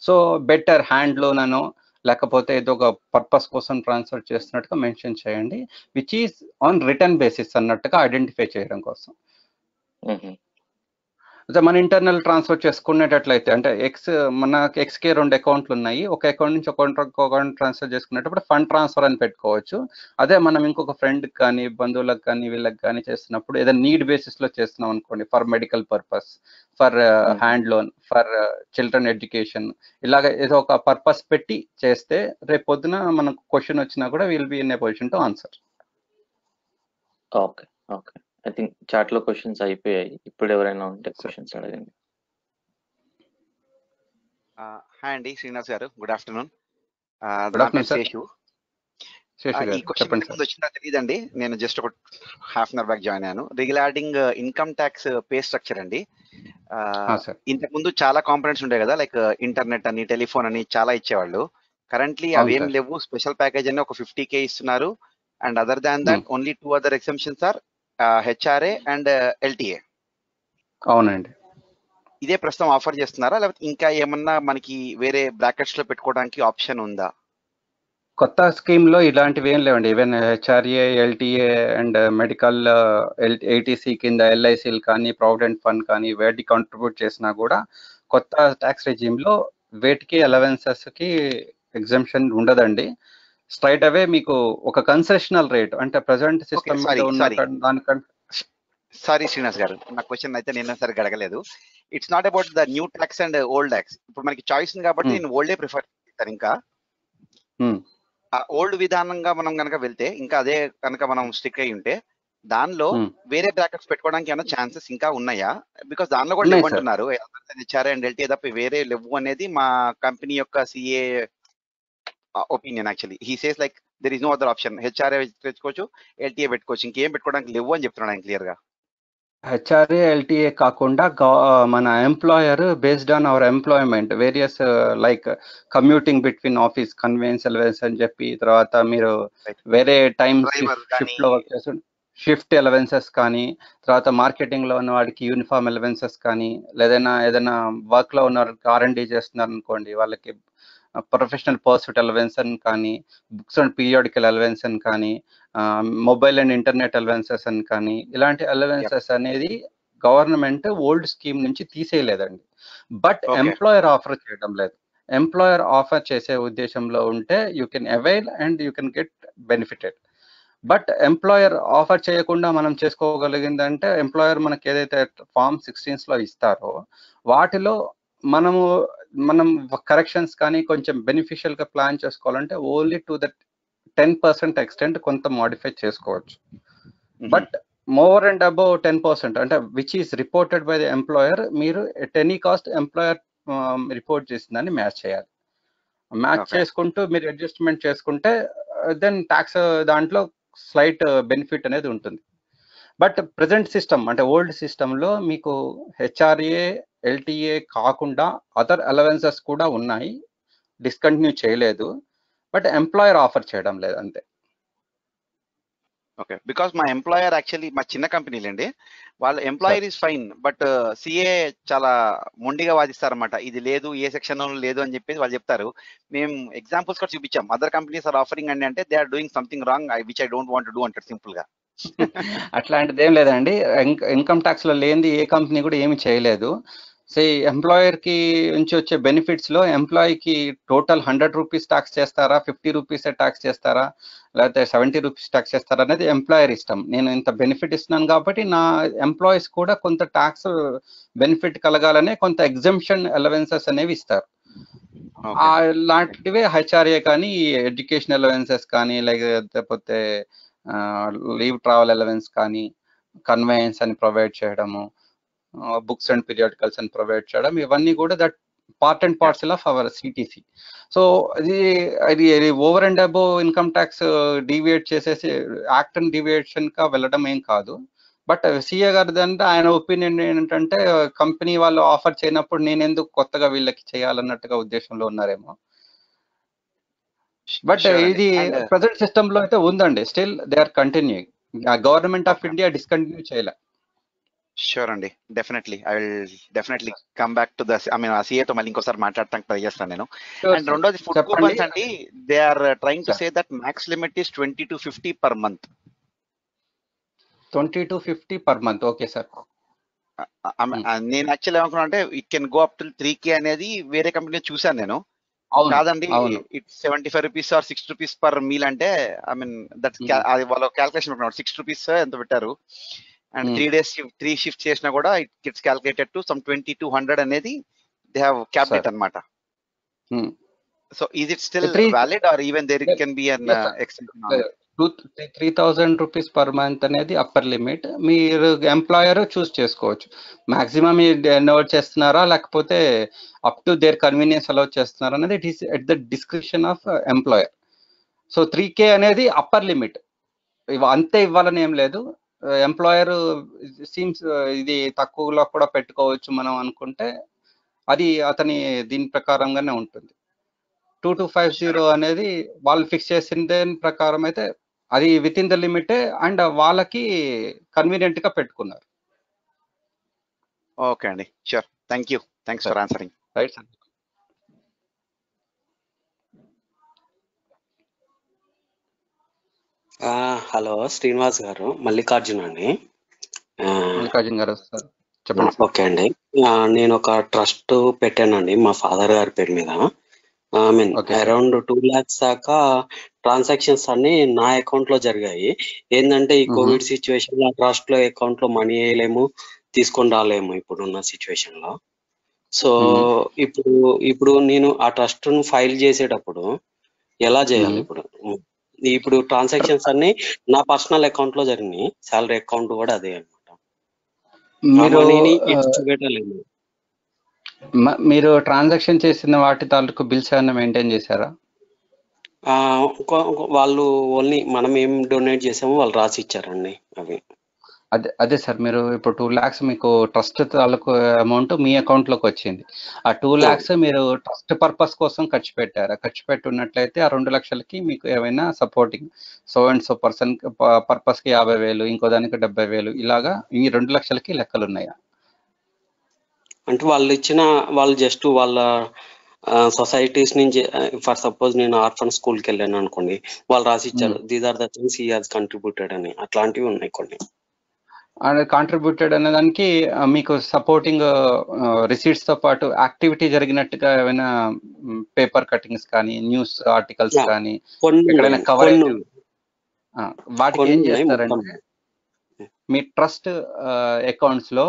సో బెటర్ హ్యాండ్ లోన్ అనో లేకపోతే ఏదో ఒక పర్పస్ కోసం ట్రాన్స్ఫర్ చేస్తున్నట్టుగా మెన్షన్ చేయండి, which is on return basis అన్నట్టుగా ఐడెంటిఫై చేయడం కోసం. మన ఇంటర్నల్ ట్రాన్స్ఫర్ చేసుకునేటట్లయితే అంటే మనకి ఎక్స్కే 2 అకౌంట్లు ఉన్నాయి, ఒక అకౌంట్ నుంచి ఒక అకౌంట్ ట్రాన్స్ఫర్ చేసుకునేటప్పుడు ఫండ్ ట్రాన్స్ఫర్ అని పెట్టుకోవచ్చు. అదే మనం ఇంకొక ఫ్రెండ్కి కానీ బంధువులకు కానీ వీళ్ళకి కానీ చేస్తున్నప్పుడు ఏదైనా నీడ్ బేసిస్ లో చేస్తున్నాం అనుకోండి, for medical purpose, for hand loan, for children education, ఇలాగ ఏదో ఒక పర్పస్ పెట్టి చేస్తే రేపు పొద్దున మనకు క్వశ్చన్ వచ్చినా కూడా will be in a position to answer. Okay okay, I think chat లో క్వశ్చన్స్ అయిపోయాయి. ఇప్పుడు ఎవరైనా ఉంటే క్వశ్చన్స్ అడగండి. హాయ్ అండి, శ్రీనివాస్ గారు, గుడ్ ఆఫ్టర్నూన్. ఈ క్వశ్చన్ వచ్చిందో తెలియదండి, నేను జస్ట్ ఒక half an hour back join అయ్యాను. Regarding income tax pay structure అండి. ఇంతకు ముందు చాలా కాంపోనెంట్స్ ఉంటాయి కదా, లైక్ ఇంటర్నెట్ అని, టెలిఫోన్ అని చాలా ఇచ్చేవాళ్ళు. కరెంట్లీ అవి ఏం లేవు. స్పెషల్ ప్యాకేజ్ అని ఒక 50k ఇస్తున్నారు, and other than that only 2 other exemptions are HRA and LTA. అవునండి. ఇదే ప్రస్తుతం ఆఫర్ చేస్తున్నారా, లేకపోతే ఇంకా ఏమన్నా మనకి వేరే బ్రాకెట్స్ లో పెట్టుకోవడానికి ఆప్షన్ ఉందా? కొత్త స్కీమ్ లో ఇలాంటివి ఏం లేవండి. Even HRA, LTA and medical ATC కింద ఎల్ఐసీలు కానీ, ప్రావిడెంట్ ఫండ్ కానీ వేటికి కాంట్రిబ్యూట్ చేసినా కూడా కొత్త ట్యాక్స్ రెజ్యూమ్ లో వేటికి అలవెన్సెస్ కి ఎగ్జంప్షన్ ఉండదండి. స్ట్రైట్ అవే మీకు ఒక కన్సెషనల్ రేట్ అంటే ప్రజెంట్ సిస్టమ్ మీద ఉన్న దానికంటే. సారీ శ్రీనివాస్ గారు, నా క్వశ్చన్ అయితే నేను సరిగ్గా అడగలేదు. It's not about the new tax and old tax. ఇప్పుడు మనకి చాయిస్ ఉంది కాబట్టి నేను ఓల్డే ప్రిఫర్ చేస్తాను. ఇంకా ఆ ఓల్డ్ విధానంగా మనం కనుక వెళ్తే, ఇంకా అదే కనుక మనం స్టిక్ అయి ఉంటే దానిలో వేరే బ్రాకెట్స్ పెట్టుకోవడానికి ఏమైనా ఛాన్సెస్ ఇంకా ఉన్నాయా? బికాస్ దానిలో కూడా లేవంటున్నారు హెచ్ఆర్ఏ అండ్ ఎల్టీఏ తప్ప వేరే లేవు అనేది మా కంపెనీ యొక్క CA opinion. Actually he says like there is no other option, HRA పెట్టుకోవచ్చు, ఎల్టీఏ పెట్టుకోవచ్చు, ఇంకేం పెట్టుకోవడానికి లేవు అని చెప్తున్నాడు ఆయన క్లియర్ గా. హెచ్ఆర్ఏ, ఎల్టీఏ కాకుండా మన employer based on hour employment various like commuting between office, convenience allowance అని చెప్పి, తర్వాత మీరు వేరే టైం షిఫ్ట్ లో వర్క్ చేస్తుంటే షిఫ్ట్ అలవెన్సెస్ కానీ, తర్వాత మార్కెటింగ్ లో ఉన్న వాడికి యూనిఫామ్ అలవెన్సెస్ కానీ, లేదైనా ఏదైనా వర్క్ లో ఉన్న R&D చేస్తున్నారు అనుకోండి వాళ్ళకి ప్రొఫెషనల్ పర్సూట్ అలవెన్స్ అని కానీ, బుక్స్ అండ్ పీరియాడికల్ అలవెన్స్ అని కానీ, మొబైల్ అండ్ ఇంటర్నెట్ అలవెన్సెస్ అని కానీ, ఇలాంటి అలవెన్సెస్ అనేది గవర్నమెంట్ ఓల్డ్ స్కీమ్ నుంచి తీసేయలేదండి. బట్ ఎంప్లాయర్ ఆఫర్ చేయడం లేదు. ఎంప్లాయర్ ఆఫర్ చేసే ఉద్దేశంలో ఉంటే you can avail and you can get benefited. But employer offer చేయకుండా మనం చేసుకోగలిగిందంటే ఎంప్లాయర్ మనకి ఏదైతే ఫార్మ్ 16 లో ఇస్తారో వాటిలో మనం కరెక్షన్స్ కానీ కొంచెం బెనిఫిషియల్ గా ప్లాన్ చేసుకోవాలంటే ఓన్లీ టు దట్ 10% ఎక్స్టెంట్ కొంత మోడిఫై చేసుకోవచ్చు. బట్ మోర్ అండ్ అబౌవ్ 10% అంటే which is reported by the employer, మీరు at any cost employer report చేసిందని మ్యాచ్ చేయాలి. మ్యాచ్ చేసుకుంటూ మీరు అడ్జస్ట్మెంట్ చేసుకుంటే దెన్ ట్యాక్స్ దాంట్లో స్లైట్ బెనిఫిట్ అనేది ఉంటుంది. బట్ ప్రజెంట్ సిస్టమ్ అంటే ఓల్డ్ సిస్టంలో మీకు హెచ్ఆర్ఏ, ఎల్టీఏ కాకుండా అదర్ అలవెన్సెస్ కూడా ఉన్నాయి, డిస్కంటిన్యూ చేయలేదు. బట్ ఎంప్లాయర్ ఆఫర్ చేయడం లేదు అంతే. ఓకే, బికాస్ మా ఎంప్లాయర్ యాక్చువల్లీ మా చిన్న కంపెనీలండి, వాళ్ళ employer is fine, but CA చాలా మొండిగా వాదిస్తారన్నమాట. ఇది లేదు, ఏ సెక్షన్ లేదు అని చెప్పేసి వాళ్ళు చెప్తారు. మేము ఎగ్జాంపుల్స్ కూడా చూపించాం, అదర్ కంపెనీస్ ఆర్ ఆఫరింగ్ అండి అంటే they are doing something wrong which I don't want to do అంటారు సింపుల్ గా. అట్లాంటిది ఏం లేదండి. ఇన్కమ్ ట్యాక్స్ లో లేనిది ఏ కంపెనీ కూడా ఏమి చేయలేదు. ఎంప్లాయర్ కి నుంచి వచ్చే బెనిఫిట్స్ లో ఎంప్లాయీకి టోటల్ 100 రూపీస్ ట్యాక్స్ చేస్తారా, 50 రూపీస్ ట్యాక్స్ చేస్తారా, లేకపోతే 70 రూపీస్ ట్యాక్స్ చేస్తారా అనేది ఎంప్లాయర్ ఇష్టం. నేను ఇంత బెనిఫిట్ ఇస్తున్నాను కాబట్టి నా ఎంప్లాయీస్ కూడా కొంత ట్యాక్స్ బెనిఫిట్ కలగాలనే కొంత ఎగ్జంప్షన్ అలవెన్సెస్ అనేవి ఇస్తారు. లాంటివే హెచ్ఆర్ఏ కానీ, ఎడ్యుకేషన్ అలవెన్సెస్ కానీ, లేకపోతే లీవ్ ట్రావెల్ అలవెన్స్ కానీ, కన్వేయన్స్ అని ప్రొవైడ్ చేయడము, బుక్స్ అండ్ పీరియాడికల్స్ అని ప్రొవైడ్ చేయడం, ఇవన్నీ కూడా that part and parcel of our CTC. So ఇది over and above income tax deviate చేసేసి యాక్ట్ అండ్ డీవియేషన్ గా వెళ్ళడం ఏం కాదు. బట్ సిఏ గారిది అంటే ఆయన ఒపీనియన్ ఏంటంటే కంపెనీ వాళ్ళు ఆఫర్ చేయనప్పుడు నేను ఎందుకు కొత్తగా వీళ్ళకి చేయాలన్నట్టుగా ఉద్దేశంలో ఉన్నారేమో. బట్ ఇది ప్రజెంట్ సిస్టమ్ లో అయితే ఉందండి, still they are continuing. Government of India discontinue చేయలే. షూర్ అండి, definitely I will definitely come back to the uh సిఏతో మళ్ళీ ఇంకోసారి మాట్లాడటానికి ట్రై చేస్తాను నేను. అండ్ రెండోది ఫుడ్ కూపన్స్ అండి, they are trying to say that max limit is 20 to 50 per month. 20 to 50 per month, okay sir. నేను యాక్చువల్లీ ఏమనుకున్నా అంటే it can go up to 3K అనేది వేరే కంపెనీ చూసాను నేను. కాదండి, it's 75 rupees or 6 rupees per meal అంటే I mean that వాళ్ళ క్యాల్కులేషన్ 6 రూపీస్ ఎంత పెట్టారు. అండ్ 3 days 3 షిఫ్ట్ చేసినా కూడా it gets calculated to some 2200 అనేది దే హావ్ క్యాప్డ్ ఇట్ అన్నమాట. So is it still valid or even there can be an extension? 3000 rupees per month అనేది upper limit. మీరు employer choose చేసుకోవచ్చు maximum note చేస్తున్నారా లేకపోతే up to their convenience allow చేస్తున్నారా అనేది it is at the discretion of employer. So 3K అనేది upper limit, అంతే ఇవ్వాలని ఏం లేదు. ఎంప్లాయర్ సీమ్స్ ఇది తక్కువలో కూడా పెట్టుకోవచ్చు మనం అనుకుంటే అది అతని దీని ప్రకారంగానే ఉంటుంది. 2250 అనేది వాళ్ళు ఫిక్స్ చేసిన దాని ప్రకారం అయితే అది విత్ ఇన్ ద లిమిటే అండ్ వాళ్ళకి కన్వీనియంట్ గా పెట్టుకున్నారు. ఓకే అండి, sure, thanks for answering. Right sir. Hello Srinivas గారు, మల్లికార్జున అండి. మల్లికార్జున గారు సార్ చెప్పండి. ఓకే అండి, నేను ఒక ట్రస్ట్ పెట్టానండి మా ఫాదర్ గారి పేరు మీద. ఐ మీన్ అరౌండ్ 2 lakhs దాకా ట్రాన్సాక్షన్స్ అన్ని నా అకౌంట్ లో జరిగాయి. ఏంటంటే ఈ కోవిడ్ సిచ్యువేషన్ లో ట్రస్ట్ లో అకౌంట్ లో మనీ వేయలేము, తీసుకొని రాలేము ఇప్పుడున్న సిచ్యువేషన్ లో. సో ఇప్పుడు నేను ఆ ట్రస్ట్ ను ఫైల్ చేసేటప్పుడు ఎలా చేయాలి? ఇప్పుడు ట్రాన్సాక్షన్స్ అన్ని నా పర్సనల్ అకౌంట్ లో జరిగినాయి, సాలరీ అకౌంట్ కూడా అదే అనమాట. మీరు ట్రాన్సాక్షన్ చేసిన వాటి తాలూకు బిల్స్ ఏమైనా మెయింటైన్ చేశారా? వాళ్ళు ఓన్లీ మనం ఏం డొనేట్ చేసామో వాళ్ళు రాసి ఇచ్చారండి అవి. అదే సార్, మీరు ఇప్పుడు 2 lakhs మీకు ట్రస్ట్ తాలూకు అమౌంట్ మీ అకౌంట్ లోకి వచ్చింది. ఆ 2 lakhs మీరు ట్రస్ట్ పర్పస్ కోసం ఖర్చు పెట్టారా? ఖర్చు పెట్టి ఉన్నట్లయితే ఆ 2 లక్షలకి మీకు ఏమైనా supporting so and so person purpose కి 50,000, ఇంకో దానికి 70,000 ఇలాగా ఈ 2 లక్షలకి లెక్కలు ఉన్నాయా? అంటే వాళ్ళు జస్ట్ వాళ్ళ సొసైటీస్ నుంచి, ఫర్ సపోజ్ నేను ఆర్ఫన్ స్కూల్కి వెళ్ళాను అనుకోండి, వాళ్ళు రాసి ఇచ్చారు these are the things he has contributed అని. అట్లాంటివి ఉన్నాయి కొన్ని. కాంట్రిబ్యూటెడ్ అనే దానికి మీకు సపోర్టింగ్ రిసీట్స్ తో పాటు యాక్టివిటీ జరిగినట్టుగా ఏమైనా పేపర్ కటింగ్స్ కానీ, న్యూస్ ఆర్టికల్స్ కానీ, ఎక్కడైనా కవరేజ్, వాటికి ఏం చేస్తారంటే మీ ట్రస్ట్ అకౌంట్స్ లో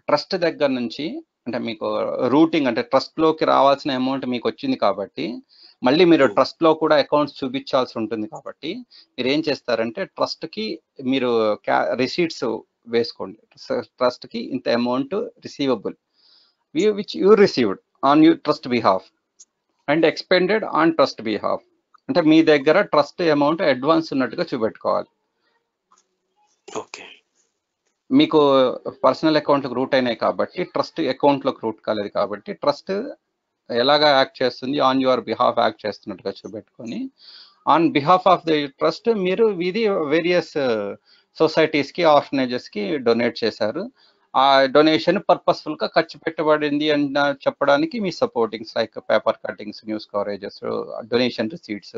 ట్రస్ట్ దగ్గర నుంచి, అంటే మీకు రూటింగ్ అంటే ట్రస్ట్ లోకి రావాల్సిన అమౌంట్ మీకు వచ్చింది కాబట్టి మళ్ళీ మీరు ట్రస్ట్ లో కూడా అకౌంట్స్ చూపించాల్సి ఉంటుంది కాబట్టి మీరు ఏం చేస్తారంటే ట్రస్ట్ కి మీరు రిసీట్స్ వేసుకోండి. ట్రస్ట్ కి ఇంత amount receivable which you received on you trust behalf and expended on trust behalf. అంటే మీ దగ్గర ట్రస్ట్ అమౌంట్ అడ్వాన్స్ ఉన్నట్టుగా చూపెట్టుకోవాలి. ఓకే, మీకు పర్సనల్ అకౌంట్లకు రూట్ అయినాయి కాబట్టి ట్రస్ట్ అకౌంట్లోకి రూట్ కాలేదు కాబట్టి ట్రస్ట్ ఎలాగా యాక్ట్ చేస్తుంది, ఆన్ యువర్ బిహాఫ్ యాక్ట్ చేస్తున్నట్టుగా చూపెట్టుకొని on behalf of the trust మీరు ఇది వేరియస్ సొసైటీస్కి, ఆర్ఫనైజెస్కి డొనేట్ చేశారు. ఆ డొనేషన్ పర్పస్ఫుల్ గా ఖర్చు పెట్టబడింది అని చెప్పడానికి మీ supportings like paper cuttings, news coverages, donation receipts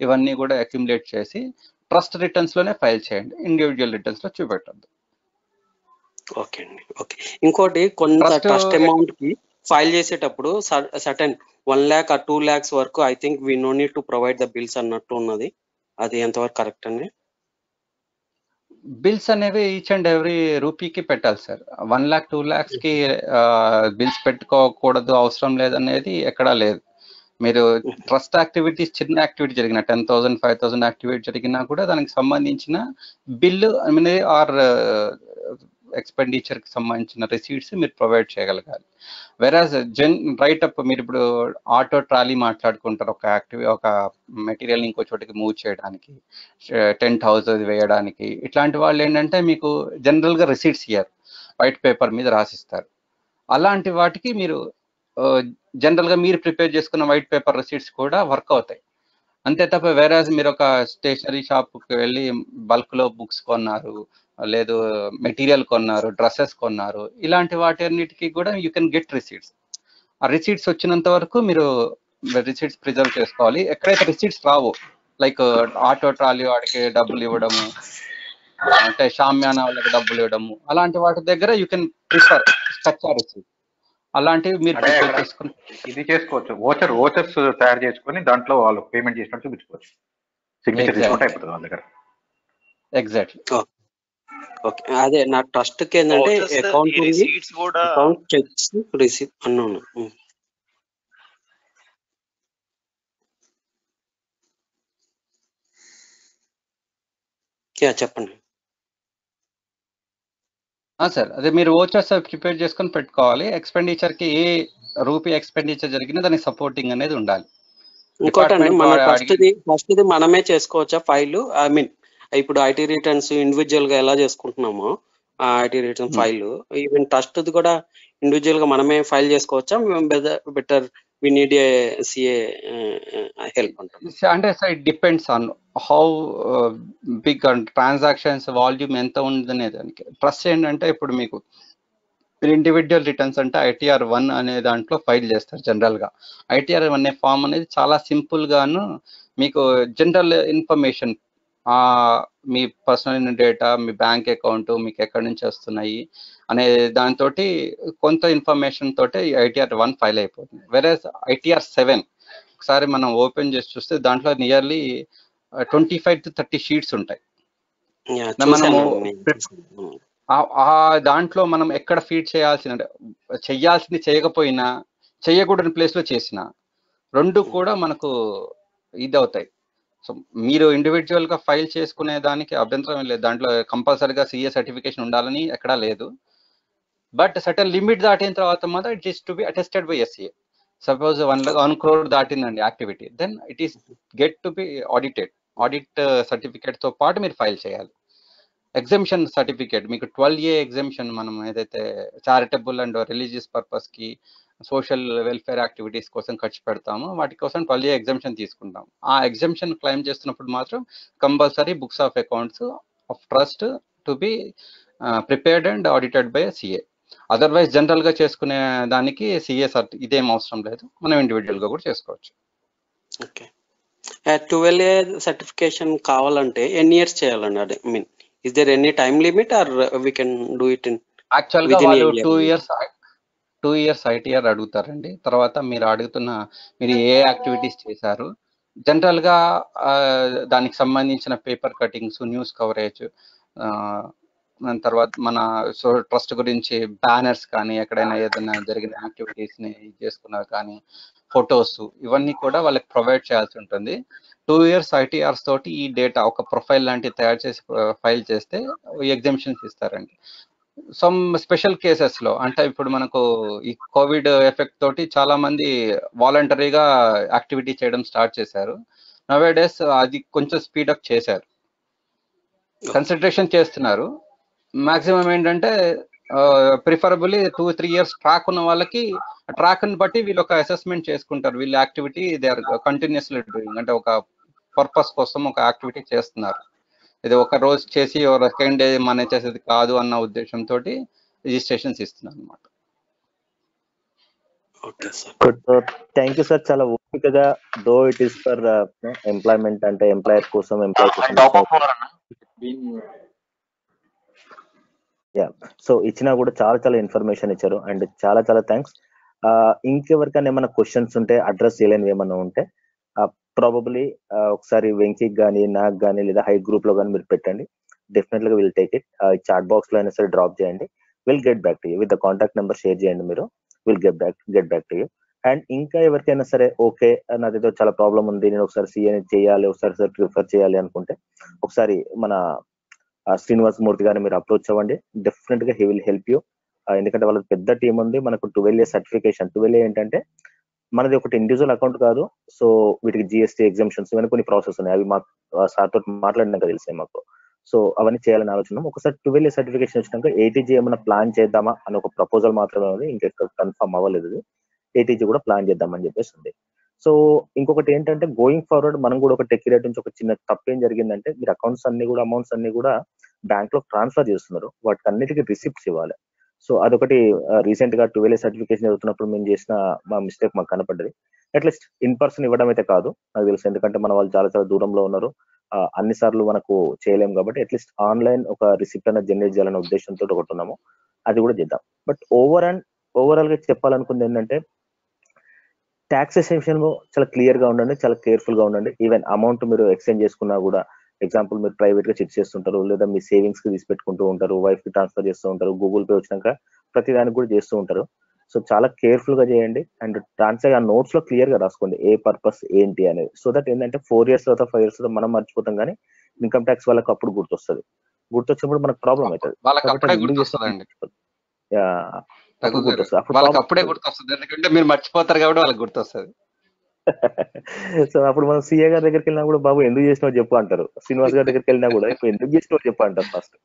ఇవన్నీ కూడా అక్యుములేట్ చేసి ట్రస్ట్ రిటర్న్స్ లోనే ఫైల్ చేయండి, ఇండివిజువల్ రిటర్న్స్ లో చూపెట్టద్దు. ఓకే అండి, ఓకే. ఇంకోటి, కొంత ట్రస్ట్ అమౌంట్ కి ఫైల్ చేసేటప్పుడు సర్టెన్ 1 lakh or 2 lakhs వరకు I think we no need to provide the bills అన్నట్టు ఉన్నది. అది ఎంతవరకు కరెక్ట్ అండి? బిల్స్ అనేవి ఈచ్ అండ్ ఎవ్రీ రూపీకి పెట్టాలి సార్. 1 lakh 2 lakhs కి బిల్స్ పెట్టుకోకూడదు, అవసరం లేదనేది ఎక్కడా లేదు. మీరు ట్రస్ట్ యాక్టివిటీస్, చిన్న యాక్టివిటీ జరిగిన 10,000 5,000 యాక్టివిటీ జరిగినా కూడా దానికి సంబంధించిన బిల్లు ఆర్ ఎక్స్పెండిచర్ కి సంబంధించిన రిసీట్స్ మీరు ప్రొవైడ్ చేయగలగాలి. వెరాజ్ రైట్ అప్ మీరు ఇప్పుడు ఆటో ట్రాలీ మాట్లాడుకుంటారు, ఒక మెటీరియల్ ఇంకో చోటికి మూవ్ చేయడానికి, టెంట్ హౌస్ వేయడానికి, ఇట్లాంటి వాళ్ళు ఏంటంటే మీకు జనరల్ గా రిసీట్స్ ఇయ్యారు, వైట్ పేపర్ మీద రాసిస్తారు. అలాంటి వాటికి మీరు జనరల్ గా మీరు ప్రిపేర్ చేసుకున్న వైట్ పేపర్ రిసీట్స్ కూడా వర్క్ అవుతాయి. అంతే తప్ప వేరాజ్ మీరు ఒక స్టేషనరీ షాప్కి వెళ్ళి బల్క్ లో బుక్స్ కొన్నారు, లేదు మెటీరియల్ కొన్నారు, డ్రెస్సెస్ కొన్నారు, ఇలాంటి వాటి అన్నిటికీ కూడా యూ కెన్ గెట్ రిసీట్స్. ఆ రిసీట్స్ వచ్చినంత వరకు మీరు రిసీట్స్ ప్రిజర్వ్ చేసుకోవాలి. ఎక్కడైతే రిసీట్స్ రావు, లైక్ ఆటో ట్రాలీ వాడికి డబ్బులు ఇవ్వడము, అంటే షామ్యానా వాళ్ళకి డబ్బులు ఇవ్వడము, అలాంటి వాటి దగ్గర you can prefer structure receipt. అలాంటివి మీరు ప్రిపేర్ చేసుకుని ఇది చేసుకోవచ్చు. ఓచర్స్ తయారు చేసుకొని దాంట్లో వాళ్ళు పేమెంట్ చేసినట్టు చూపించుకోవచ్చు. సిగ్నేచర్ తీసుకుంటే అయిపోతుంది వాళ్ళ దగ్గర. ఎగ్జాక్ట్లీ. ఓకే, అదే నా ట్రస్ట్ కి ఏంటంటే అకౌంట్ ఉంది, అకౌంట్ చెక్స్ రిసీవ్ అన్నాను. చెప్పండి సార్. అదే మీరు ఓచర్స్ ప్రిపేర్ చేసుకొని పెట్టుకోవాలి. ఎక్స్పెండిచర్ కి ఏ రూపీ ఎక్స్పెండిచర్ జరిగినా దానికి సపోర్టింగ్ అనేది ఉండాలి. ఇంకోటండి, మన ట్రస్ట్ మనమే చేసుకోవచ్చా ఫైల్? ఐ మీన్ ఇప్పుడు ఐటీ రిటర్న్స్ ఇండివిజువల్ గా ఎలా చేసుకుంటున్నామో IT return file, even trust కూడా ఇండివిజువల్ గా మనమే ఫైల్ చేసుకోవచ్చా? Better we need a CA help అంటారు. అంటే sir it depends on how big and transactions volume ఎంత ఉందనే దానికి. ట్రస్ట్ ఏంటంటే ఇప్పుడు మీకు ఇండివిజువల్ రిటర్న్స్ అంటే ITR 1 అనే దాంట్లో ఫైల్ చేస్తారు జనరల్ గా. ITR 1 అనే ఫామ్ అనేది చాలా సింపుల్ గాను మీకు జనరల్ ఇన్ఫర్మేషన్ మీ పర్సనల్ డేటా, మీ బ్యాంక్ అకౌంట్ మీకు ఎక్కడి నుంచి వస్తున్నాయి అనే దాంతో కొంత ఇన్ఫర్మేషన్ తోటి ITR 1 ఫైల్ అయిపోతుంది. వెరస్ ITR 7 ఒకసారి మనం ఓపెన్ చేసి చూస్తే దాంట్లో నియర్లీ 25 to 30 షీట్స్ ఉంటాయి. మనము దాంట్లో మనం ఎక్కడ ఫీడ్ చెయ్యాల్సింది చేయకపోయినా, చెయ్యకూడని ప్లేస్ లో చేసిన రెండు కూడా మనకు ఇది అవుతాయి. సో మీరు ఇండివిజువల్ గా ఫైల్ చేసుకునే దానికి అభ్యంతరం లేదు, దాంట్లో కంపల్సరీగా CA సర్టిఫికేషన్ ఉండాలని ఎక్కడా లేదు. బట్ సర్టన్ లిమిట్ దాటిన తర్వాత మాత్రం it is to be attested by SCA. Suppose 1 crore దాటిందండి activity, then it is get to be audited. Audit certificate తో పాటు మీరు ఫైల్ చేయాలి. ఎగ్జంప్షన్ సర్టిఫికేట్ మీకు 12A ఎగ్జంప్షన్, మనం ఏదైతే చారిటబుల్ అండ్ రిలీజియస్ పర్పస్ కి, సోషల్ వెల్ఫేర్ యాక్టివిటీస్ కోసం ఖర్చు పెడతామో వాటి కోసం 12A ఎగ్జంప్షన్ తీసుకుంటాం. ఆ ఎగ్జంప్షన్ క్లెయిమ్ చేస్తున్నప్పుడు మాత్రం compulsory books of accounts of trust to be prepared and audited by CA. Otherwise general గా చేసుకునే దానికి CA ఇదేం అవసరం లేదు, మనం ఇండివిజువల్ గా కూడా చేసుకోవచ్చు. ఓకే, 12A సర్టిఫికేషన్ కావాలంటే ఎన్ని ఇయర్స్ చేయాలండి? అదే mean is there any time limit or we can do it in actual గా వాళ్ళు 2 years ITR అడుగుతారండి. తర్వాత మీరు ఏ యాక్టివిటీస్ చేశారు, జనరల్ గా దానికి సంబంధించిన పేపర్ కటింగ్స్, న్యూస్ కవరేజ్, తర్వాత మన ట్రస్ట్ గురించి బ్యానర్స్ కానీ, ఎక్కడైనా ఏదైనా జరిగిన యాక్టివిటీస్ ని చేసుకున్నారు కానీ, ఫొటోస్, ఇవన్నీ కూడా వాళ్ళకి ప్రొవైడ్ చేయాల్సి ఉంటుంది. 2 years ITRs తోటి ఈ డేటా ఒక ప్రొఫైల్ లాంటివి తయారు చేసి ఫైల్ చేస్తే ఎగ్జామ్షన్స్ ఇస్తారండి. సమ్ స్పెషల్ కేసెస్ లో, అంటే ఇప్పుడు మనకు ఈ కోవిడ్ ఎఫెక్ట్ తోటి చాలా మంది వాలంటరీగా యాక్టివిటీ చేయడం స్టార్ట్ చేశారు. నవే డేస్ అది కొంచెం స్పీడప్ చేశారు, కన్సిడరేషన్ చేస్తున్నారు. మాక్సిమం ఏంటంటే ప్రిఫరబుల్లీ 2-3 years ట్రాక్ ఉన్న వాళ్ళకి ట్రాక్ని బట్టి వీళ్ళు ఒక అసెస్మెంట్ చేసుకుంటారు. వీళ్ళ activity they are continuously doing, అంటే ఒక పర్పస్ కోసం ఒక యాక్టివిటీ చేస్తున్నారు. ఇది ఒక రోజు చేసి సెకండ్ డే మన చేసేది కాదు అన్న ఉద్దేశంతో రిజిస్ట్రేషన్స్ ఇస్తున్నారు అనమాట. Thank you sir. చాలా ఓపికగా, though it is for employment, అంటే ఎంప్లాయర్ కోసం, సో ఇచ్చినా కూడా చాలా ఇన్ఫర్మేషన్ ఇచ్చారు అండ్ చాలా థ్యాంక్స్. ఇంకెవరికైనా ఏమైనా క్వశ్చన్స్ ఉంటే, అడ్రస్ చేయలేనివి ఏమైనా ఉంటే ప్రాబబ్లీ ఒకసారి వెంకీకి కానీ, నాకు కానీ, లేదా హై గ్రూప్ లో కానీ మీరు పెట్టండి. Definitely will take it. Chat box లో అయినా సరే డ్రాప్ చేయండి. Will get back to you with the contact number share చేయండి మీరు. Will get back to you. అండ్ ఇంకా ఎవరికైనా సరే ఓకే నాదేదో చాలా ప్రాబ్లం ఉంది, నేను ఒకసారి CA చేయాలి, ఒకసారి ప్రిఫర్ చేయాలి అనుకుంటే ఒకసారి మన శ్రీనివాస్ మూర్తి గారిని మీరు అప్రోచ్ అవ్వండి. డెఫినెట్ గా హీ విల్ హెల్ప్ యూ. ఎందుకంటే వాళ్ళకి పెద్ద టీం ఉంది. మనకు 12A సర్టిఫికేషన్, 12A ఏంటంటే మనది ఒకటి ఇండివిజువల్ అకౌంట్ కాదు. సో వీటికి GST ఎగ్జామ్షన్స్ ఇవన్నీ కొన్ని ప్రాసెస్ ఉన్నాయి. అవి మాకు సార్ తోటి మాట్లాడినాక తెలిసాయి మాకు. సో అవన్నీ చేయాలని ఆలోచన. ఒకసారి 12A సర్టిఫికేషన్ వచ్చినాక ATG ఏమైనా ప్లాన్ చేద్దామా అని ఒక ప్రపోజల్ మాత్రమే ఉంది, ఇంకెక్కడ కన్ఫర్మ్ అవ్వలేదు. ATG కూడా ప్లాన్ చేద్దామని చెప్పేసి ఉంది. సో ఇంకొకటి ఏంటంటే గోయింగ్ ఫార్వర్డ్ మనం కూడా ఒక టెక్ రేట్ నుంచి ఒక చిన్న తప్పు ఏం జరిగిందంటే, మీరు అకౌంట్స్ అన్ని కూడా, అమౌంట్స్ అన్ని కూడా బ్యాంక్ లో ట్రాన్స్ఫర్ చేస్తున్నారు. వాటికి అన్నిటికీ రిసిప్ట్స్ ఇవ్వాలి. సో అదొకటి రీసెంట్ గా 12A సర్టిఫికేషన్ చదువుతున్నప్పుడు మేము చేసిన మా మిస్టేక్ మాకు కనపడ్డది. అట్లీస్ట్ ఇన్ పర్సన్ ఇవ్వడం అయితే కాదు నాకు తెలుసు, ఎందుకంటే మన వాళ్ళు చాలా దూరంలో ఉన్నారు. అన్ని సార్లు మనకు చేయలేము కాబట్టి అట్లీస్ట్ ఆన్లైన్ ఒక రిసిప్ట్ అనేది జనరేట్ చేయాలనే ఉద్దేశంతో ఒకటి ఉన్నాము. అది కూడా చేద్దాం. బట్ ఓవరాల్ గా చెప్పాలనుకుంది ఏంటంటే, టాక్సేషన్ లో చాలా క్లియర్ గా ఉండండి, చాలా కేర్ఫుల్ గా ఉండండి. ఈవెన్ అమౌంట్ మీరు ఎక్స్చేంజ్ చేసుకున్నా కూడా, ఎగ్జాంపుల్ మీరు ప్రైవేట్ గా చెక్ చేస్తుంటారు, లేదా మీ సేవింగ్స్ కి తీసి పెట్టుకుంటూ ఉంటారు, వైఫ్ కి ట్రాన్స్ఫర్ చేస్తూ ఉంటారు, గూగుల్ పే వచ్చినాక ప్రతి దానికి కూడా చేస్తూ ఉంటారు. సో చాలా కేర్ఫుల్ గా చేయండి. అండ్ ట్రాన్స్ఫర్ ఆ నోట్స్ లో క్లియర్ గా రాసుకోండి ఏ పర్పస్ ఏంటి అనేది. సో దట్ ఏంటంటే 4 years తర్వాత 5 years తర్వాత మనం మర్చిపోతాం, కానీ ఇన్కమ్ ట్యాక్స్ వాళ్ళకి అప్పుడు గుర్తొస్తుంది. గుర్తొచ్చినప్పుడు మనకు ప్రాబ్లం అవుతుంది. అప్పుడే గుర్తొస్తుంది, ఎందుకంటే మీరు మర్చిపోతారు కాబట్టి వాళ్ళకి గుర్తొస్తుంది. సో అప్పుడు మనం CA గారి దగ్గరికి వెళ్ళినా కూడా, బాబు ఎందుకు చేసినావు చెప్పు అంటారు. శ్రీనివాస్ గారి దగ్గరికి వెళ్ళినా కూడా ఇప్పుడు ఎందుకు చేసినావు చెప్పు అంటారు ఫస్ట్.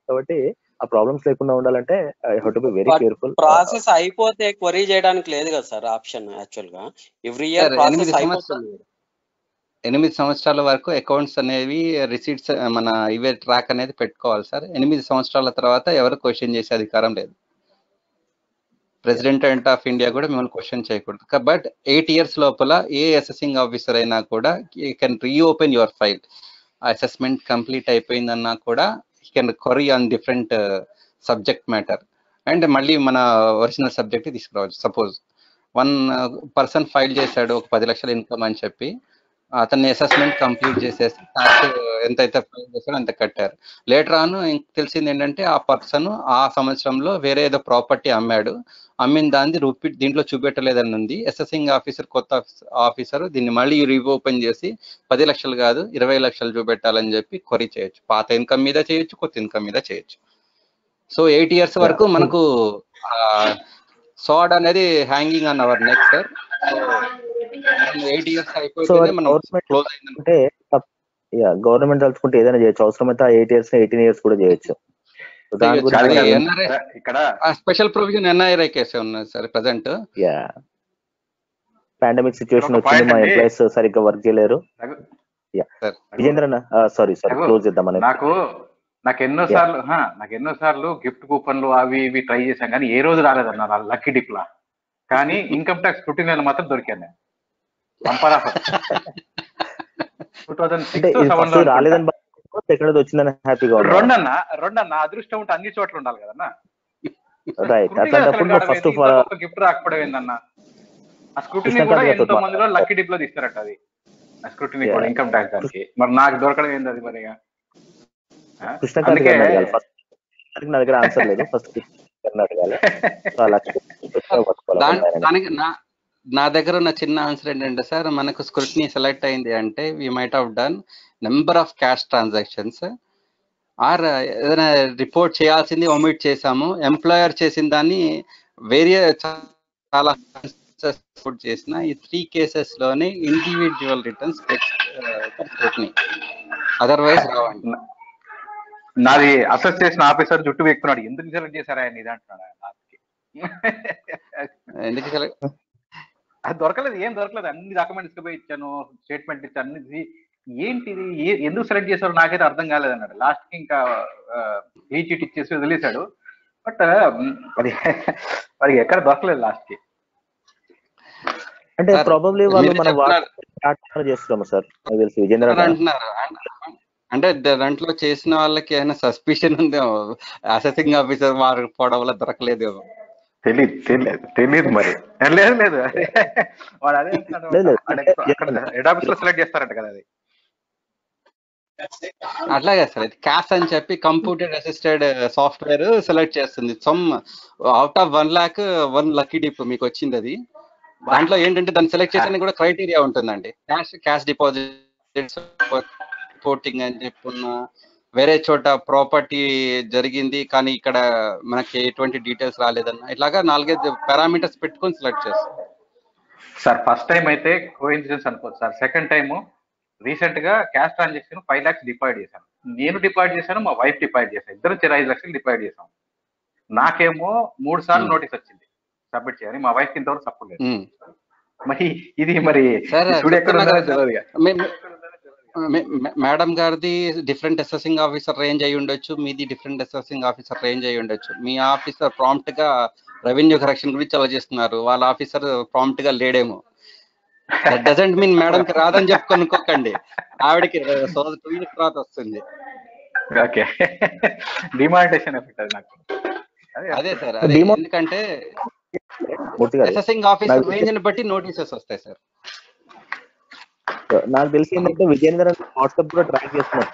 కాబట్టి ఆ ప్రాబ్లమ్స్ లేకుండా ఉండాలంటే I have to be very careful. Process అయిపోతే క్వరీ చేయడానికి లేదు కదా సార్ ఆప్షన్. యాక్చువల్ గా ఎవ్రీ ఇయర్ ప్రాసెస్ అయిపోతుంది. 8 సంవత్సరాల వరకు అకౌంట్స్ అనేవి, రిసీట్స్, మన ఇవే ట్రాక్ అనేది పెట్టుకోవాలి సార్. 8 సంవత్సరాల తర్వాత ఎవరు క్వశ్చన్ చేసే అధికారం లేదు. ప్రెసిడెంట్ ఆఫ్ ఇండియా కూడా మిమ్మల్ని క్వశ్చన్ చేయకూడదు. బట్ 8 years లోపల ఏ అసెసింగ్ ఆఫీసర్ అయినా కూడా you can reopen your file. Assessment complete అయిపోయిందన్నా కూడా can query on different subject matter and మళ్ళీ మన ఒరిజినల్ సబ్జెక్ట్ తీసుకురావచ్చు. సపోజ్ 1 పర్సన్ ఫైల్ చేశాడు ఒక 10 లక్షల ఇన్కమ్ అని చెప్పి, అతన్ని అసెస్మెంట్ కంప్లీట్ చేసేసి ట్యాక్స్ ఎంతైతే ఫైల్ చేశాడో అంత కట్టారు. లేటర్ ఆన్ తెలిసింది ఏంటంటే ఆ పర్సన్ ఆ సంవత్సరంలో వేరే ఏదో ప్రాపర్టీ అమ్మాడు, అమ్మిన దాన్ని దీంట్లో చూపెట్టలేదని ఉంది. అసెసింగ్ ఆఫీసర్ కొత్త ఆఫీసర్ దీన్ని మళ్ళీ రీఓపెన్ చేసి 10 లక్షలు కాదు 20 లక్షలు చూపెట్టాలని చెప్పి క్వరీ చేయొచ్చు. పాత ఇన్కమ్ మీద చేయొచ్చు, కొత్త ఇన్కమ్ మీద చేయొచ్చు. సో 8 years వరకు మనకు సాడ్ అనేది hanging on hour neck sir. 8 years అయిపోతేనే మనం క్లోజ్ అంటే గవర్నమెంట్ తలుచుకుంటే ఏదైనా చేయొచ్చు, అవసరమైతే 8 years 18 years కూడా చేయొచ్చు. ఇక్కడ స్పెషల్ ప్రొవిజన్ ఎన్ఐఆర్ఐ కేసే ఉన్నది సార్ ప్రెసెంట్. పాండమిక్ సిచ్యువేషన్ వచ్చింది, మా ఎంప్లాయీస్ సరిగ్గా వర్క్ చేయలేరు. విజేంద్ర సారీ క్లోజ్ చేద్దామని. నాకు ఎన్నోసార్లు గిఫ్ట్ కూపన్లు అవి ఇవి ట్రై చేశాం కానీ ఏ రోజు రాలేదన్న లక్కీ డిప్ లా. కానీ ఇన్కమ్ ట్యాక్స్ స్క్రూటినీలో మాత్రం దొరికాను నేను. 2006 రాలేదని వచ్చిందని హ్యాపీగా రెండన్న అదృష్టం ఉంటే అన్ని చోట్ల ఉండాలి కదన్నా. రైట్, అట్లాంటప్పుడు గిఫ్ట్ రాకపోవడం ఏందన్నా. ఆ స్క్రూటినీ కూడా ఎంతో మందిలో లక్కీ డిప్ లో తీస్తారట అది, ఆ స్క్రూటినీ కూడా ఇన్కమ్ ట్యాక్స్ దానికి. మరి నాకు దొరకడం ఏంది అది మరి. కృష్ణకాంత్ నా దగ్గర ఆన్సర్ లేదు, ఫస్ట్ అడగాలి. దానికి నా దగ్గర ఉన్న చిన్న ఆన్సర్ ఏంటంటే సార్, మనకు స్క్రూటినీ సెలెక్ట్ అయింది అంటే we might have done number of cash transactions or ఏదైనా రిపోర్ట్ చేయాల్సింది ఒమిట్ చేసాము. ఎంప్లాయర్ చేసిన దాన్ని చాలా చేసిన ఈ 3 cases లోనే ఇండివిజువల్ రిటర్న్స్ స్క్రూటినీ, అదర్వైజ్ రావండి. నాది అసెస్ చేసిన ఆఫీసర్ జుట్టు ఎక్కుతున్నాడు, ఎందుకు సెలెక్ట్ చేశారా ఆయన ఇది అంటున్నాడు. ఎందుకు సెలెక్ట్ అది దొరకలేదు, ఏం దొరకలేదు. అన్ని డాక్యుమెంట్స్ పోయి ఇచ్చాను, స్టేట్మెంట్ ఇచ్చాను, అన్ని ఏంటిది ఎందుకు సెలెక్ట్ చేశారో నాకైతే అర్థం కాలేదు అన్నాడు. లాస్ట్ కి ఇంకా క్లీన్ చీట్ ఇచ్చేసి వదిలేశాడు. బట్ అది ఎక్కడ దొరకలేదు లాస్ట్ కి. అంటే ప్రాబబ్లీ వాళ్ళు మనం చేస్తున్నాము సార్ విజేంద్ర అంటున్నారు. అంటే దాంట్లో చేసిన వాళ్ళకి ఏమైనా సస్పిషన్ ఉందేమో, అసెసింగ్ ఆఫీసర్ మారిపోవడం వల్ల దొరకలేదేమో. తెలియదు మరి. లేదు వాడు అదే హెడ్ ఆఫీస్ లో సెలెక్ట్ చేస్తారంట కదా అది. అట్లాగే సార్, ఇది క్యాష్ అని చెప్పి కంప్యూటర్ అసిస్టెడ్ సాఫ్ట్వేర్ సెలెక్ట్ చేస్తుంది. Some out of 1 lakh 1 lucky dip మీకు వచ్చింది. అది దాంట్లో ఏంటంటే దాన్ని సెలెక్ట్ చేసేందుకు కూడా క్రైటీరియా ఉంటుందండి. క్యాష్ డిపాజిట్స్ రిపోర్టింగ్ అని చెప్పున్న, వేరే చోట ప్రాపర్టీ జరిగింది కానీ ఇక్కడ మనకి ఎటువంటి డీటెయిల్స్ రాలేదన్న, ఇట్లాగా 4-5 పారామీటర్స్ పెట్టుకొని సెలెక్ట్ చేస్తాం సార్. ఫస్ట్ టైం అయితే కోఇన్సిడెన్స్ అనుకోవచ్చు సార్. సెకండ్ టైము రీసెంట్ గా క్యాష్ ట్రాన్సాక్షన్ 5 lakhs డిపాజిట్ చేశాను. నేను డిపాజిట్ చేశాను, మా వైఫ్ డిపాజిట్ చేశాను, ఇద్దరు 5 లక్షలు డిపాజిట్ చేశాం. నాకేమో 3 సార్లు నోటీస్ వచ్చింది సబ్మిట్ చేయాలి, మా వైఫ్ ఇంతవరకు సపోర్ట్ లేదు. మరి ఇది మరి మేడం గారిది డిఫరెంట్ అసెసింగ్ ఆఫీసర్ రేంజ్ అయి ఉండొచ్చు, మీది డిఫరెంట్ అసెసింగ్ ఆఫీసర్ రేంజ్ అయి ఉండొచ్చు. మీ ఆఫీసర్ ప్రాంప్ట్ గా రెవెన్యూ కరెక్షన్ గురించి ఆలోచిస్తున్నారు, వాళ్ళ ఆఫీసర్ ప్రాంప్ట్ గా లేడేమో. దట్ డజంట్ మీన్ మేడం కి రాదని చెప్పుకోనుకోకండి, ఆవిడకి 2 years తర్వాత వస్తుంది. ఓకే, డిమానిటేషన్ ఎఫెక్ట్ అది నాకు. అదే సార్, అదే ఎందుకంటే అసెసింగ్ ఆఫీసర్ రేంజ్ ని బట్టి నోటీసెస్ వస్తాయి సార్. నాకు తెలిసి ఏంటంటే విజయేంద్ర వాట్సాప్ కూడా ట్రాక్ చేస్తున్నారు.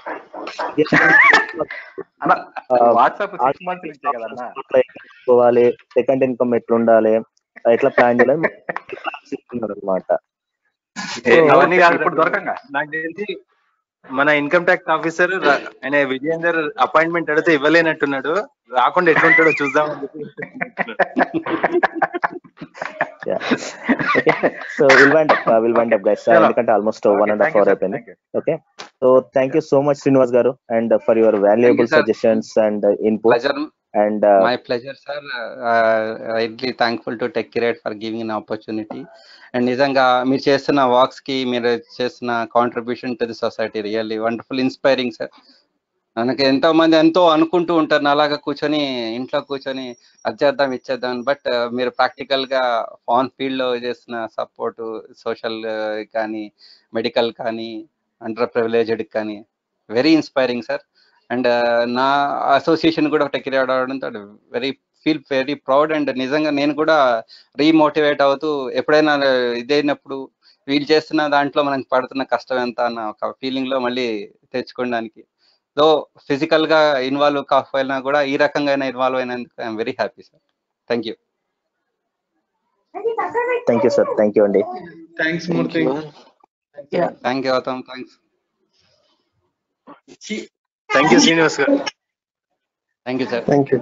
సెకండ్ ఇన్కమ్ ఎట్లా ఉండాలి, ఎట్లా ప్లాన్ చేయాలి అనమాట. నాకు తెలిసి మన ఇన్కమ్ ట్యాక్స్ ఆఫీసర్ ఆయన విజయేందర్ అపాయింట్మెంట్ అడిగితే ఇవ్వలేనట్టున్నాడు, రాకుండా ఎట్లుంటాడో చూద్దామని చెప్పి. So we'll wind up guys, ఎందుకంటే ఆల్మోస్ట్ 1.5 hours అయిపోయింది. Okay, so thank you so much Srinivas garu and for your valuable suggestions and input. And my pleasure sir, really thankful to TechCurate for giving an opportunity. And నిజంగా మీరు చేస్తున్న works కి, మీరు చేస్తున్న contribution to the society really wonderful, inspiring sir. మనకి ఎంతో మంది ఎంతో అనుకుంటూ ఉంటారు, అలాగా కూర్చొని ఇంట్లో కూర్చొని అది చేద్దాం ఇచ్చేద్దాం, బట్ మీరు ప్రాక్టికల్ గా ఆన్ ఫీల్డ్ లో చేస్తున్న సపోర్ట్, సోషల్ కానీ, మెడికల్ కానీ, అండర్ ప్రివిలేజ్డ్ కానీ వెరీ ఇన్స్పైరింగ్ సార్. అండ్ నా అసోసియేషన్ కూడా టెక్కిరి అవడంతో వెరీ ప్రౌడ్. అండ్ నిజంగా నేను కూడా రీమోటివేట్ అవుతూ ఎప్పుడైనా ఇదైనప్పుడు వీళ్ళు చేస్తున్న దాంట్లో మనం పడుతున్న కష్టం ఎంత అన్న ఒక ఫీలింగ్ లో మళ్ళీ తెచ్చుకోవడానికి, సో ఫిజికల్ గా ఇన్వాల్వ్ కాకపోయినా కూడా ఈ రకంగా ఇన్వాల్వ్ అయినందుకు I'm very happy sir. Thank you. Thank you sir. Thank you అండి. Thanks Murthy. Thank you Gautam. Thanks. Thank you Srinivas garu. Thank you sir. Thank you.